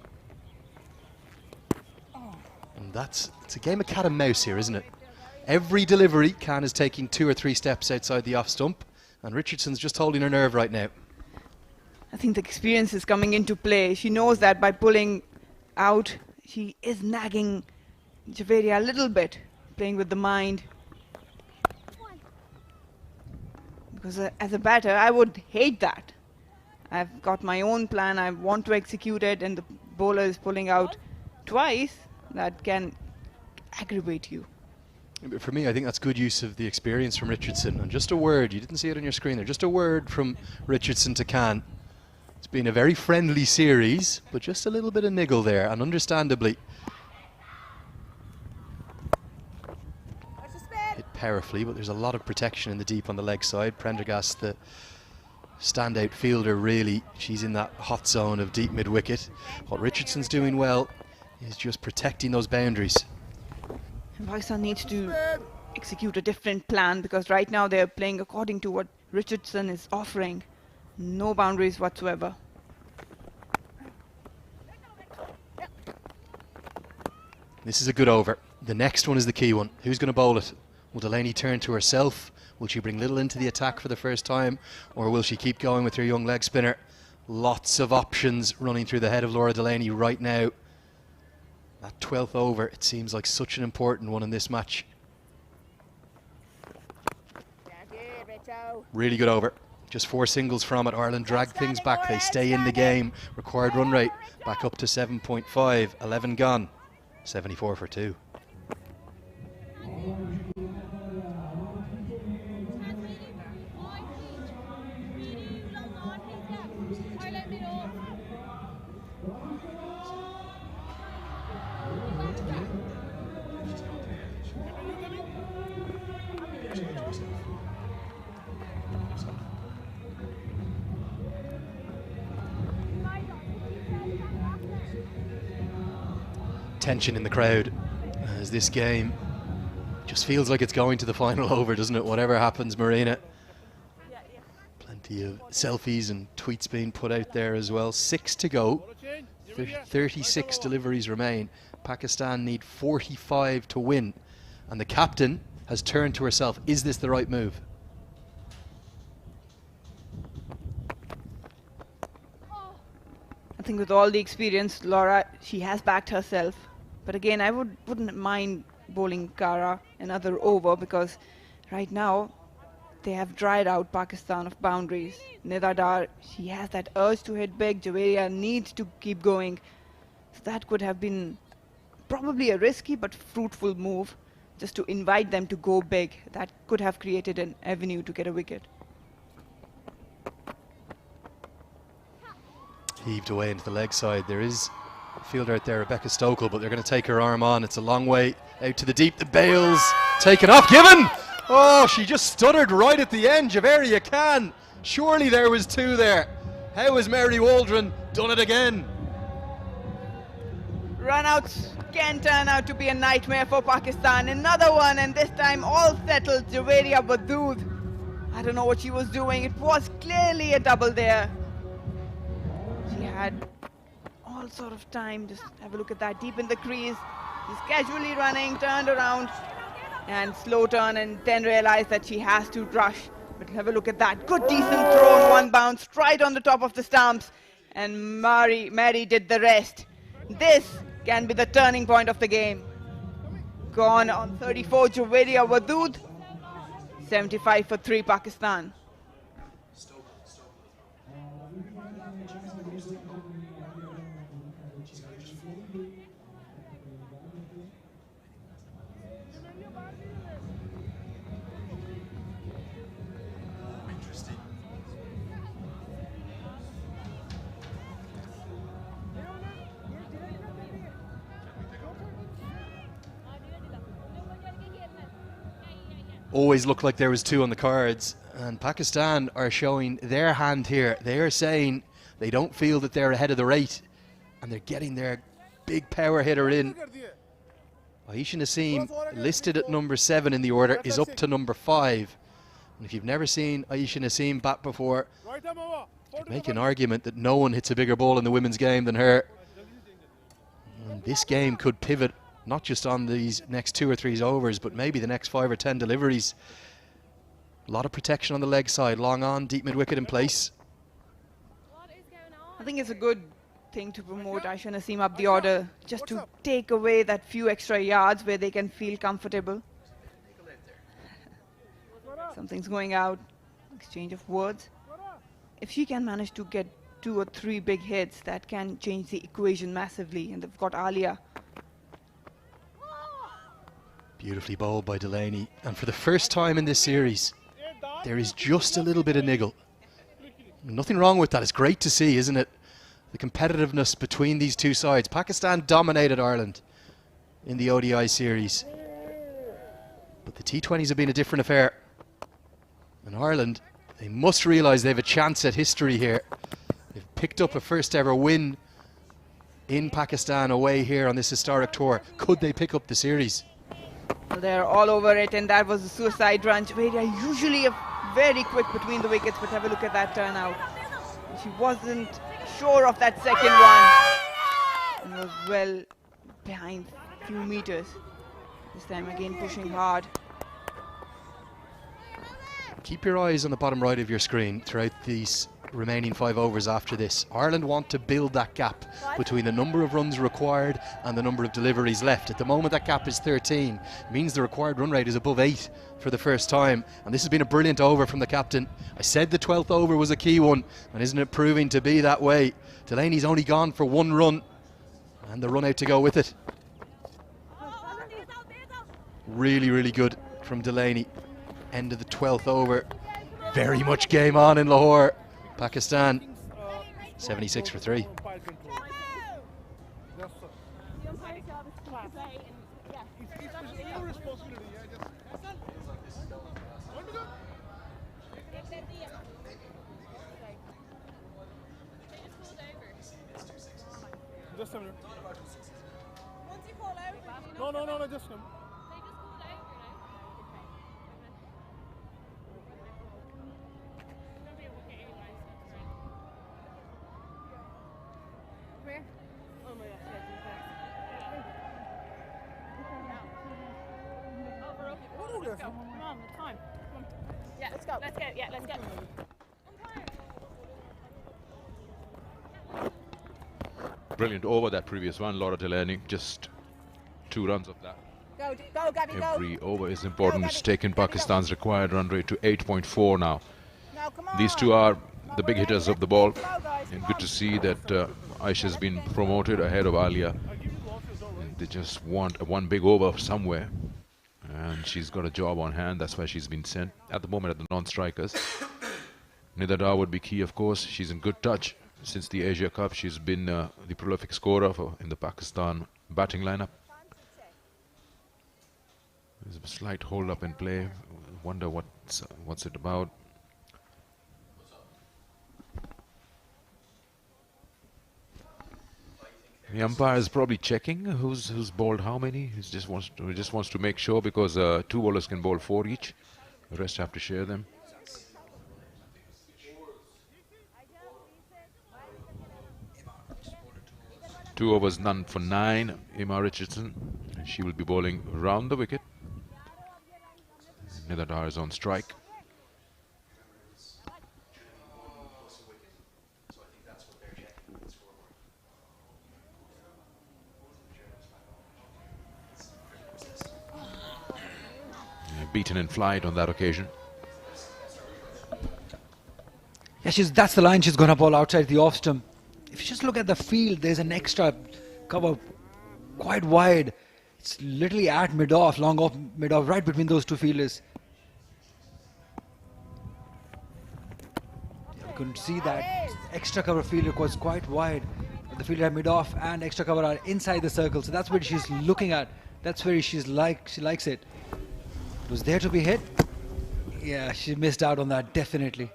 And it's a game of cat and mouse here, isn't it? Every delivery, Khan is taking 2 or 3 steps outside the off stump, and Richardson's just holding her nerve right now. I think the experience is coming into play. She knows that by pulling out, she is nagging Javeria a little bit, playing with the mind. Because as a batter, I would hate that. I've got my own plan, I want to execute it, and the bowler is pulling out twice. That can aggravate you. But for me, I think that's good use of the experience from Richardson. And just a word, you didn't see it on your screen there, just a word from Richardson to Khan. It's been a very friendly series, but just a little bit of niggle there, and understandably hit powerfully, but there's a lot of protection in the deep on the leg side. Prendergast, the standout fielder, really, she's in that hot zone of deep mid-wicket. What Richardson's doing well is just protecting those boundaries. And Pakistan needs to execute a different plan, because right now they're playing according to what Richardson is offering. No boundaries whatsoever. This is a good over. The next one is the key one. Who's going to bowl it? Will Delaney turn to herself? Will she bring Little into the attack for the first time? Or will she keep going with her young leg spinner? Lots of options running through the head of Laura Delaney right now. That 12th over, it seems like such an important one in this match. Really good over. Just 4 singles from it. Ireland drag things back. They stay in the game. Required run rate back up to 7.5. 11 gone. 74 for 2. Tension in the crowd as this game just feels like it's going to the final over, doesn't it? Whatever happens, Marina. Plenty of selfies and tweets being put out there as well. 6 to go. 36 deliveries remain. Pakistan need 45 to win. And the captain has turned to herself. Is this the right move? I think with all the experience, Laura, she has backed herself. But again, I wouldn't mind bowling Kara another over, because right now they have dried out Pakistan of boundaries. Nida Dar, she has that urge to hit big. Javeria needs to keep going. So that could have been probably a risky but fruitful move, just to invite them to go big. That could have created an avenue to get a wicket. Heaved away into the leg side. There is a fielder out there, Rebecca Stokel, but they're going to take her arm on. It's a long way out to the deep. The bail's taken off. Given! Oh, she just stuttered right at the end. Javeria Khan. Surely there was 2 there. How has Mary Waldron done it again? Runouts can turn out to be a nightmare for Pakistan. Another one, and this time all settled. Javeria Wadood. I don't know what she was doing. It was clearly a double there. She had all sort of time. Just have a look at that, deep in the crease. Just casually running, turned around, and slow turn, and then realized that she has to rush. But have a look at that. Good, decent throw, 1 bounce, right on the top of the stumps. And Mary did the rest. This can be the turning point of the game. Gone on 34, Javeria Wadood. 75 for 3, Pakistan. Always looked like there was 2 on the cards, and Pakistan are showing their hand here. They are saying they don't feel that they're ahead of the rate, and they're getting their big power hitter in. Aisha Naseem, listed at number 7 in the order, is up to number 5. And if you've never seen Aisha Naseem bat before, you could make an argument that no one hits a bigger ball in the women's game than her. And this game could pivot not just on these next 2 or 3 overs, but maybe the next 5 or 10 deliveries. A lot of protection on the leg side, long on, deep mid-wicket in place. I think it's a good thing to promote Aisha Naseem up the order, just to take away that few extra yards where they can feel comfortable. Something's going out, exchange of words. If she can manage to get 2 or 3 big hits, that can change the equation massively. And they've got Alia. Beautifully bowled by Delaney. And for the first time in this series, there is just a little bit of niggle. Nothing wrong with that. It's great to see, isn't it? The competitiveness between these two sides. Pakistan dominated Ireland in the ODI series. But the T20s have been a different affair. And Ireland, they must realise they have a chance at history here. They've picked up a first ever win in Pakistan away here on this historic tour. Could they pick up the series? Well, they're all over it, and that was a suicide run where they're usually very quick between the wickets, but have a look at that turnout. She wasn't sure of that second one and was well behind a few meters. This time again pushing hard. Keep your eyes on the bottom right of your screen throughout these remaining 5 overs after this. Ireland want to build that gap between the number of runs required and the number of deliveries left. At the moment that gap is 13. It means the required run rate is above 8 for the first time, and this has been a brilliant over from the captain. I said the 12th over was a key one, and isn't it proving to be that way? Delaney's only gone for 1 run and the run out to go with it. Really, really good from Delaney. End of the 12th over. Very much game on in Lahore. Pakistan 76 for 3. Just a minute. No, just a minute. Come on, it's time. Come on. Yeah, let's go. Yeah, let's go. Brilliant over that previous one, Laura Delaney. Just 2 runs of that. Go, Gabby, go. Every over is important. It's taken Pakistan's required run rate to 8.4 now. These two are the big hitters of the ball. And good to see that Aisha's been promoted ahead of Alia. And they just want one big over somewhere. And she's got a job on hand. That's why she's been sent at the moment at the non-strikers. Nida Dar would be key, of course. She's in good touch since the Asia Cup. She's been the prolific scorer in the Pakistan batting lineup. There's a slight hold up in play. Wonder what's it about. The umpire is probably checking who's bowled how many. He just wants to make sure, because 2 bowlers can bowl 4 each. The rest have to share them. Two overs, none for 9. Emma Richardson. She will be bowling round the wicket. Nida Dar is on strike. Beaten in flight on that occasion. Yeah, that's the line she's going to bowl outside the off stump. If you just look at the field, there's an extra cover quite wide. It's literally at mid-off, long off, mid-off, right between those 2 fielders. You couldn't see that extra cover fielder was quite wide. The fielder at mid-off and extra cover are inside the circle, so that's where she's looking at. That's where she likes it. It was there to be hit. Yeah, she missed out on that, definitely.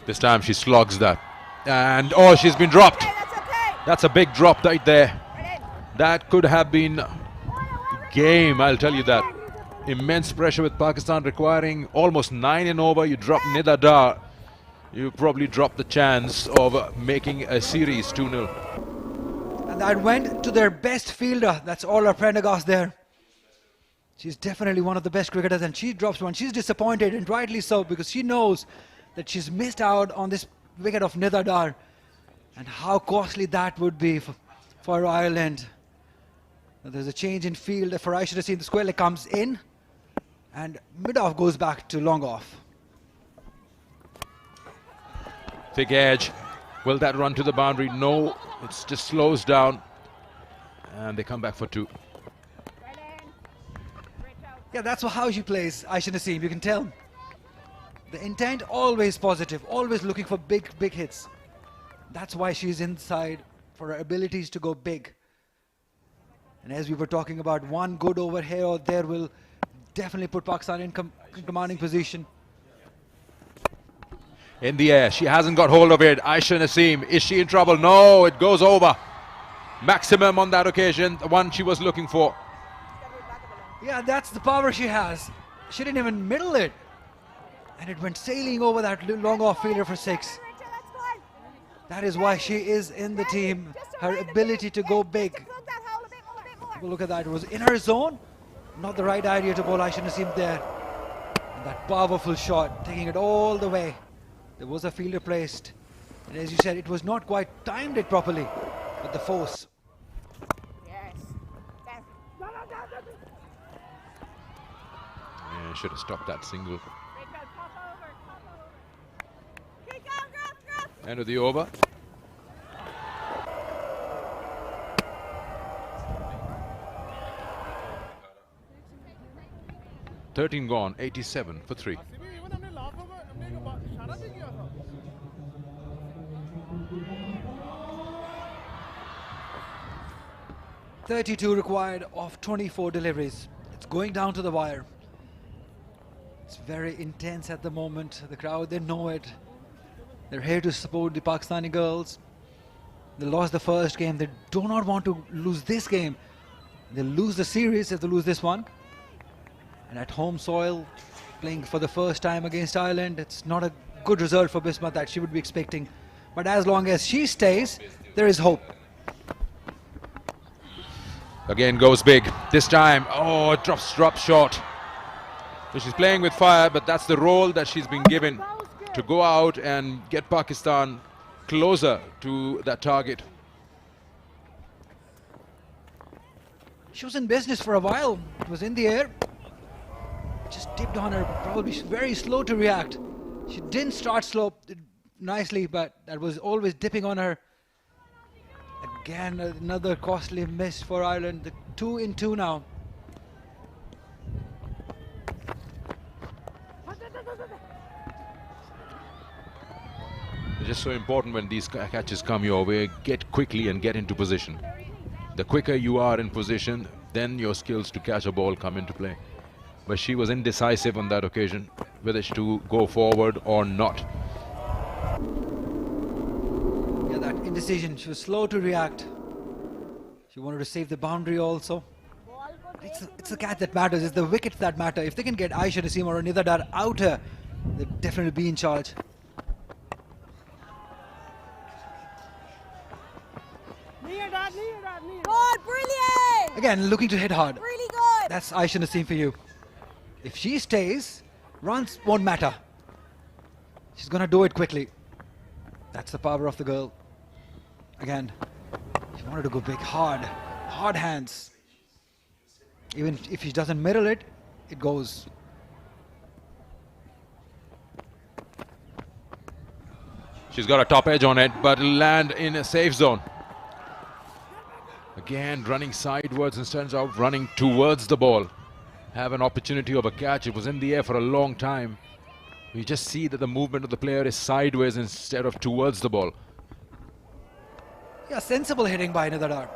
This time she slogs that. And oh, she's been dropped. Okay, that's okay. That's a big drop right there. Right in. That could have been game, I'll tell you that. Immense pressure with Pakistan requiring almost 9 and over. You drop Nida Dar, you probably drop the chance of making a series 2-0. And that went to their best fielder. That's Arslan Prendergast there. She's definitely one of the best cricketers, and she drops one. She's disappointed, and rightly so, because she knows that she's missed out on this wicket of Nida Dar, and how costly that would be for Ireland. There's a change in field for I should have seen. The square leg comes in, and mid-off goes back to long off. Thick edge. Will that run to the boundary? No, it just slows down, and they come back for 2. Right in. Reach out. Yeah, that's how she plays, Aisha Naseem. You can tell. The intent always positive, always looking for big hits. That's why she's inside, for her abilities to go big. And as we were talking about, one good over here or there will definitely put Pakistan in commanding position. In the air, she hasn't got hold of it. Aisha Naseem, is she in trouble? No, it goes over. Maximum on that occasion, the one she was looking for. Yeah, that's the power she has. She didn't even middle it. And it went sailing over that long off fielder for 6. Rachel, that's fine. That is why she is in the team. Her ability to go big. Plug that hole a bit more. Well, look at that. It was in her zone. Not the right idea to bowl. I shouldn't have seen there. And that powerful shot, taking it all the way. There was a fielder placed. And as you said, it was not quite timed it properly with the force. Yes. Yes. No. Yeah, should have stopped that single. Rachel, pop over. Keep going, girls. End of the over. $13 gone, 87 for 3. 32 required of 24 deliveries. It's going down to the wire. It's very intense at the moment. The crowd, they know it. They're here to support the Pakistani girls. They lost the first game. They do not want to lose this game. They'll lose the series if they lose this one. And at home soil, playing for the first time against Ireland, it's not a good result for Bismuth that she would be expecting. But as long as she stays, there is hope. Again goes big. This time, oh, it drops short. So she's playing with fire, but that's the role that she's been given, to go out and get Pakistan closer to that target. She was in business for a while. It was in the air. Just dipped on her, probably very slow to react. She didn't start slow nicely, but that was always dipping on her. Again, another costly miss for Ireland. The 2 in 2 now. It's just so important when these catches come your way, get quickly and get into position. The quicker you are in position, then your skills to catch a ball come into play. But she was indecisive on that occasion, whether to go forward or not. Yeah, that indecision. She was slow to react. She wanted to save the boundary also. It's the catch that matters. It's the wickets that matter. If they can get Aisha Naseem or Nida Dar out here, they'll definitely be in charge. Good, brilliant! Again, looking to hit hard. Really good! That's Aisha Naseem for you. If she stays, runs won't matter. She's gonna do it quickly. That's the power of the girl. Again, she wanted to go big, hard hands. Even if she doesn't middle it, it goes. She's got a top edge on it, but it'll land in a safe zone. Again, running sidewards instead of running towards the ball. Have an opportunity of a catch. It was in the air for a long time. You just see that the movement of the player is sideways instead of towards the ball. Yeah, sensible hitting by Nida Dar.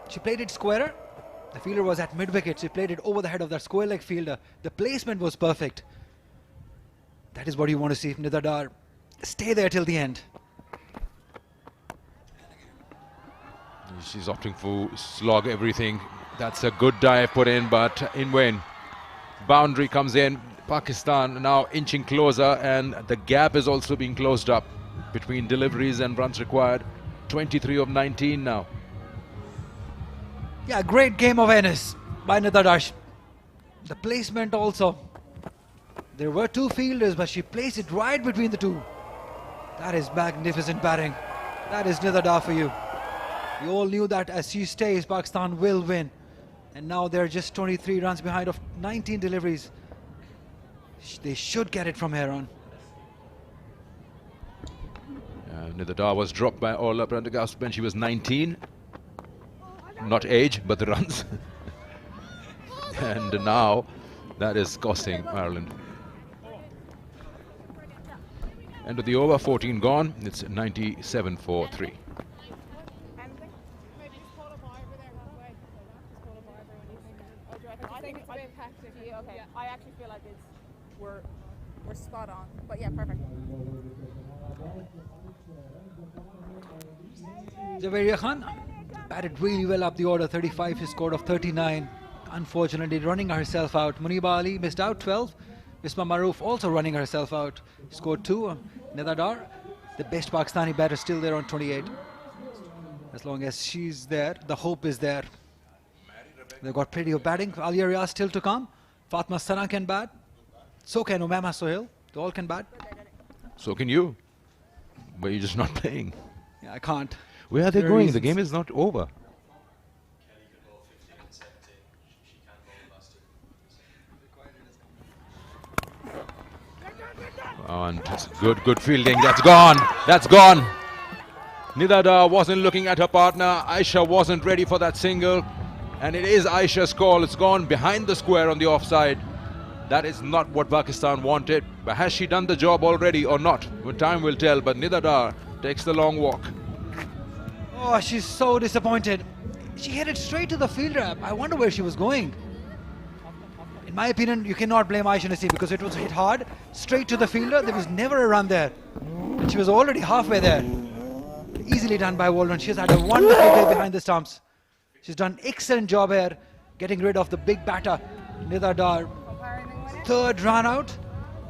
She played it squarer. The fielder was at mid-wicket. She played it over the head of that square leg fielder. The placement was perfect. That is what you want to see from Nida Dar. Stay there till the end. She's opting for slog everything. That's a good dive put in, but in vain. Boundary comes in. Pakistan now inching closer, and the gap is also being closed up between deliveries and runs required. 23 of 19 now. Yeah, great game awareness by Nida Dar. The placement also. There were two fielders, but she placed it right between the two. That is magnificent batting. That is Nida Dar for you. We all knew that as she stays, Pakistan will win. And now they're just 23 runs behind of 19 deliveries. They should get it from here on. Nida Dar was dropped by Orla Prendergast when she was 19. Not age, but the runs. And now that is costing Ireland. End of the over, 14 gone. It's 97 for 3. Okay, I actually feel like we're spot on, but yeah, perfect. Javeria Khan batted really well up the order, 35, she scored of 39. Unfortunately running herself out. Muniba Ali missed out, 12. Misma Maroof also running herself out, scored 2. Nida Dar, the best Pakistani batter, still there on 28. As long as she's there, the hope is there. They've got plenty of batting. Alia Riaz still to come. Fatma Sana can bat. So can Umama Sohail. They all can bat. So can you. But you're just not playing. Yeah, I can't. Where are they There are going? reasons. The game is not over. And it's good fielding. That's gone. That's gone. Nida Dar wasn't looking at her partner. Aisha wasn't ready for that single. And it is Aisha's call. It's gone behind the square on the offside. That is not what Pakistan wanted. But has she done the job already or not? Well, time will tell. But Nida Dar takes the long walk. Oh, she's so disappointed. She headed straight to the fielder. I wonder where she was going. In my opinion, you cannot blame Aisha Naseem because it was hit hard, straight to the fielder. There was never a run there. And she was already halfway there. Easily done by Waldron. She's had a wonderful day behind the stumps. She's done excellent job here, getting rid of the big batter, Nida Dar. Third run out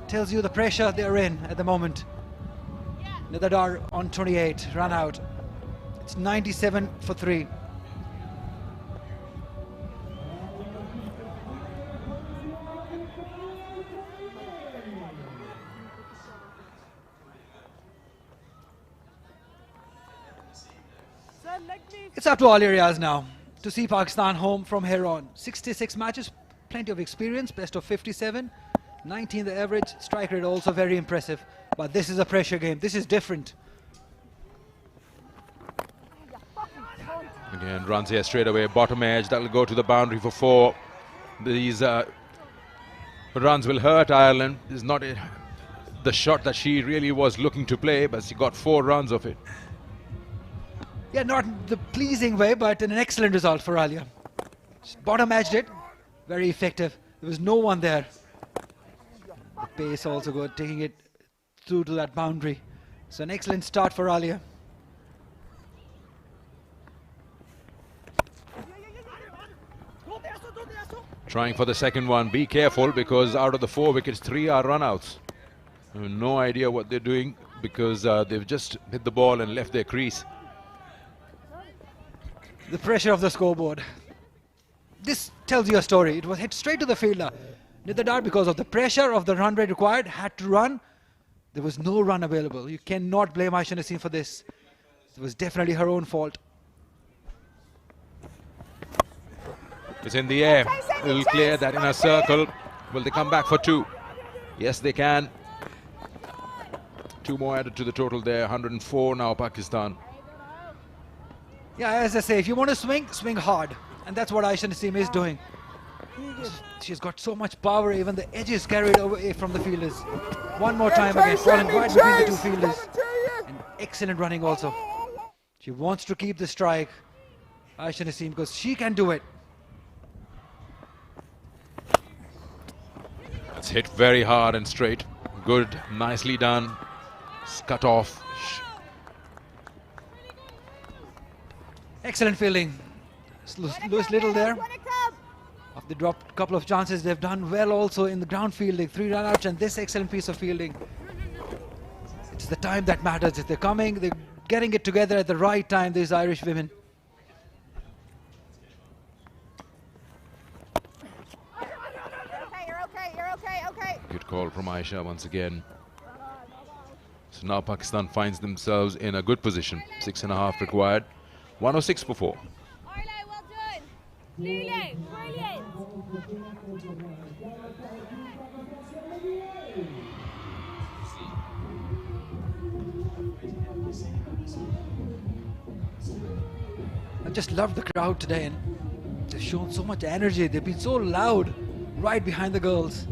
tells you the pressure they're in at the moment. Nida Dar on 28, run out. It's 97 for 3. It's up to Alia Riaz now to see Pakistan home from here on. 66 matches, plenty of experience, best of 57, 19 the average, strike rate also very impressive. But this is a pressure game, this is different. Again, runs here straight away, bottom edge, that'll go to the boundary for 4. These runs will hurt Ireland. It's not the shot that she really was looking to play, but she got 4 runs of it. Yeah, not the pleasing way, but an excellent result for Alia. Bottom edged it, very effective. There was no one there. The pace also good, taking it through to that boundary. So an excellent start for Alia. Trying for the second one. Be careful because out of the 4 wickets, 3 are runouts. No idea what they're doing because they've just hit the ball and left their crease. The pressure of the scoreboard. This tells you a story. It was hit straight to the fielder. Nida Dar, because of the pressure of the run rate required, had to run. There was no run available. You cannot blame Aisha Naseem for this. It was definitely her own fault. It's in the air. It'll clear that inner circle. Will they come back for 2? Yes, they can. 2 more added to the total there. 104 now, Pakistan. Yeah, as I say, if you want to swing, swing hard. And that's what Aisha Naseem is doing. She's got so much power, even the edges carried away from the fielders. One more time again, falling right between the 2 fielders. And excellent running also. She wants to keep the strike, Aisha Naseem, because she can do it. It's hit very hard and straight. Good, nicely done. It's cut off. Excellent fielding. Lewis Little there. After they dropped a couple of chances, they've done well also in the ground fielding. 3 run-outs and this excellent piece of fielding. It's the time that matters. If they're coming, they're getting it together at the right time, these Irish women. Okay. Good call from Aisha once again. So now Pakistan finds themselves in a good position. 6.5 required. 106 for 4. Arlo, well done. Lulu, brilliant. I just love the crowd today, and they've shown so much energy. They've been so loud right behind the girls,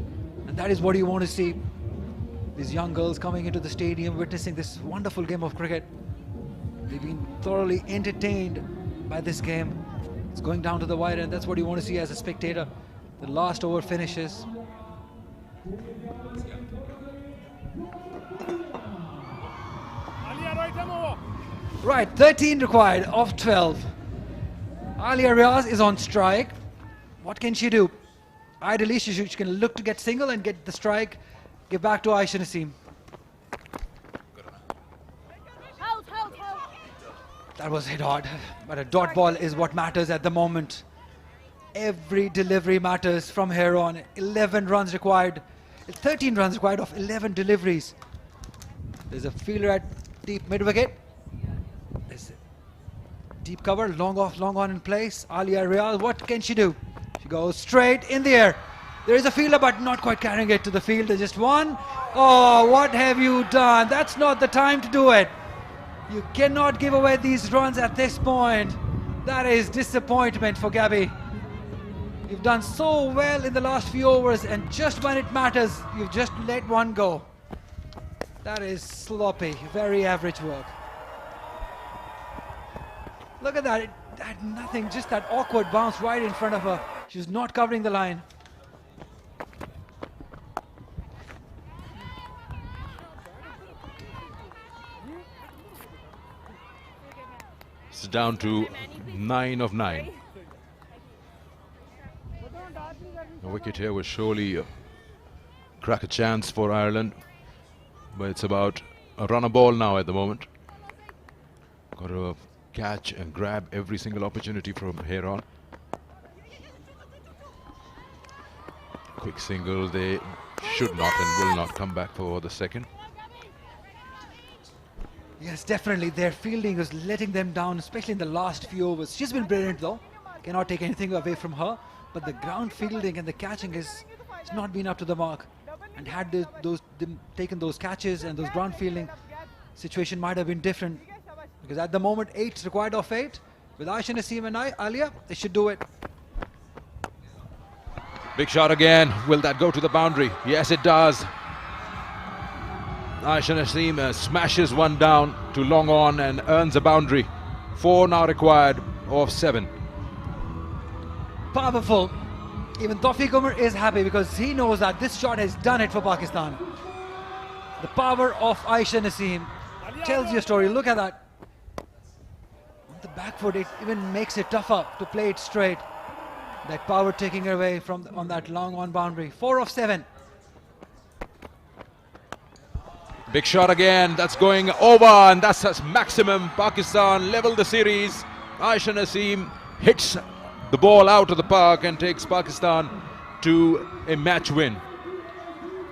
and that is what you want to see. These young girls coming into the stadium, witnessing this wonderful game of cricket. They've been thoroughly entertained by this game. It's going down to the wire, and that's what you want to see as a spectator. The last over finishes. Right, 13 required of 12. Alia Riaz is on strike. What can she do? Ideally, she can look to get single and get the strike. Give back to Aisha Naseem. Hold. That was hit hard, but a dot ball is what matters at the moment. Every delivery matters from here on. 11 runs required. 13 runs required of 11 deliveries. There's a fielder at deep mid-wicket. There's deep cover, long off, long on in place. Alia Riaz, what can she do? She goes straight in the air. There is a fielder, but not quite carrying it to the field. There's just one. Oh, what have you done? That's not the time to do it. You cannot give away these runs at this point. That is disappointment for Gabby. You've done so well in the last few overs, and just when it matters, you've just let one go. That is sloppy, very average work. Look at that, it had nothing, just that awkward bounce right in front of her. She was not covering the line. It's down to 9 of 9. A wicket here will surely crack a chance for Ireland, but it's about a run a ball now at the moment. Got to catch and grab every single opportunity from here on. Quick single, they should not and will not come back for the second. Yes, definitely, their fielding is letting them down, especially in the last few overs. She's been brilliant though, cannot take anything away from her, but the ground fielding and the catching has not been up to the mark. And had them taken those catches and those ground fielding, situation might have been different. Because at the moment, 8 required of 8. With Aisha Naseem and Alia, they should do it. Big shot again. Will that go to the boundary? Yes, it does. Aisha Naseem smashes one down to long on and earns a boundary. 4 now required of 7. Powerful. Even Tawfiq Umar is happy because he knows that this shot has done it for Pakistan. The power of Aisha Naseem tells you a story. Look at that. On the back foot, it even makes it tougher to play it straight. That power taking away from on that long on boundary. 4 of 7. Big shot again. That's going over, and that's maximum. Pakistan level the series. Aisha Naseem hits the ball out of the park and takes Pakistan to a match win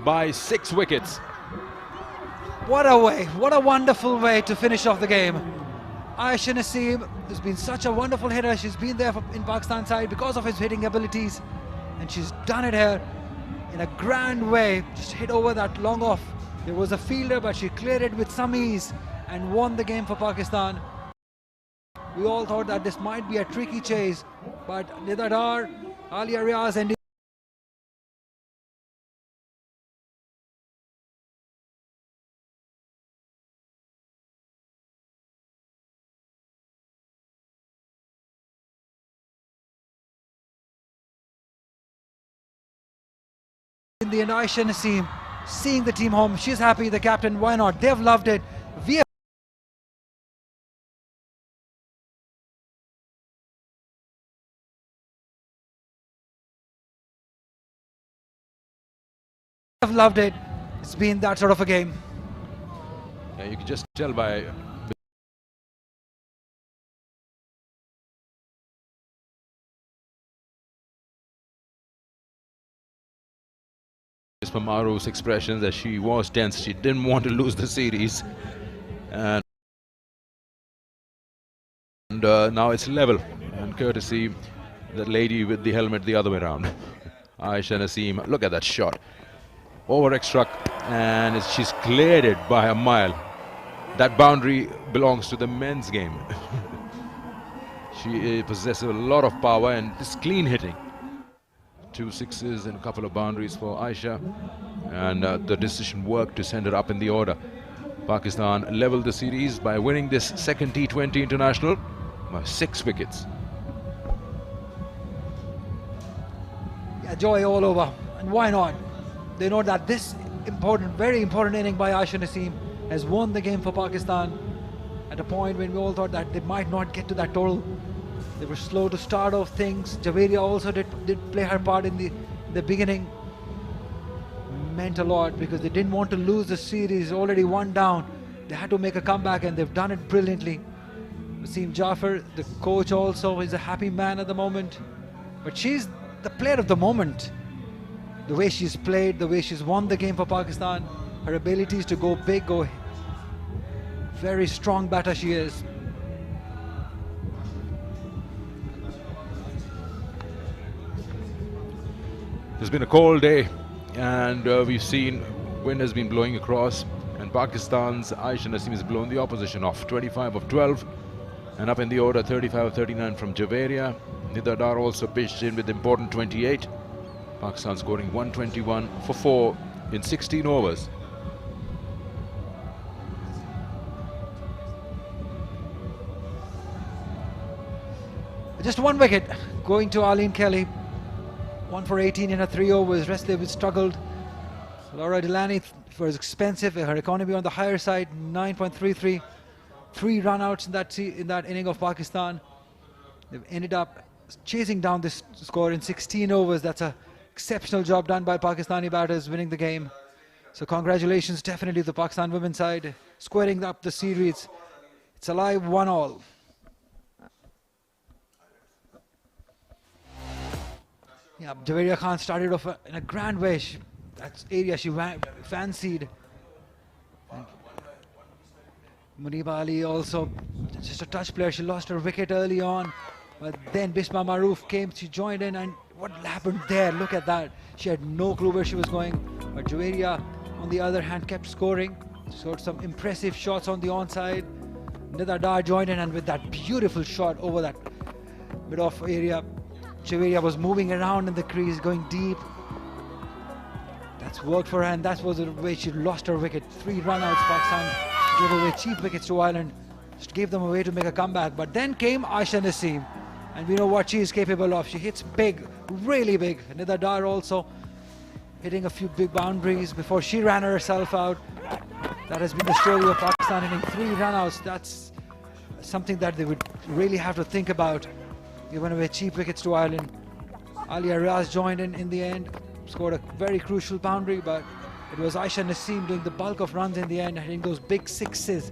by 6 wickets. What a way, what a wonderful way to finish off the game. Aisha Naseem has been such a wonderful hitter. She's been there in Pakistan side because of his hitting abilities, and she's done it here in a grand way. Just hit over that long off. There was a fielder, but she cleared it with some ease and won the game for Pakistan. We all thought that this might be a tricky chase, but Nida Dar, Alia Riaz and in the end, Aisha Naseem seeing the team home. She's happy, the captain, why not? They've loved it. We I've loved it. It's been that sort of a game. Yeah, you can just tell by Ms. Pamaru's expressions that she was tense. She didn't want to lose the series. And now it's level. And courtesy the lady with the helmet the other way around. Aisha Naseem, look at that shot. Over struck, and she's cleared it by a mile. That boundary belongs to the men's game. She possesses a lot of power and it's clean hitting. 2 sixes and a couple of boundaries for Aisha, and the decision worked to send her up in the order. Pakistan leveled the series by winning this second T20 international by 6 wickets. Yeah, joy all over, and why not? They know that this important, very important inning by Aisha Naseem has won the game for Pakistan at a point when we all thought that they might not get to that total. They were slow to start off things. Javeria also did play her part in the beginning. Meant a lot because they didn't want to lose the series, already 1 down. They had to make a comeback and they've done it brilliantly. Wasim Jaffer, the coach, also is a happy man at the moment. But she's the player of the moment. The way she's played, the way she's won the game for Pakistan, her abilities to go big, go very strong batter she is. It's been a cold day, and we've seen wind has been blowing across, and Pakistan's Aisha Naseem has blown the opposition off. 25 of 12, and up in the order 35 of 39 from Javeria. Nida Dar also pitched in with important 28. Pakistan scoring 121 for 4 in 16 overs. Just 1 wicket going to Arlene Kelly. 1 for 18 in her 3 overs. Restley struggled. Laura Delaney was expensive. Her economy on the higher side, 9.33. 3 run-outs in that inning of Pakistan. They've ended up chasing down this score in 16 overs. That's an exceptional job done by Pakistani batters, winning the game. So congratulations definitely to the Pakistan women's side, squaring up the series. It's alive 1-all. Yeah, Javeria Khan started off in a grand way. That area she fancied. Muniba Ali also just a touch player. She lost her wicket early on, but then Bisma Maroof came. She joined in, and what happened there? Look at that. She had no clue where she was going. But Javeria, on the other hand, kept scoring. Scored some impressive shots on the onside. Nida Dar joined in, and with that beautiful shot over that mid-off area, Javeria was moving around in the crease, going deep. That's worked for her, and that was the way she lost her wicket. 3 run-outs. Pakistan gave away cheap wickets to Ireland. Just gave them away to make a comeback. But then came Aisha Naseem, and we know what she is capable of. She hits big, really big. Nida Dar also hitting a few big boundaries before she ran herself out. That has been the story of Pakistan hitting 3 run-outs. That's something that they would really have to think about. Giving away cheap wickets to Ireland. Alia Riaz joined in the end, scored a very crucial boundary, but it was Aisha Naseem doing the bulk of runs in the end, hitting those big 6s.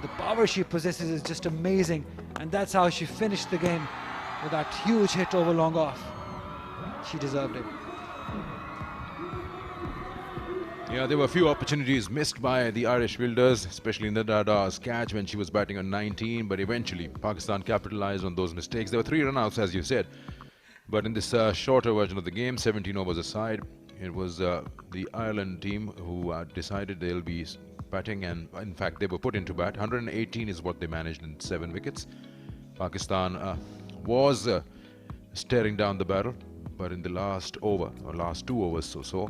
The power she possesses is just amazing, and that's how she finished the game, with that huge hit over long off. She deserved it. Yeah, there were a few opportunities missed by the Irish fielders, especially Nida Dar's catch when she was batting on 19, but eventually Pakistan capitalized on those mistakes. There were 3 run-outs, as you said, but in this shorter version of the game, 17 overs aside, it was the Ireland team who decided they'll be batting, and in fact they were put into bat. 118 is what they managed in 7 wickets. Pakistan was staring down the barrel, but in the last over, or last 2 overs or so,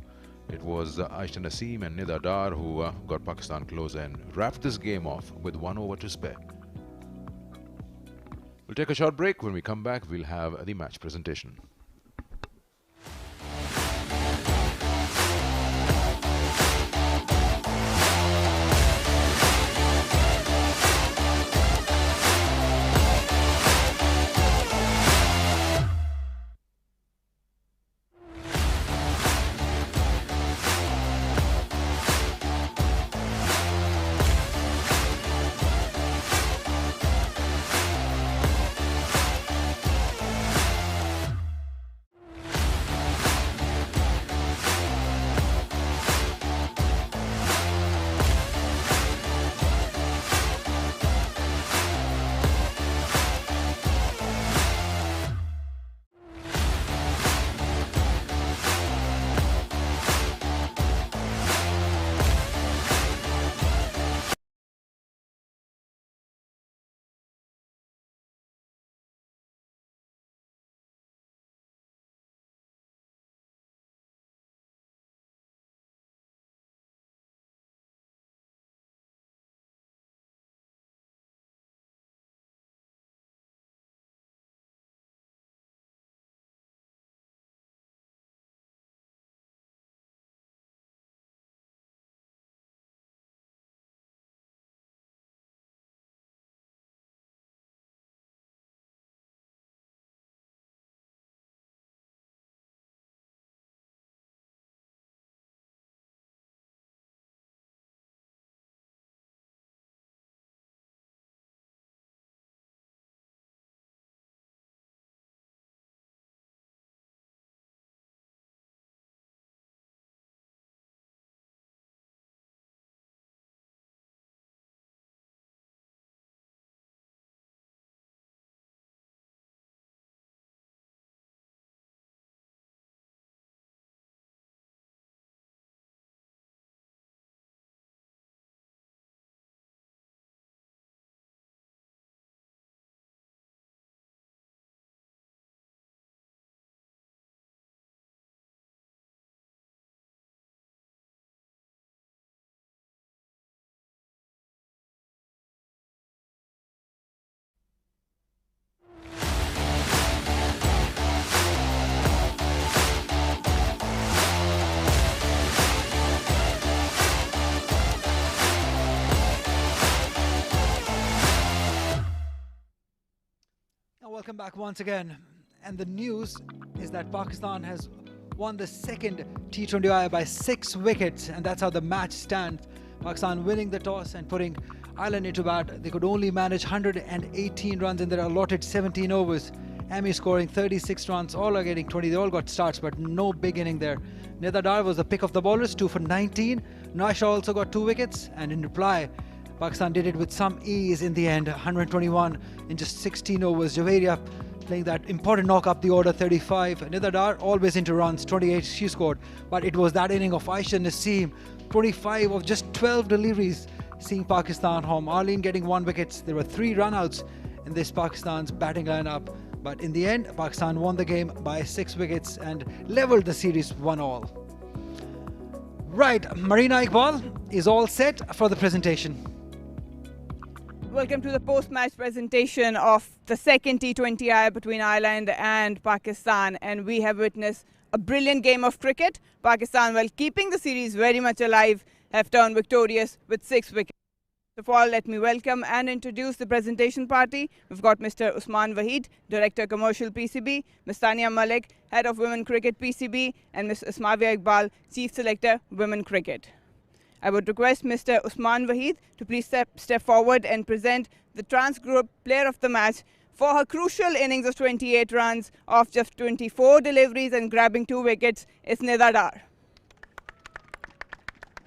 it was Aisha Naseem and Nida Dar who got Pakistan closer and wrapped this game off with 1 over to spare. We'll take a short break. When we come back, we'll have the match presentation. Welcome back once again. And the news is that Pakistan has won the second T20I by 6 wickets, and that's how the match stands. Pakistan winning the toss and putting Ireland into bat. They could only manage 118 runs in their allotted 17 overs. Amy scoring 36 runs, all are getting 20. They all got starts, but no big inning there. Nida Dar was the pick of the bowlers, 2 for 19. Nasha also got 2 wickets, and in reply, Pakistan did it with some ease in the end, 121 in just 16 overs. Javeria playing that important knock up the order, 35. Nida Dar always into runs, 28 she scored. But it was that inning of Aisha Naseem, 25 of just 12 deliveries, seeing Pakistan home. Arlene getting 1 wicket. There were 3 run-outs in this Pakistan's batting lineup. But in the end, Pakistan won the game by 6 wickets and levelled the series 1-all. Right, Marina Iqbal is all set for the presentation. Welcome to the post-match presentation of the second T20I between Ireland and Pakistan, and we have witnessed a brilliant game of cricket. Pakistan, while keeping the series very much alive, have turned victorious with 6 wickets. First of all, let me welcome and introduce the presentation party. We've got Mr. Usman Waheed, Director Commercial PCB, Ms. Tania Malik, Head of Women Cricket PCB, and Ms. Asmavia Iqbal, Chief Selector, Women Cricket. I would request Mr. Usman Waheed to please step forward and present the Trans Group Player of the Match for her crucial innings of 28 runs off just 24 deliveries and grabbing 2 wickets. It's Nida Dar.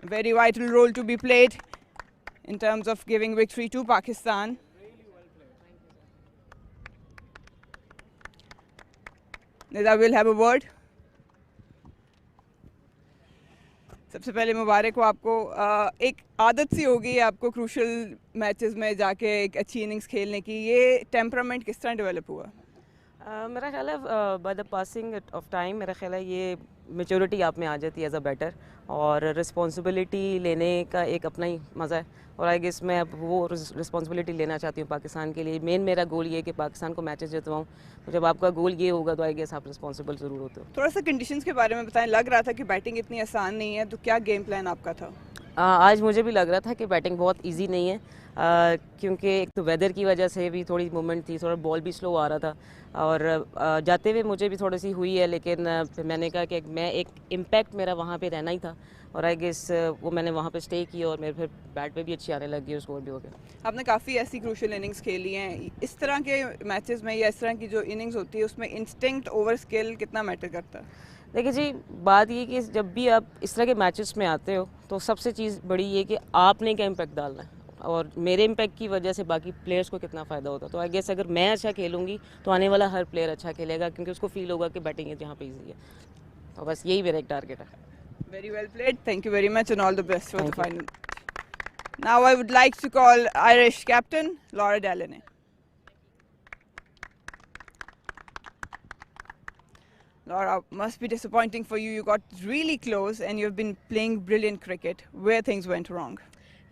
A very vital role to be played in terms of giving victory to Pakistan. Nida will have a word. सबसे पहले मुबारक हो आपको। एक आदत सी होगी आपको crucial matches में जाके एक अच्छी इनिंग्स खेलने की, ये टेम्परामेंट किस तरह डेवलप हुआ? मेरा ख्याल है by the passing of time मेरा ख्याल है ये मेच्योरिटी आप में आ जाती है एज अ बैटर, और रिस्पॉन्सिबिलिटी लेने का एक अपना ही मज़ा है, और आई गेस मैं अब वो रिस्पॉन्सिबिलिटी लेना चाहती हूँ पाकिस्तान के लिए। मेन मेरा गोल ये है कि पाकिस्तान को मैचेस जितवाऊँ, तो जब आपका गोल ये होगा तो आई गेस आप रिस्पॉन्सिबल ज़रूर होते हो। थोड़ा सा कंडीशंस के बारे में बताएं। लग रहा था कि बैटिंग इतनी आसान नहीं है, तो क्या गेम प्लान आपका था? आज मुझे भी लग रहा था कि बैटिंग बहुत इजी नहीं है, क्योंकि एक तो वेदर की वजह से भी थोड़ी मूवमेंट थी, थोड़ा बॉल भी स्लो आ रहा था, और जाते हुए मुझे भी थोड़ी सी हुई है, लेकिन फिर मैंने कहा कि मैं एक इम्पैक्ट मेरा वहाँ पे रहना ही था, और आई गेस वो मैंने वहाँ पे स्टे किया, और मेरे फिर बैट पे भी अच्छी आने लगी, स्कोर भी हो गया। आपने काफ़ी ऐसी क्रूशल इनिंग्स खेली हैं। इस तरह के मैचेस में या इस तरह की जो इनिंग्स होती है उसमें इंस्टिंक्ट ओवर स्किल कितना मैटर करता है? देखिए जी, बात ये कि जब भी आप इस तरह के मैचेस में आते हो तो सबसे चीज़ बड़ी ये कि आपने क्या इम्पैक्ट डालना है, और मेरे इम्पैक्ट की वजह से बाकी प्लेयर्स को कितना फ़ायदा होता है। तो आई गेस अगर मैं अच्छा खेलूँगी तो आने वाला हर प्लेयर अच्छा खेलेगा, क्योंकि उसको फील होगा कि बैटिंग यहाँ पे ईजी है। तो बस यही मेरा एक टारगेट है। Very well played, thank you very much and all the best for the final. Now I would like to call Irish captain Laura Delany. Laura, must be disappointing for you. You got really close and you've been playing brilliant cricket. Where things went wrong?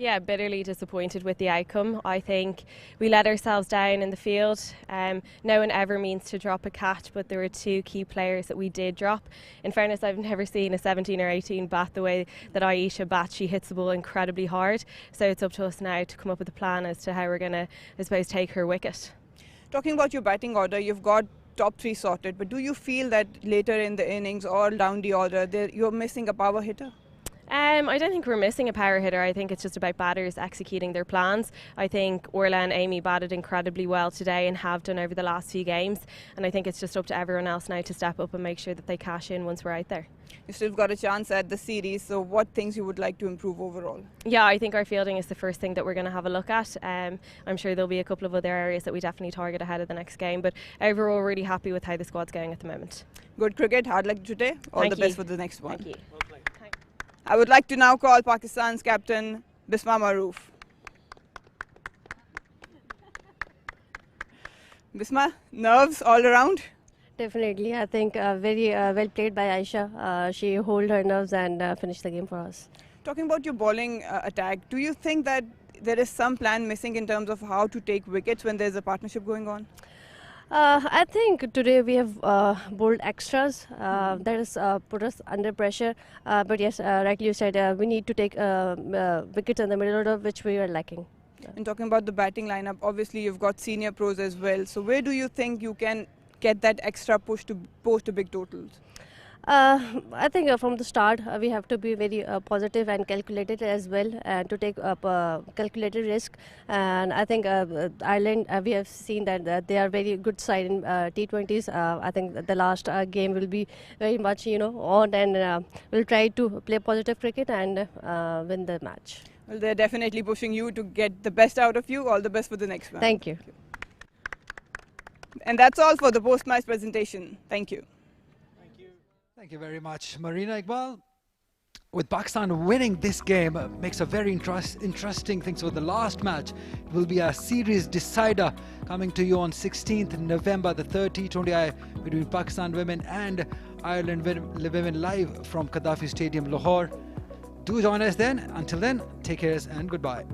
Yeah, bitterly disappointed with the outcome. I think we let ourselves down in the field. No one ever means to drop a catch, but there were 2 key players that we did drop. In fairness, I've never seen a 17 or 18 bat the way that Aisha bats. She hits the ball incredibly hard. So it's up to us now to come up with a plan as to how we're going to, I suppose, take her wicket. Talking about your batting order, you've got top 3 sorted, but do you feel that later in the innings or down the order you're missing a power hitter? I don't think we're missing a power hitter. I think it's just about batters executing their plans. I think Orla and Amy batted incredibly well today and have done over the last few games, and I think it's just up to everyone else now to step up and make sure that they cash in once we're out there. You still got a chance at the series, so what things you would like to improve overall? Yeah, I think our fielding is the first thing that we're going to have a look at. I'm sure there'll be a couple of other areas that we definitely target ahead of the next game, but overall really happy with how the squad's going at the moment. Good cricket, hard luck today. All Thank the you. best for the next one. Thank you. I would like to now call Pakistan's captain Bisma Maroof. Bisma, nerves all around? Definitely, I think very well played by Aisha. She held her nerves and finished the game for us. Talking about your bowling attack, do you think that there is some plan missing in terms of how to take wickets when there's a partnership going on? I think today we have bowled extras. That has put us under pressure. But yes, rightly you said, we need to take wickets in the middle order, which we are lacking. And talking about the batting lineup, obviously you've got senior pros as well. So where do you think you can get that extra push to post to big totals? I think from the start we have to be very positive and calculated as well, and to take calculated risk. And I think Ireland, we have seen that they are very good side in T20s. I think the last game will be very much on, and we'll try to play positive cricket and win the match. Well, they're definitely pushing you to get the best out of you. All the best for the next one. Thank you. And that's all for the post-match presentation. Thank you. Thank you very much, Marina Iqbal. With Pakistan winning this game makes a very interesting thing. So the last match will be a series decider coming to you on 16th November, the third T20I between Pakistan women and Ireland women, live from Gaddafi Stadium, Lahore. Do join us then. Until then, take care and goodbye.